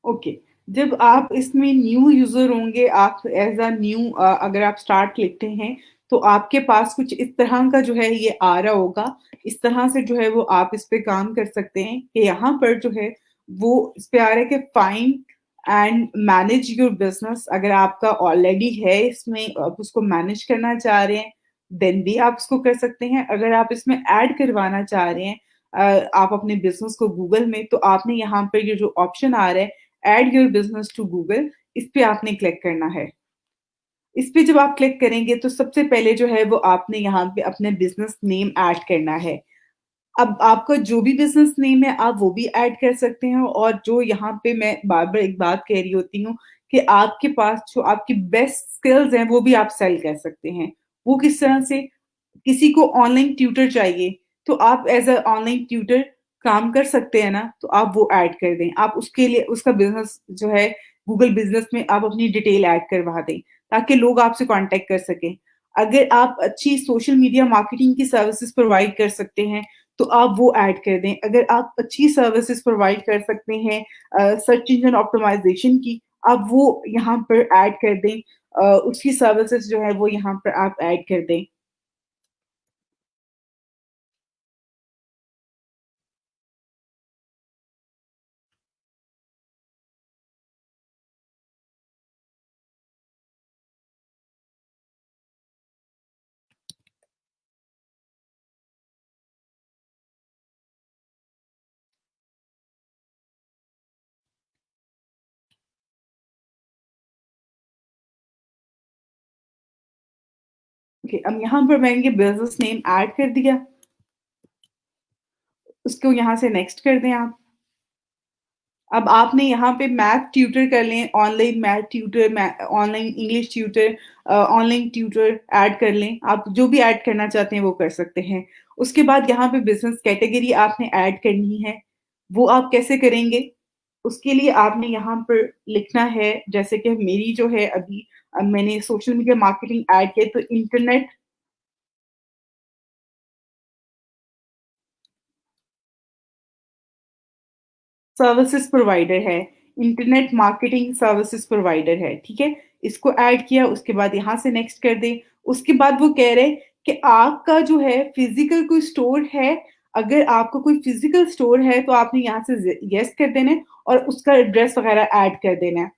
Speaker 1: ओके, जब आप इसमें न्यू यूज़र होंगे, आप एज़ अ न्यू अगर आप स्टार्ट लिखते हैं, तो आपके पास कुछ इस तरह का जो है ये आ रहा होगा। इस तरह से जो है वो आप इस पे काम कर सकते हैं कि यहाँ पर जो है वो इस पे आ रहा है कि find and manage your business अगर आपका ऑलरेडी है इसमें आप उसको मैनेज करना चाह रहे हैं, देन भी आप उसको कर सकते हैं। अगर आप इसमें ऐड करवाना चाह रहे हैं आप अपने बिज़नेस को गूगल में, तो आपने यहाँ पे ये जो ऑप्शन आ रहा है add your business to Google इस पे आपने क्लिक करना है। इस पे जब आप क्लिक करेंगे तो सबसे पहले जो है वो आपने यहाँ पे अपने बिज़नेस नेम ऐड करना है। अब आपका जो भी बिज़नेस नेम है आप वो भी ऐड कर सकते हैं और जो यहाँ पे मैं बार-बार एक बात कह रही होती हूँ कि आपके पास जो आपकी बेस्ट स्किल्स हैं वो भी आप सेल कर सकते हैं। वो किस तरह से? किसी को ऑनलाइन ट्यूटर चाहिए, तो आप एज़ अ ऑनलाइन ट्यूटर काम कर सकते हैं ना, तो आप वो ऐड कर दें। आप उसके लिए उसका बिज़नेस जो है गूगल बिज़नेस में आप अपनी डिटेल ऐड करवा दें, ताकि लोग आपसे कॉन्टैक्ट कर सकें। अगर आप अच्छी सोशल मीडिया मार्केटिंग की सर्विसेज़ प्रोवाइड कर सकते हैं, तो आप वो ऐड कर दें। अगर आप अच्छी सर्विसेज़ प्रोवाइड कर सकते हैं सर्च इंजन ऑप्टिमाइज़ेशन की, आप वो यहाँ पर ऐड कर दें। उसकी सर्विसेज़ जो है वो यहाँ पर आप ऐड कर दें। ओके, अब यहाँ पर मैंने बिज़नेस नेम ऐड कर दिया, उसको यहाँ से नेक्स्ट कर दें आप। अब आपने यहाँ पे मैथ ट्यूटर कर लें, online math tutor, online English tutor, online tutor add कर लें। आप जो भी ऐड करना चाहते हैं वो कर सकते हैं। उसके बाद यहाँ पे बिज़नेस कैटेगरी आपने ऐड करनी है। वो आप कैसे करेंगे? उसके लिए आपने यहाँ पर लिखना है, जैसे कि मेरी जो है अभी मैंने सोशल मीडिया मार्केटिंग ऐड किया तो इंटरनेट सर्विसेज प्रोवाइडर है, इंटरनेट मार्केटिंग सर्विसेज प्रोवाइडर है, ठीक है? इसको ऐड किया, उसके बाद यहाँ से नेक्स्ट कर दें। उसके बाद वो कह रहे हैं कि आपका जो है फिज़िकल कोई स्टोर है, अगर आपका कोई फिज़िकल स्टोर है तो आपने यहाँ से येस कर देना है और उसका एड्रेस वगैरह ऐड कर देना है।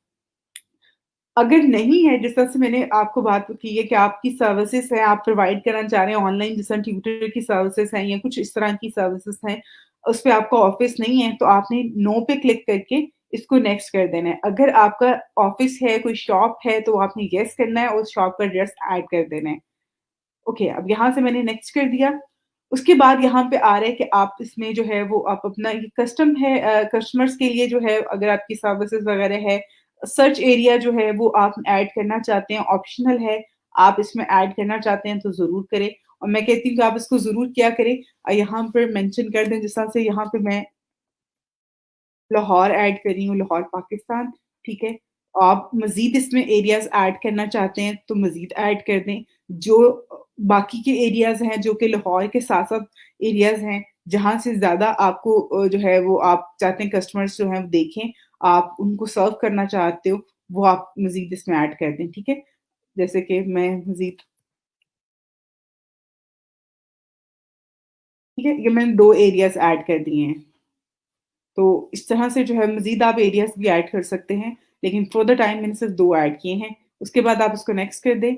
Speaker 1: अगर नहीं है, जिस तरह से मैंने आपको बात की है कि आपकी सर्विसेज़ हैं, आप प्रोवाइड करना चाह रहे हैं ऑनलाइन, जिस तरह ट्यूटर की सर्विसेज़ हैं या कुछ इस तरह की सर्विसेज़ हैं, उस पे आपका ऑफ़िस नहीं है, तो आपने नो पे क्लिक करके इसको नेक्स्ट कर देना है। अगर आपका ऑफ़िस है, कोई शॉप है, तो आपने येस करना है और उस शॉप का एड्रेस ऐड कर देना है। ओके, अब यहाँ से मैंने नेक्स्ट कर दिया। उसके बाद यहाँ पे आ रहा है कि आप इसमें जो है वो आप अपना ये कस्टम है, कस्टमर्स के लिए जो है अगर आपकी सर्विसेज़ वगैरह है, सर्च एरिया जो है वो आप ऐड करना चाहते हैं, ऑप्शनल है। आप इसमें ऐड करना चाहते हैं तो ज़रूर करें और मैं कहती हूँ कि आप इसको ज़रूर किया करें। यहाँ पर मेंशन कर दें, जिस तरह से यहाँ पे मैं लाहौर ऐड कर रही हूँ, लाहौर पाकिस्तान, ठीक है? आप मज़ीद इसमें एरियाज़ ऐड करना चाहते हैं, तो मज़ीद ऐड कर दें। जो बाकी के एरियाज़ हैं, जो कि लाहौर के साथ-साथ एरियाज़ हैं, जहाँ से ज़्यादा आपको जो है वो आप चाहते हैं कस्टमर्स जो हैं वो देखें, आप उनको सर्व करना चाहते हो, वो आप मज़ीद इसमें ऐड कर दें, ठीक है? जैसे कि मैं मज़ीद ठीक है, ये मैंने 2 एरियाज़ ऐड कर दिए हैं। तो इस तरह से जो है मज़ीद आप एरियाज़ भी ऐड कर सकते हैं, लेकिन फॉर द टाइम मैंने सिर्फ़ 2 ऐड किए हैं। उसके बाद आप इसको नेक्स्ट कर दें।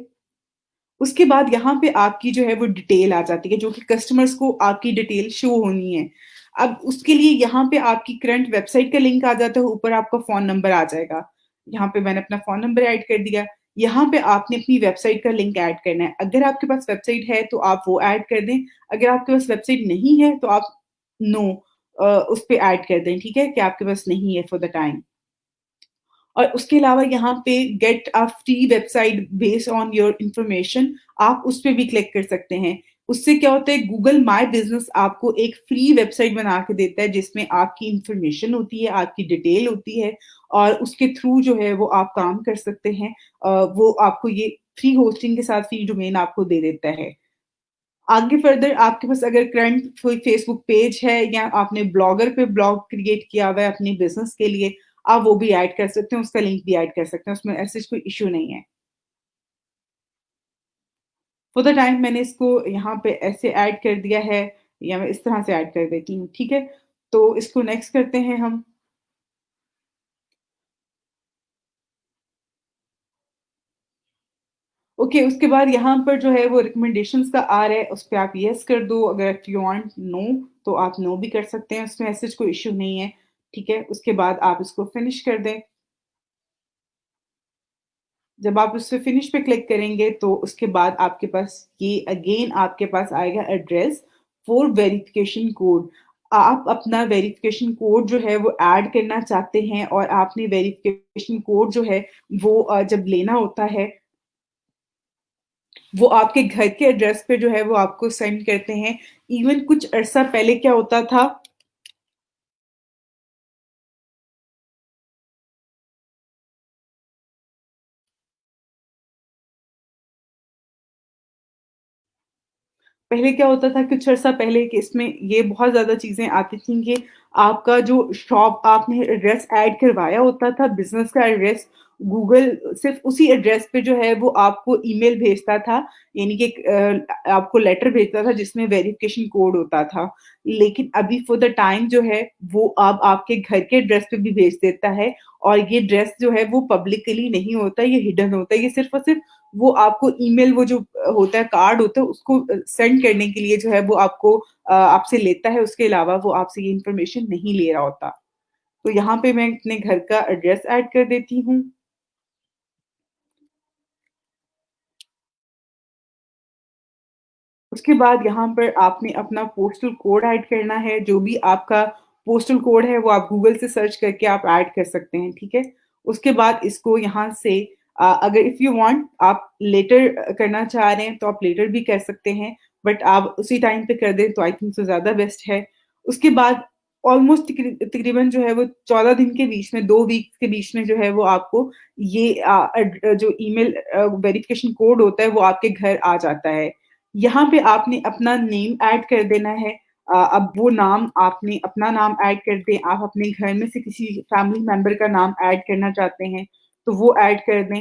Speaker 1: उसके बाद यहाँ पे आपकी जो है वो डिटेल आ जाती है, जो कि कस्टमर्स को आपकी डिटेल शो होनी है। अब उसके लिए यहाँ पे आपकी करंट वेबसाइट का लिंक आ जाता है, ऊपर आपका फ़ोन नंबर आ जाएगा। यहाँ पे मैंने अपना फ़ोन नंबर ऐड कर दिया। यहाँ पे आपने अपनी वेबसाइट का लिंक ऐड करना है। अगर आपके पास वेबसाइट है तो आप वो ऐड कर दें। अगर आपके पास वेबसाइट नहीं है तो आप नो उस पे ऐड कर दें, ठीक है? कि आपके पास नहीं है फॉर द टाइम। और उसके अलावा यहाँ पे get a free website based on your information, आप उस पे भी क्लिक कर सकते हैं। उससे क्या होता है, गूगल माय बिज़नेस आपको एक फ्री वेबसाइट बना के देता है जिसमें आपकी इन्फॉर्मेशन होती है, आपकी डिटेल होती है और उसके थ्रू जो है वो आप काम कर सकते हैं। वो आपको ये फ्री होस्टिंग के साथ फ्री डोमेन आपको दे देता है। आगे फर्दर आपके पास अगर करंट कोई फेसबुक पेज है या आपने ब्लॉगर पे ब्लॉग क्रिएट किया हुआ है अपने बिज़नेस के लिए, आप वो भी ऐड कर सकते हैं, उसका लिंक भी ऐड कर सकते हैं, उसमें ऐसे कोई इश्यू नहीं है। फॉर द टाइम मैंने इसको यहाँ पे ऐसे ऐड कर दिया है या मैं इस तरह से ऐड कर देती हूँ, ठीक है? तो इसको नेक्स्ट करते हैं हम। ओके, उसके बाद यहाँ पर जो है वो रिकमेंडेशंस का आ रहा है, उस पे आप येस कर दो, अगर इफ यू वांट नो तो आप नो भी कर सकते हैं, उसमें ऐसे कोई इश्यू नहीं है, ठीक है? उसके बाद आप इसको फिनिश कर दें। जब आप उस पे फिनिश पे क्लिक करेंगे तो उसके बाद आपके पास ये अगेन आपके पास आएगा एड्रेस फॉर वेरिफिकेशन कोड। आप अपना वेरिफिकेशन कोड जो है वो ऐड करना चाहते हैं और आपने वेरिफिकेशन कोड जो है वो जब लेना होता है, वो आपके घर के एड्रेस पे जो है वो आपको सेंड करते हैं। इवन कुछ अरसा पहले क्या होता था, पहले क्या होता था कुछ अर्सा पहले कि इसमें ये बहुत ज़्यादा चीज़ें आती थी कि आपका जो शॉप आपने एड्रेस ऐड करवाया होता था, बिज़नेस का एड्रेस, गूगल सिर्फ़ उसी एड्रेस पे जो है वो आपको ईमेल भेजता था, यानी कि आपको लेटर भेजता था जिसमें वेरिफ़िकेशन कोड होता था। लेकिन अभी फॉर द टाइम जो है वो अब आपके घर के एड्रेस पे भी भेज देता है और ये एड्रेस जो है वो पब्लिकली नहीं होता, ये हिडन होता है। ये सिर्फ़ और सिर्फ़ वो आपको ईमेल वो जो होता है कार्ड होता है उसको सेंड करने के लिए जो है वो आपको आपसे लेता है, उसके अलावा वो आपसे ये इन्फॉर्मेशन नहीं ले रहा होता। तो यहाँ पे मैं अपने घर का एड्रेस ऐड कर देती हूँ। उसके बाद यहाँ पर आपने अपना पोस्टल कोड ऐड करना है, जो भी आपका पोस्टल कोड है वो आप गूगल से सर्च करके आप ऐड कर सकते हैं, ठीक है? उसके बाद इसको यहाँ से अगर इफ यू वांट आप लेटर करना चाह रहे हैं तो आप लेटर भी कर सकते हैं, बट आप उसी टाइम पे कर दें तो आई थिंक सो ज़्यादा बेस्ट है। उसके बाद ऑलमोस्ट तकरीबन जो है वो 14 दिन के बीच में 2 वीक के बीच में जो है वो आपको ये जो ईमेल वेरिफिकेशन कोड होता है वो आपके घर आ जाता है। यहाँ पे आपने अपना नेम ऐड कर देना है। अब वो नाम आपने अपना नाम ऐड कर दें, आप अपने घर में से किसी फैमिली मेंबर का नाम ऐड करना चाहते हैं, तो वो ऐड कर दें,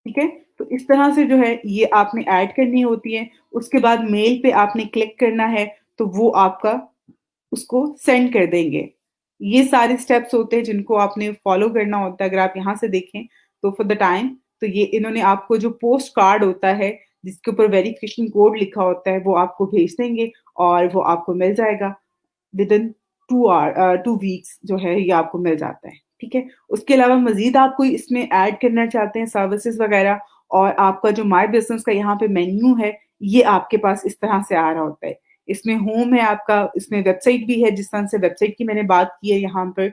Speaker 1: ठीक है? तो इस तरह से जो है ये आपने ऐड करनी होती है। उसके बाद मेल पे आपने क्लिक करना है, तो वो आपका उसको सेंड कर देंगे। ये सारे स्टेप्स होते हैं जिनको आपने फॉलो करना होता है। अगर आप यहाँ से देखें तो फॉर द टाइम तो ये इन्होंने आपको जो पोस्ट कार्ड होता है जिसके ऊपर वेरिफिकेशन कोड लिखा होता है वो आपको भेज देंगे और वो आपको मिल जाएगा विद इन 2 वीक्स जो है ये आपको मिल जाता है, ठीक है? उसके अलावा मज़ीद आप कोई इसमें ऐड करना चाहते हैं सर्विसेज़ वगैरह और आपका जो माय बिज़नेस का यहाँ पे मेन्यू है, ये आपके पास इस तरह से आ रहा होता है। इसमें होम है आपका, इसमें वेबसाइट भी है, जिस तरह से वेबसाइट की मैंने बात की है यहाँ पर।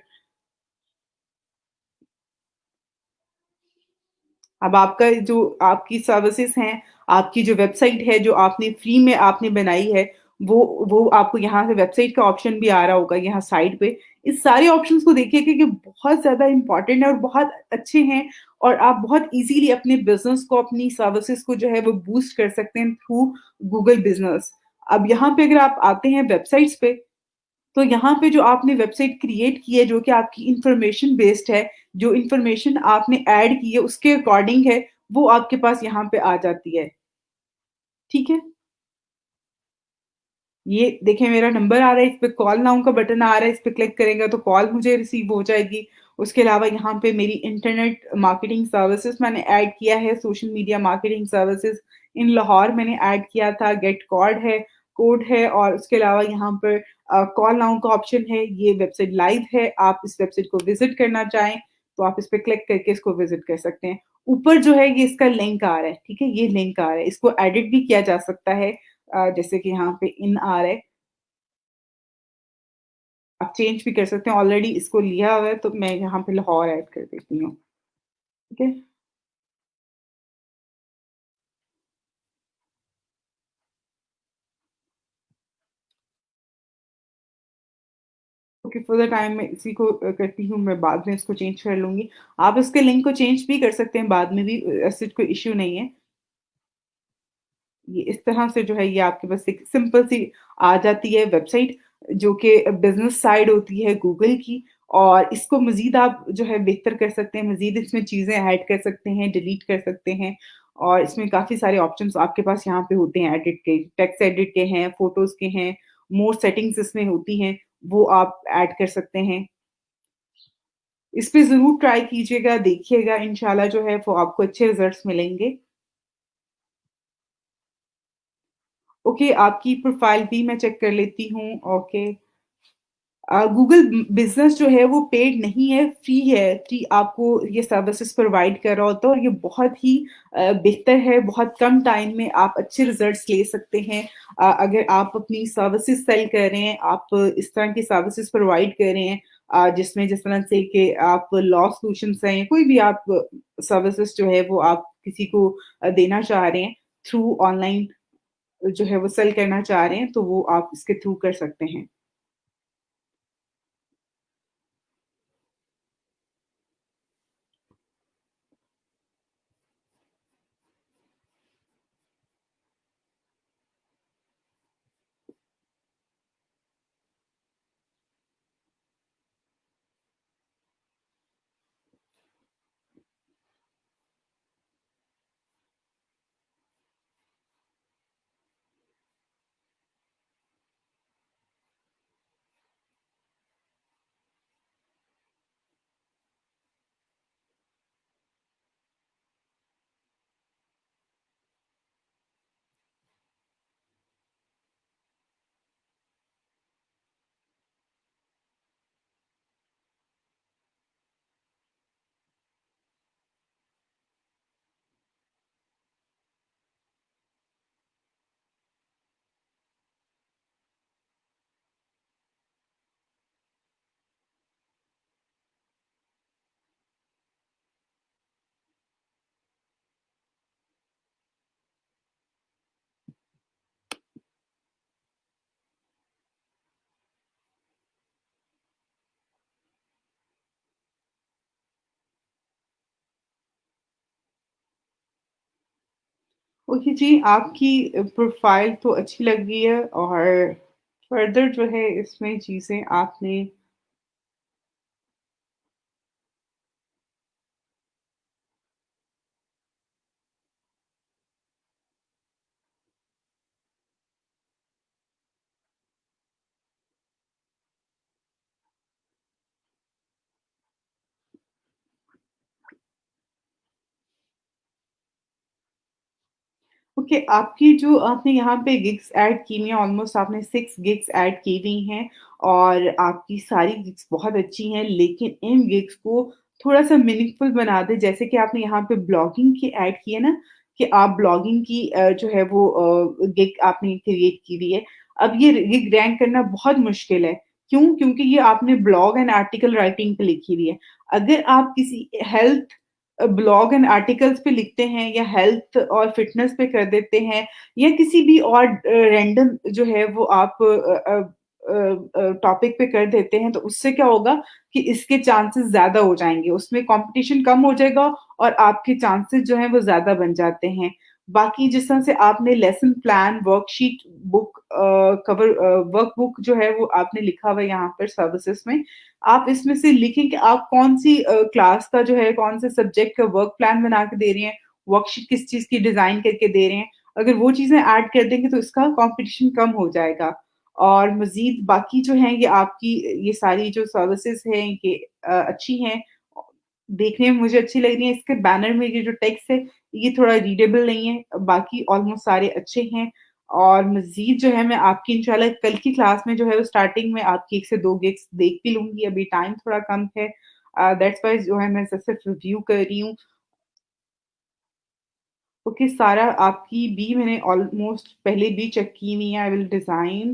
Speaker 1: अब आपका जो आपकी सर्विसेज़ हैं, आपकी जो वेबसाइट है, जो आपने फ्री में आपने बनाई है, वो आपको यहाँ से वेबसाइट का ऑप्शन भी आ रहा होगा यहाँ साइड पे। इस सारे ऑप्शंस को देखिए क्योंकि बहुत ज़्यादा इम्पोर्टेंट है और बहुत अच्छे हैं और आप बहुत ईज़िली अपने बिज़नेस को, अपनी सर्विसेज़ को जो है वो बूस्ट कर सकते हैं थ्रू गूगल बिज़नेस। अब यहाँ पे अगर आप आते हैं वेबसाइट्स पे तो यहाँ पे जो आपने वेबसाइट क्रिएट की है जो कि आपकी इंफॉर्मेशन बेस्ड है, जो इंफॉर्मेशन आपने ऐड की है उसके अकॉर्डिंग है, वो आपके पास यहाँ पे आ जाती है। ठीक है? ये देखिए मेरा नंबर आ रहा है, इस पे कॉल नाउ का बटन आ रहा है, इस पे क्लिक करेंगे तो कॉल मुझे रिसीव हो जाएगी। उसके अलावा यहाँ पे मेरी इंटरनेट मार्केटिंग सर्विसेज़ मैंने ऐड किया है, सोशल मीडिया मार्केटिंग सर्विसेज़ इन लाहौर मैंने ऐड किया था, गेट कोड है और उसके अलावा यहाँ पर कॉल नाउ का ऑप्शन है, ये वेबसाइट लाइव है, आप इस वेबसाइट को विज़िट करना चाहें, तो आप इस पे क्लिक करके इसको विज़िट कर सकते हैं। ऊपर जो है ये इसका लिंक आ रहा है, ठीक है? ये लिंक आ रहा है, इसको एडिट भी किया जा सकता है जैसे कि यहाँ पे इन आ रहा है, आप चेंज भी कर सकते हैं, ऑलरेडी इसको लिया हुआ है तो मैं यहाँ पे लाहौर ऐड कर देती हूँ, ठीक है? ओके फॉर द टाइम मैं इसी को करती हूँ, मैं बाद में इसको चेंज कर लूँगी। आप इसके लिंक को चेंज भी कर सकते हैं बाद में भी ऐसे कोई इश्यू नहीं है। ये इस तरह से जो है ये आपके पास एक सिंपल सी आ जाती है वेबसाइट जो कि बिज़नेस साइड होती है गूगल की और इसको मज़ीद आप जो है बेहतर कर सकते हैं, मज़ीद इसमें चीज़ें ऐड कर सकते हैं, डिलीट कर सकते हैं और इसमें काफ़ी सारे ऑप्शंस आपके पास यहाँ पे होते हैं एडिट के, टेक्स्ट एडिट के हैं, फ़ोटोज़ के हैं, मोर सेटिंग्स इसमें होती हैं, वो आप ऐड कर सकते हैं। इस पे ज़रूर ट्राई कीजिएगा, देखिएगा इंशाल्लाह जो है वो आपको अच्छे रिज़ल्ट्स मिलेंगे। ओके, आपकी प्रोफ़ाइल भी मैं चेक कर लेती हूँ, ओके। गूगल बिज़नेस जो है वो पेड नहीं है, फ्री है। फ्री आपको ये सर्विसेज़ प्रोवाइड कर रहा होता है और ये बहुत ही बेहतर है, बहुत कम टाइम में आप अच्छे रिज़ल्ट्स ले सकते हैं। अगर आप अपनी सर्विसेज़ सेल कर रहे हैं, आप इस तरह की सर्विसेज़ प्रोवाइड कर रहे हैं जिसमें जिस तरह से कि आप लॉ सॉल्यूशंस हैं, कोई भी आप सर्विसेज़ जो है वो आप किसी को देना चाह रहे हैं थ्रू ऑनलाइन जो है वो सेल करना चाह रहे हैं, तो वो आप इसके थ्रू कर सकते हैं। ओके जी, आपकी प्रोफ़ाइल तो अच्छी लग रही है और फ़र्दर जो है इसमें चीज़ें आपने ओके, आपकी जो आपने यहाँ पे गिग्स ऐड की हुई हैं, ऑलमोस्ट आपने 6 गिग्स ऐड की हुई हैं और आपकी सारी गिग्स बहुत अच्छी हैं, लेकिन इन गिग्स को थोड़ा-सा मीनिंगफुल बना दें। जैसे कि आपने यहाँ पे ब्लॉगिंग की ऐड की है ना, कि आप ब्लॉगिंग की जो है वो गिग आपने क्रिएट की हुई है। अब ये गिग रैंक करना बहुत मुश्किल है। क्यों? क्योंकि ये आपने ब्लॉग एंड आर्टिकल राइटिंग पे लिखी हुई है। अगर आप किसी हेल्थ ब्लॉग एंड आर्टिकल्स पे लिखते हैं या हेल्थ और फिटनेस पे कर देते हैं या किसी भी और रैंडम जो है वो आप टॉपिक पे कर देते हैं तो उससे क्या होगा कि इसके चांसेस ज़्यादा हो जाएँगे, उसमें कॉम्पिटिशन कम हो जाएगा और आपके चांसेस जो हैं वो ज़्यादा बन जाते हैं। बाकी जिस तरह से आपने lesson plan, worksheet, book workbook जो है वो आपने लिखा हुआ है यहाँ पर सर्विसेज़ में, आप इसमें से लिखें कि आप कौन-सी क्लास का जो है, कौन-से सब्जेक्ट का वर्क प्लान बना के दे रहे हैं, वर्कशीट किस चीज़ की डिज़ाइन करके दे रहे हैं। अगर वो चीज़ें ऐड कर देंगे तो इसका कॉम्पिटिशन कम हो जाएगा। और मज़ीद बाकी जो हैं ये आपकी ये सारी जो सर्विसेज़ हैं ये अच्छी हैं। देखने में मुझे अच्छी लग रही हैं। इसके बैनर में ये जो टेक्स्ट है ये थोड़ा रीडेबल नहीं है। बाकी ऑलमोस्ट सारे अच्छे हैं। और मज़ीद जो है मैं आपकी इंशाल्लाह कल की क्लास में जो है वो स्टार्टिंग में आपकी 1 से 2 गिग्स देख भी लूँगी, अभी टाइम थोड़ा कम है। दैट्स व्हाई जो है मैं सिर्फ़ रिव्यू कर रही हूँ। ओके, सारा आपकी भी मैंने ऑलमोस्ट पहले भी चेक की हुई है। I will design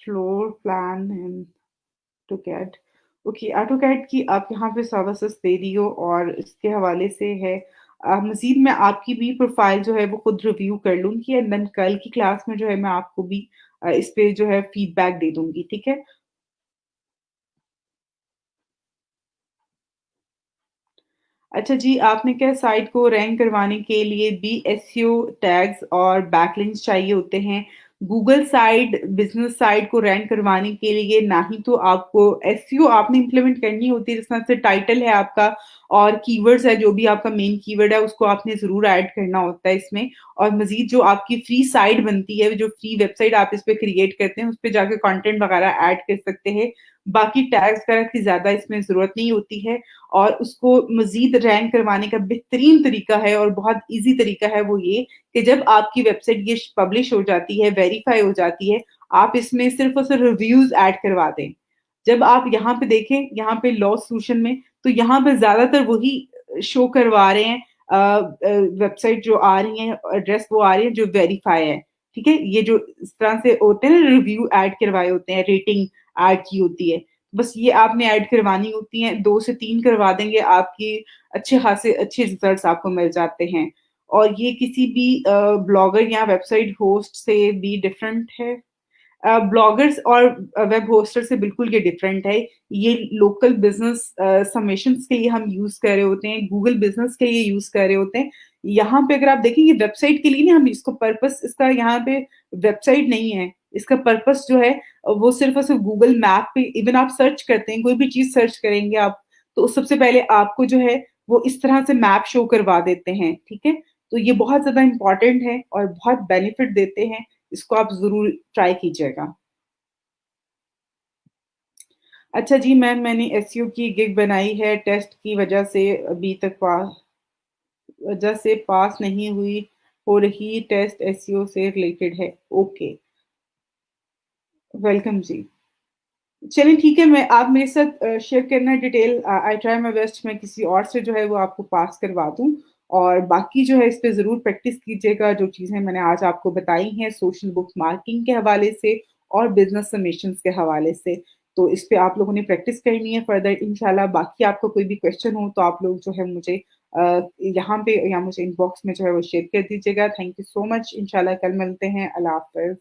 Speaker 1: floor plan and AutoCAD. Okay, AutoCAD की आप यहाँ पे सर्विसेज़ दे रही हो और इसके हवाले से है। मज़ीद मैं आपकी भी प्रोफ़ाइल जो है वो खुद रिव्यू कर लूँगी एंड देन कल की क्लास में जो है मैं आपको भी इस पे जो है फीडबैक दे दूँगी, ठीक है? अच्छा जी, आपने क्या साइट को रैंक करवाने के लिए भी एसईओ टैग्स और बैकलिंक्स चाहिए होते हैं। गूगल साइट, बिज़नेस साइट को रैंक करवाने के लिए ना ही तो आपको एसईओ आपने इम्प्लीमेंट करनी होती है, जिस तरह से टाइटल है आपका और कीवर्ड्स है, जो भी आपका मेन कीवर्ड है, उसको आपने ज़रूर ऐड करना होता है इसमें। और मज़ीद जो आपकी फ्री साइट बनती है, जो फ्री वेबसाइट आप इस पे क्रिएट करते हैं, उस पे जाके कंटेंट वगैरह ऐड कर सकते हैं। बाकी टैग्स वगैरह की ज़्यादा इसमें ज़रूरत नहीं होती है। और उसको मज़ीद रैंक करवाने का बेहतरीन तरीका है और बहुत ईज़ी तरीका है वो ये कि जब आपकी वेबसाइट ये पब्लिश हो जाती है, वेरीफ़ाई हो जाती है, आप इसमें सिर्फ़ और सिर्फ़ रिव्यूज़ ऐड करवा दें। जब आप यहाँ पे देखें, यहाँ पे लॉ सॉल्यूशन में, तो यहाँ पे ज़्यादातर वही शो करवा रहे हैं वेबसाइट जो आ रही है, एड्रेस वो आ रही है जो वेरीफ़ाई है, ठीक है? ये जो इस तरह से होते हैं ना, रिव्यू ऐड करवाए होते हैं, रेटिंग ऐड की होती है। बस ये आपने ऐड करवानी होती हैं, 2 से 3 करवा देंगे, आपकी अच्छे खासे अच्छे रिज़ल्ट्स आपको मिल जाते हैं। और ये किसी भी ब्लॉगर या वेबसाइट होस्ट से भी डिफरेंट है। ब्लॉगर्स और वेब होस्टर से बिल्कुल ये डिफरेंट है। ये लोकल बिज़नेस सबमिशंस के लिए हम यूज़ कर रहे होते हैं, गूगल बिज़नेस के लिए यूज़ कर रहे होते हैं। यहाँ पे अगर आप देखेंगे वेबसाइट के लिए नहीं, हम इसको पर्पस इसका यहाँ पे वेबसाइट नहीं है। इसका पर्पस जो है वो सिर्फ़ और सिर्फ़ गूगल मैप पे इवन आप सर्च करते हैं, कोई भी चीज़ सर्च करेंगे आप, तो सबसे पहले आपको जो है वो इस तरह से मैप शो करवा देते हैं, ठीक है? तो ये बहुत ज़्यादा इम्पोर्टेंट है और बहुत बेनिफिट देते हैं। इसको आप ज़रूर ट्राई कीजिएगा। अच्छा जी मैम, मैंने एसईओ की गिग बनाई है, टेस्ट की वजह से पास नहीं हुई, हो रही टेस्ट एसईओ से रिलेटेड है। ओके, वेलकम जी। चलिए ठीक है, मैं आप मेरे साथ शेयर करना detail, I try my best मैं किसी और से जो है वो आपको पास करवा दूँ और बाकी जो है इस पे ज़रूर प्रैक्टिस कीजिएगा, जो चीज़ें मैंने आज आपको बताई हैं सोशल बुक मार्किंग के हवाले से और बिज़नेस सबमिशंस के हवाले से। तो इस पे आप लोगों ने प्रैक्टिस करनी है फर्दर इंशाल्लाह। बाकी आपको कोई भी क्वेश्चन हो तो आप लोग जो है मुझे यहाँ पे या मुझे इनबॉक्स में जो है वो शेयर कर दीजिएगा। Thank you so much. इंशाल्लाह कल मिलते हैं। अल्लाह हाफ़िज़।